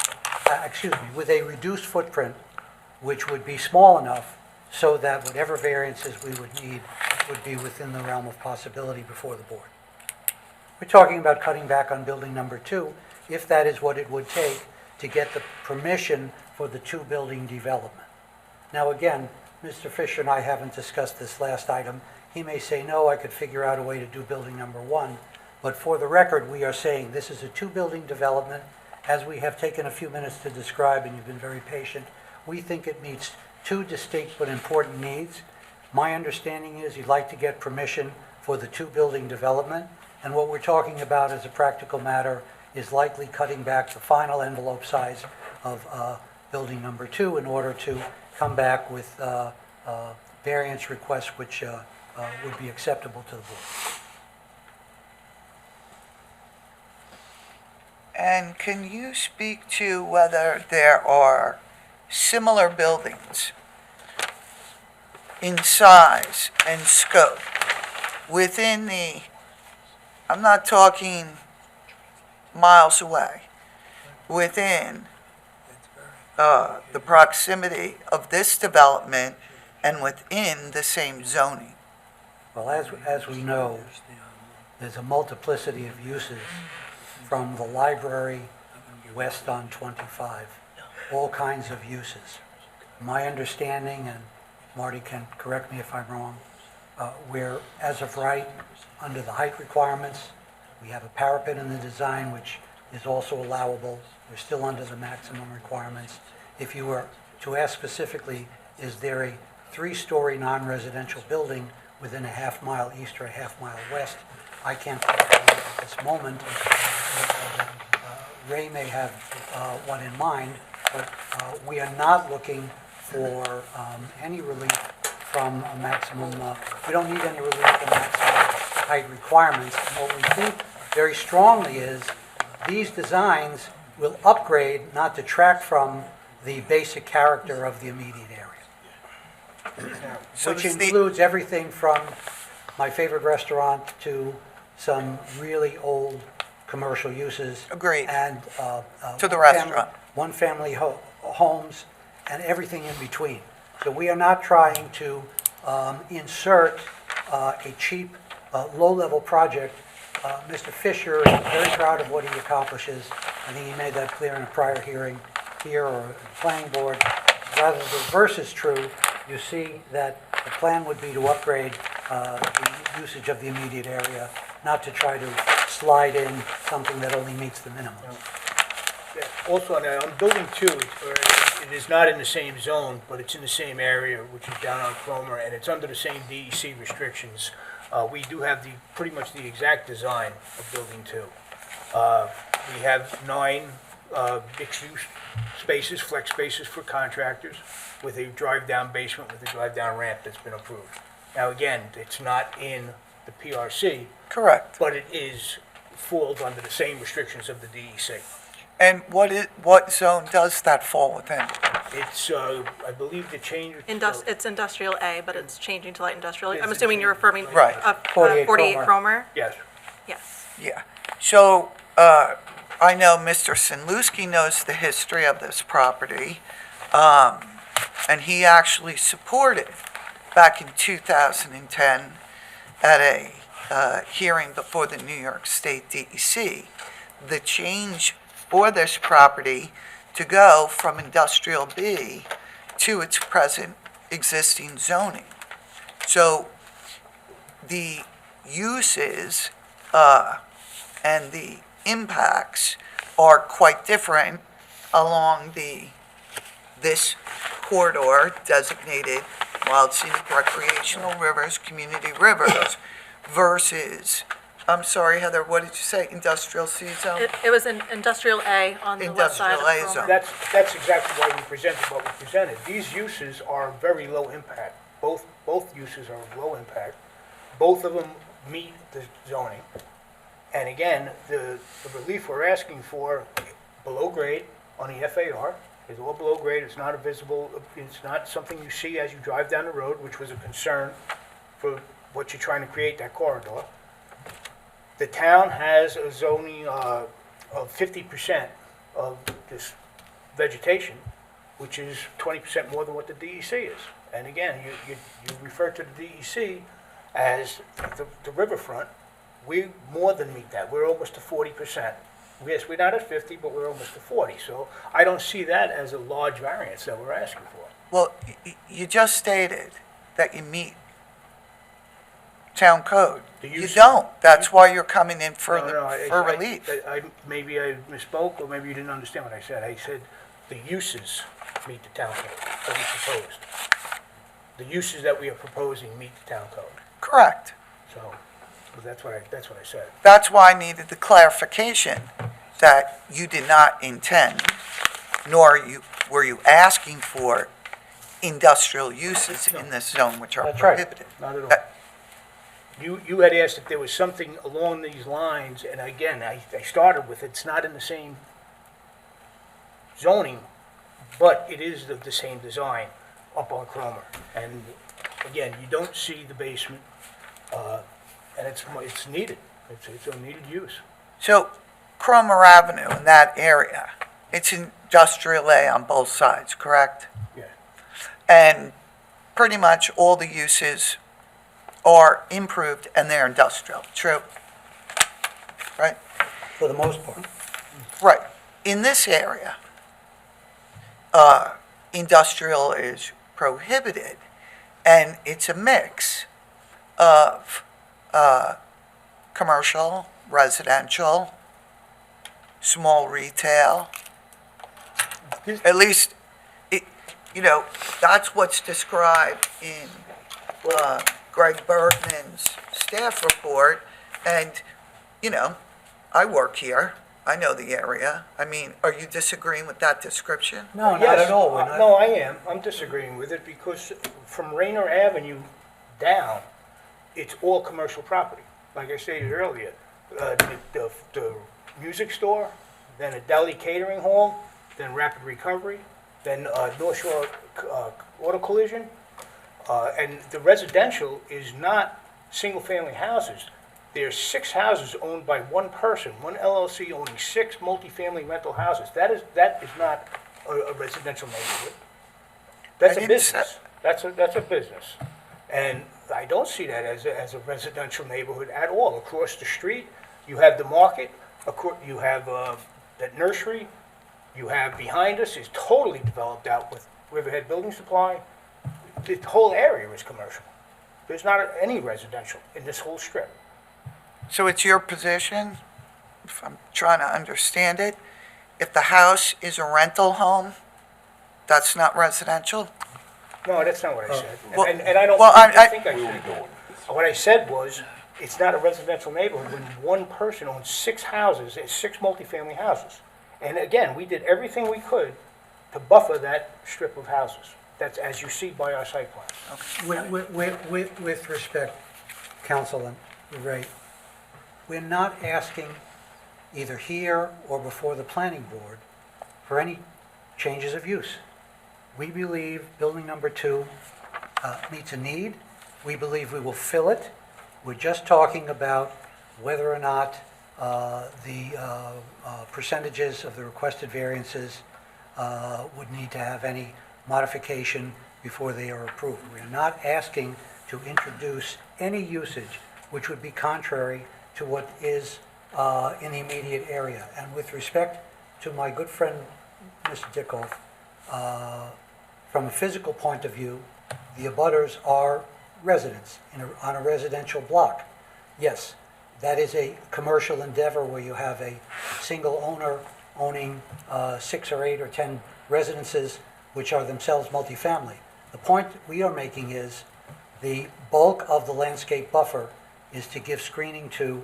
With a reduced footprint, which would be small enough so that whatever variances we would need would be within the realm of possibility before the board. We're talking about cutting back on building number 2, if that is what it would take to get the permission for the 2-building development. Now, again, Mr. Fisher and I haven't discussed this last item. He may say, no, I could figure out a way to do building number 1. But for the record, we are saying this is a 2-building development. As we have taken a few minutes to describe, and you've been very patient, we think it meets 2 distinct but important needs. My understanding is you'd like to get permission for the 2-building development, and what we're talking about as a practical matter is likely cutting back the final envelope size of building number 2 in order to come back with variance requests which would be acceptable to the board. And can you speak to whether there are similar buildings in size and scope within the, I'm not talking miles away, within the proximity of this development and within the same zoning? Well, as we know, there's a multiplicity of uses from the library west on 25, all kinds of uses. My understanding, and Marty can correct me if I'm wrong, we're, as of right, under the height requirements. We have a parapet in the design, which is also allowable. We're still under the maximum requirements. If you were to ask specifically, is there a 3-story non-residential building within a half-mile east or a half-mile west? I can't put that at this moment. Ray may have one in mind, but we are not looking for any relief from a maximum, we don't need any relief from maximum height requirements. And what we think very strongly is these designs will upgrade, not detract from, the basic character of the immediate area. So Which is the- includes everything from my favorite restaurant to some really old commercial uses. Agreed. And To the restaurant. one-family homes and everything in between. So we are not trying to insert a cheap, low-level project. Mr. Fisher is very proud of what he accomplishes. I think he made that clear in a prior hearing here or at the planning board. Rather, the reverse is true. You see that the plan would be to upgrade the usage of the immediate area, not to try to slide in something that only meets the minimum. Yeah, also, on building 2, it is not in the same zone, but it's in the same area, which is down on Cromer, and it's under the same DEC restrictions. We do have pretty much the exact design of building 2. We have 9 mixed-use spaces, flex spaces for contractors, with a drive-down basement with a drive-down ramp that's been approved. Now, again, it's not in the PRC. Correct. But it falls under the same restrictions of the DEC. And what zone does that fall within? It's, I believe the change. It's industrial A, but it's changing to light industrial. Yes, I'm it's assuming you're referring to Right. 48 Cromer? Yes. Yes. Yeah. So, I know Mr. Sinlewski knows the history of this property, and he actually supported, back in 2010, at a hearing before the New York State DEC, the change for this property to go from industrial B to its present existing zoning. So the uses and the impacts are quite different along this corridor designated wild scenic recreational rivers, community rivers, versus, I'm sorry, Heather, what did you say, industrial C zone? It was in industrial A on the west side of Industrial A zone. Cromer. That's exactly why we presented what we presented. These uses are very low impact. Both uses are of low impact. Both of them meet the zoning. And again, the relief we're asking for, below grade on the FAR, is all below grade. It's not a visible, it's not something you see as you drive down the road, which was a concern for what you're trying to create, that corridor. The town has a zoning of 50% of this vegetation, which is 20% more than what the DEC is. And again, you refer to the DEC as the riverfront. We more than meet that. We're almost to 40%. Yes, we're not at 50, but we're almost to 40. So I don't see that as a large variance that we're asking for. Well, you just stated that you meet town code. You don't. That's why you're coming in for relief. Maybe I misspoke, or maybe you didn't understand what I said. I said the uses meet the town code that we proposed. The uses that we are proposing meet the town code. Correct. So that's what I said. That's why I needed the clarification that you did not intend, nor were you asking for industrial uses in this zone which are That's right. prohibited. Not at all. You had asked if there was something along these lines, and again, I started with, it's not in the same zoning, but it is the same design up on Cromer. And again, you don't see the basement, and it's needed. It's a needed use. So Cromer Avenue in that area, it's industrial A on both sides, correct? Yeah. And pretty much all the uses are improved and they're industrial, true? Right? For the most part. Right. In this area, industrial is prohibited, and it's a mix of commercial, residential, small retail. At least, that's what's described in Greg Bergman's staff report. And, I work here. I know the area. I mean, are you disagreeing with that description? No, not at all. No, I am. I'm disagreeing with it because from Raynor Avenue down, it's all commercial property. Like I stated earlier, the music store, then a deli catering hall, then Rapid Recovery, then North Shore Auto Collision. And the residential is not single-family houses. There's 6 houses owned by one person, one LLC owning 6 multifamily rental houses. That is not a residential neighborhood. That's a business. That's a business. And I don't see that as a residential neighborhood at all. Across the street, you have the market, you have that nursery, you have behind us is totally developed out with Riverhead Building Supply. The whole area is commercial. There's not any residential in this whole strip. So it's your position, if I'm trying to understand it, if the house is a rental home, that's not residential? No, that's not what I said. well- And I don't well, think I said. What I said was, it's not a residential neighborhood when one person owns 6 houses, 6 multifamily houses. And again, we did everything we could to buffer that strip of houses. That's as you see by our site plan. With respect, Councilman Ray, we're not asking either here or before the planning board for any changes of use. We believe building number 2 meets a need. We believe we will fill it. We're just talking about whether or not the percentages of the requested variances would need to have any modification before they are approved. We are not asking to introduce any usage which would be contrary to what is in the immediate area. And with respect to my good friend, Mr. Dickoff, from a physical point of view, the abutters are residents on a residential block. Yes, that is a commercial endeavor where you have a single owner owning 6 or 8 or 10 residences, which are themselves multifamily. The point we are making is the bulk of the landscape buffer is to give screening to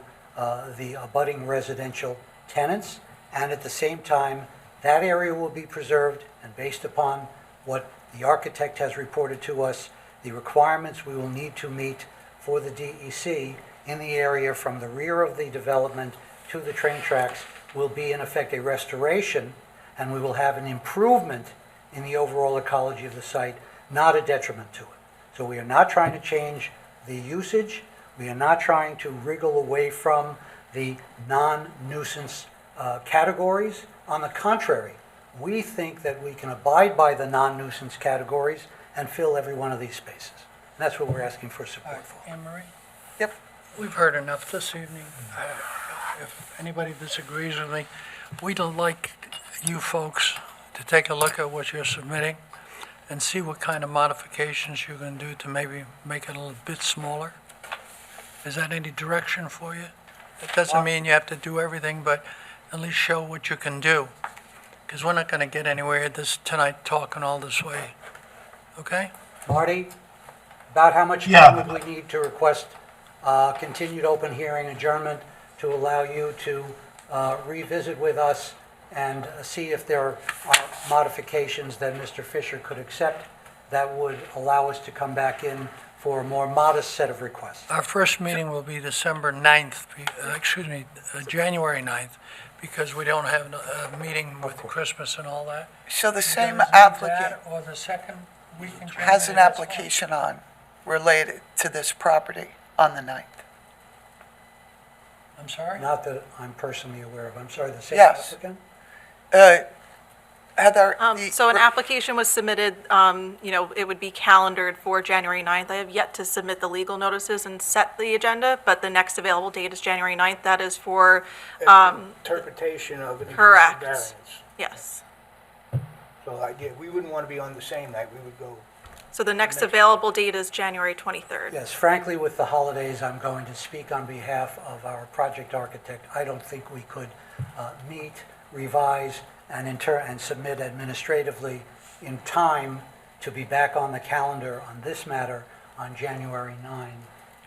the abutting residential tenants, and at the same time, that area will be preserved, and based upon what the architect has reported to us, the requirements we will need to meet for the DEC in the area from the rear of the development to the train tracks will be in effect a restoration, and we will have an improvement in the overall ecology of the site, not a detriment to it. So we are not trying to change the usage. We are not trying to wriggle away from the non-nuisance categories. On the contrary, we think that we can abide by the non-nuisance categories and fill every one of these spaces. And that's what we're asking for support for. Anne Marie? Yep. We've heard enough this evening. If anybody disagrees with me, we'd like you folks to take a look at what you're submitting and see what kind of modifications you're going to do to maybe make it a little bit smaller. Is that any direction for you? It doesn't mean you have to do everything, but at least show what you can do. Because we're not going to get anywhere tonight talking all this way. Okay? Marty, about how much time would we need to request continued open hearing adjournment to allow you to revisit with us and see if there are modifications that Mr. Fisher could accept that would allow us to come back in for a more modest set of requests? Our first meeting will be December 9th, January 9th, because we don't have a meeting with Christmas and all that. So the same Either applicant that or the second week in January. has an that's fine. application on related to this property on the 9th. I'm sorry? Not that I'm personally aware of. I'm sorry, the same Yes. applicant? Heather, So an application was submitted, it would be calendared for January 9th. I have yet to submit the legal notices and set the agenda, but the next available date is January 9th. That is for, Interpretation of an existing correct. variance. Yes. So, we wouldn't want to be on the same night, we would go. So the next available date is January 23rd. Yes, frankly, with the holidays, I'm going to speak on behalf of our project architect. I don't think we could meet, revise, and submit administratively in time to be back on the calendar on this matter on January 9.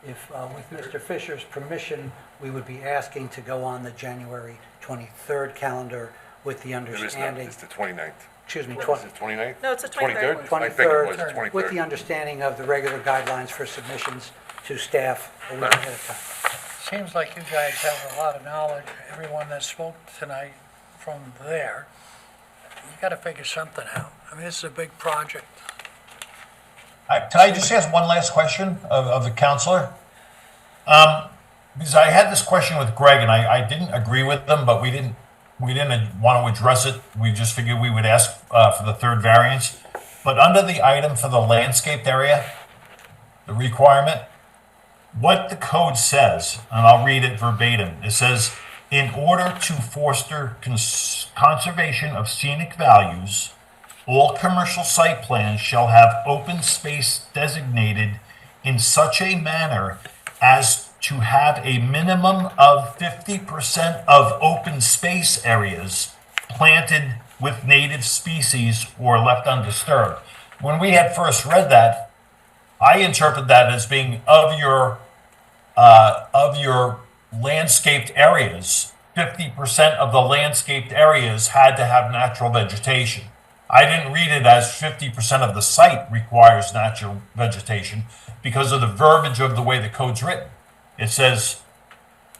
If, with Mr. Fisher's permission, we would be asking to go on the January 23rd calendar with the There is not, understanding, it's the 29th. excuse me, Is it 29th? No, it's the 23rd. 23rd? I think it was the 23rd, with the 23rd. understanding of the regular guidelines for submissions to staff a week ahead of time. Seems like you guys have a lot of knowledge. Everyone that spoke tonight from there, you got to figure something out. I mean, this is a big project. Can I just ask one last question of the counselor? Because I had this question with Greg, and I didn't agree with them, but we didn't want to address it. We just figured we would ask for the third variance. But under the item for the landscaped area, the requirement, what the code says, and I'll read it verbatim, it says, in order to foster conservation of scenic values, all commercial site plans shall have open space designated in such a manner as to have a minimum of 50% of open space areas planted with native species or left undisturbed. When we had first read that, I interpret that as being of your landscaped areas, 50% of the landscaped areas had to have natural vegetation. I didn't read it as 50% of the site requires natural vegetation because of the verbiage of the way the code's written. It says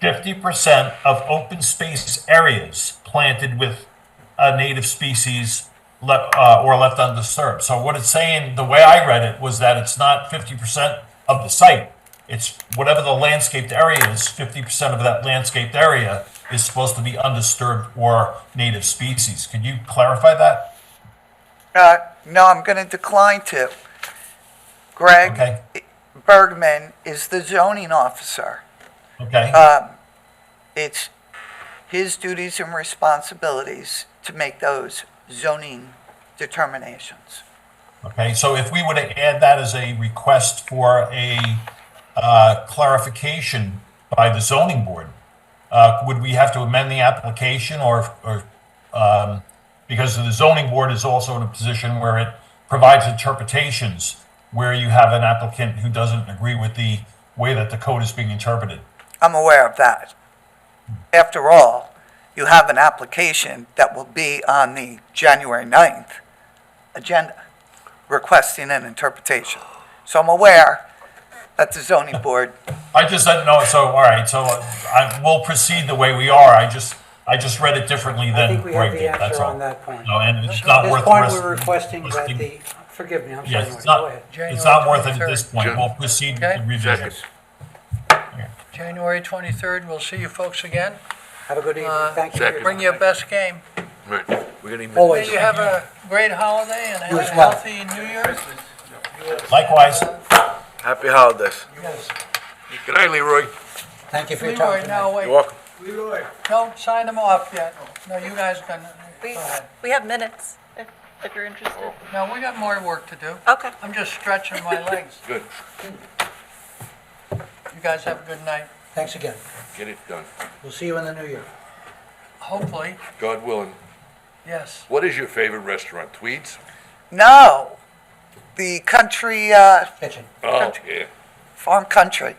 50% of open space areas planted with a native species or left undisturbed. So what it's saying, the way I read it, was that it's not 50% of the site. It's whatever the landscaped area is, 50% of that landscaped area is supposed to be undisturbed or native species. Could you clarify that? no, I'm going to decline to. Greg Okay. Bergman is the zoning officer. Okay. It's his duties and responsibilities to make those zoning determinations. Okay, so if we were to add that as a request for a clarification by the zoning board, would we have to amend the application or because the zoning board is also in a position where it provides interpretations where you have an applicant who doesn't agree with the way that the code is being interpreted? I'm aware of that. After all, you have an application that will be on the January 9th agenda requesting an interpretation. So I'm aware that the zoning board, I just didn't know, so, all right, so we'll proceed the way we are. I just read it differently I than think we have Greg the did, that's answer all. on that point. No, and it's At not this worth the point, rest. we're requesting that listing- the, forgive me, I'm sorry, Yes, Marty, it's go not, ahead. it's not worth it at January this point. 23rd. We'll proceed with Okay. the revision. January 23rd, we'll see you folks again. Have a good evening, thank you. for your Bring time. your best game. Right. We're gonna even. Always. May you have a great holiday and have You a as well. healthy New Year. Likewise. Happy holidays. Yes. Good night, Leroy. Thank you for your time Leroy, tonight. now wait. You're welcome. Leroy. Don't sign them off yet. No, you guys can, go ahead. We have minutes, if you're interested. No, we got more work to do. Okay. I'm just stretching my legs. Good. You guys have a good night. Thanks again. Get it done. We'll see you in the new year. Hopefully, God willing. yes. What is your favorite restaurant? Tweeds? No, the country, Kitchen. Oh, yeah. farm country.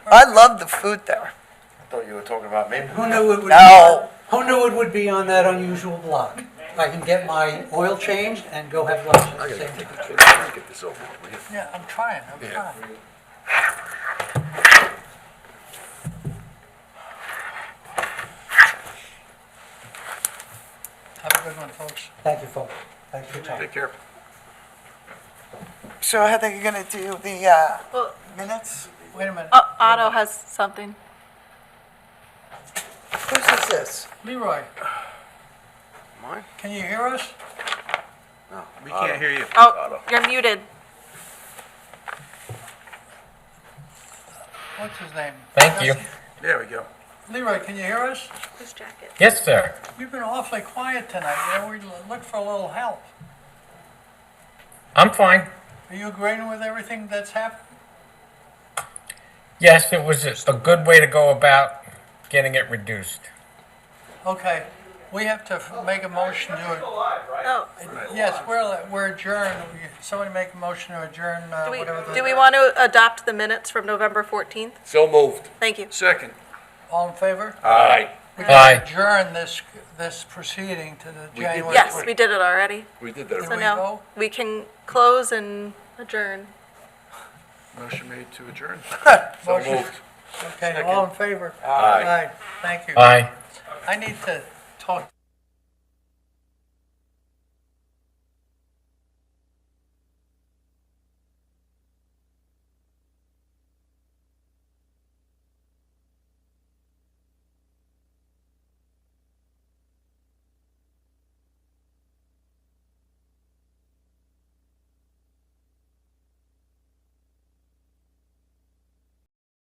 I love the food there. I thought you were talking about me. Who knew it would? No. Who knew it would be on that unusual block? I can get my oil changed and go have lunch at the same time. Let's get this over with. Yeah, I'm trying. Yeah. Have a good one, folks. Thank you, folks. Thanks for your time. Take care. So how are you gonna do the, Well, minutes? Wait a minute. Otto has something. Whose is this? Leroy, Mine? can you hear us? No. We can't hear you. Oh, you're muted. What's his name? Thank you. There we go. Leroy, can you hear us? Whose jacket? Yes, sir. You've been awfully quiet tonight. You know, we look for a little help. I'm fine. Are you agreeing with everything that's happened? Yes, it was a good way to go about getting it reduced. Okay, we have to make a motion to, Oh, yes, we're adjourned. Somebody make a motion to adjourn, whatever the... do we want to adopt the minutes from November 14th? So moved. Thank you. Second. All in favor? Aye. We Aye. can adjourn this proceeding to the We did January... Yes, we did it already. We did that. Did So we now go? we can close and adjourn. Motion made to adjourn. So Motion. moved. Okay, all in favor? Aye. Thank you. Aye. I need to talk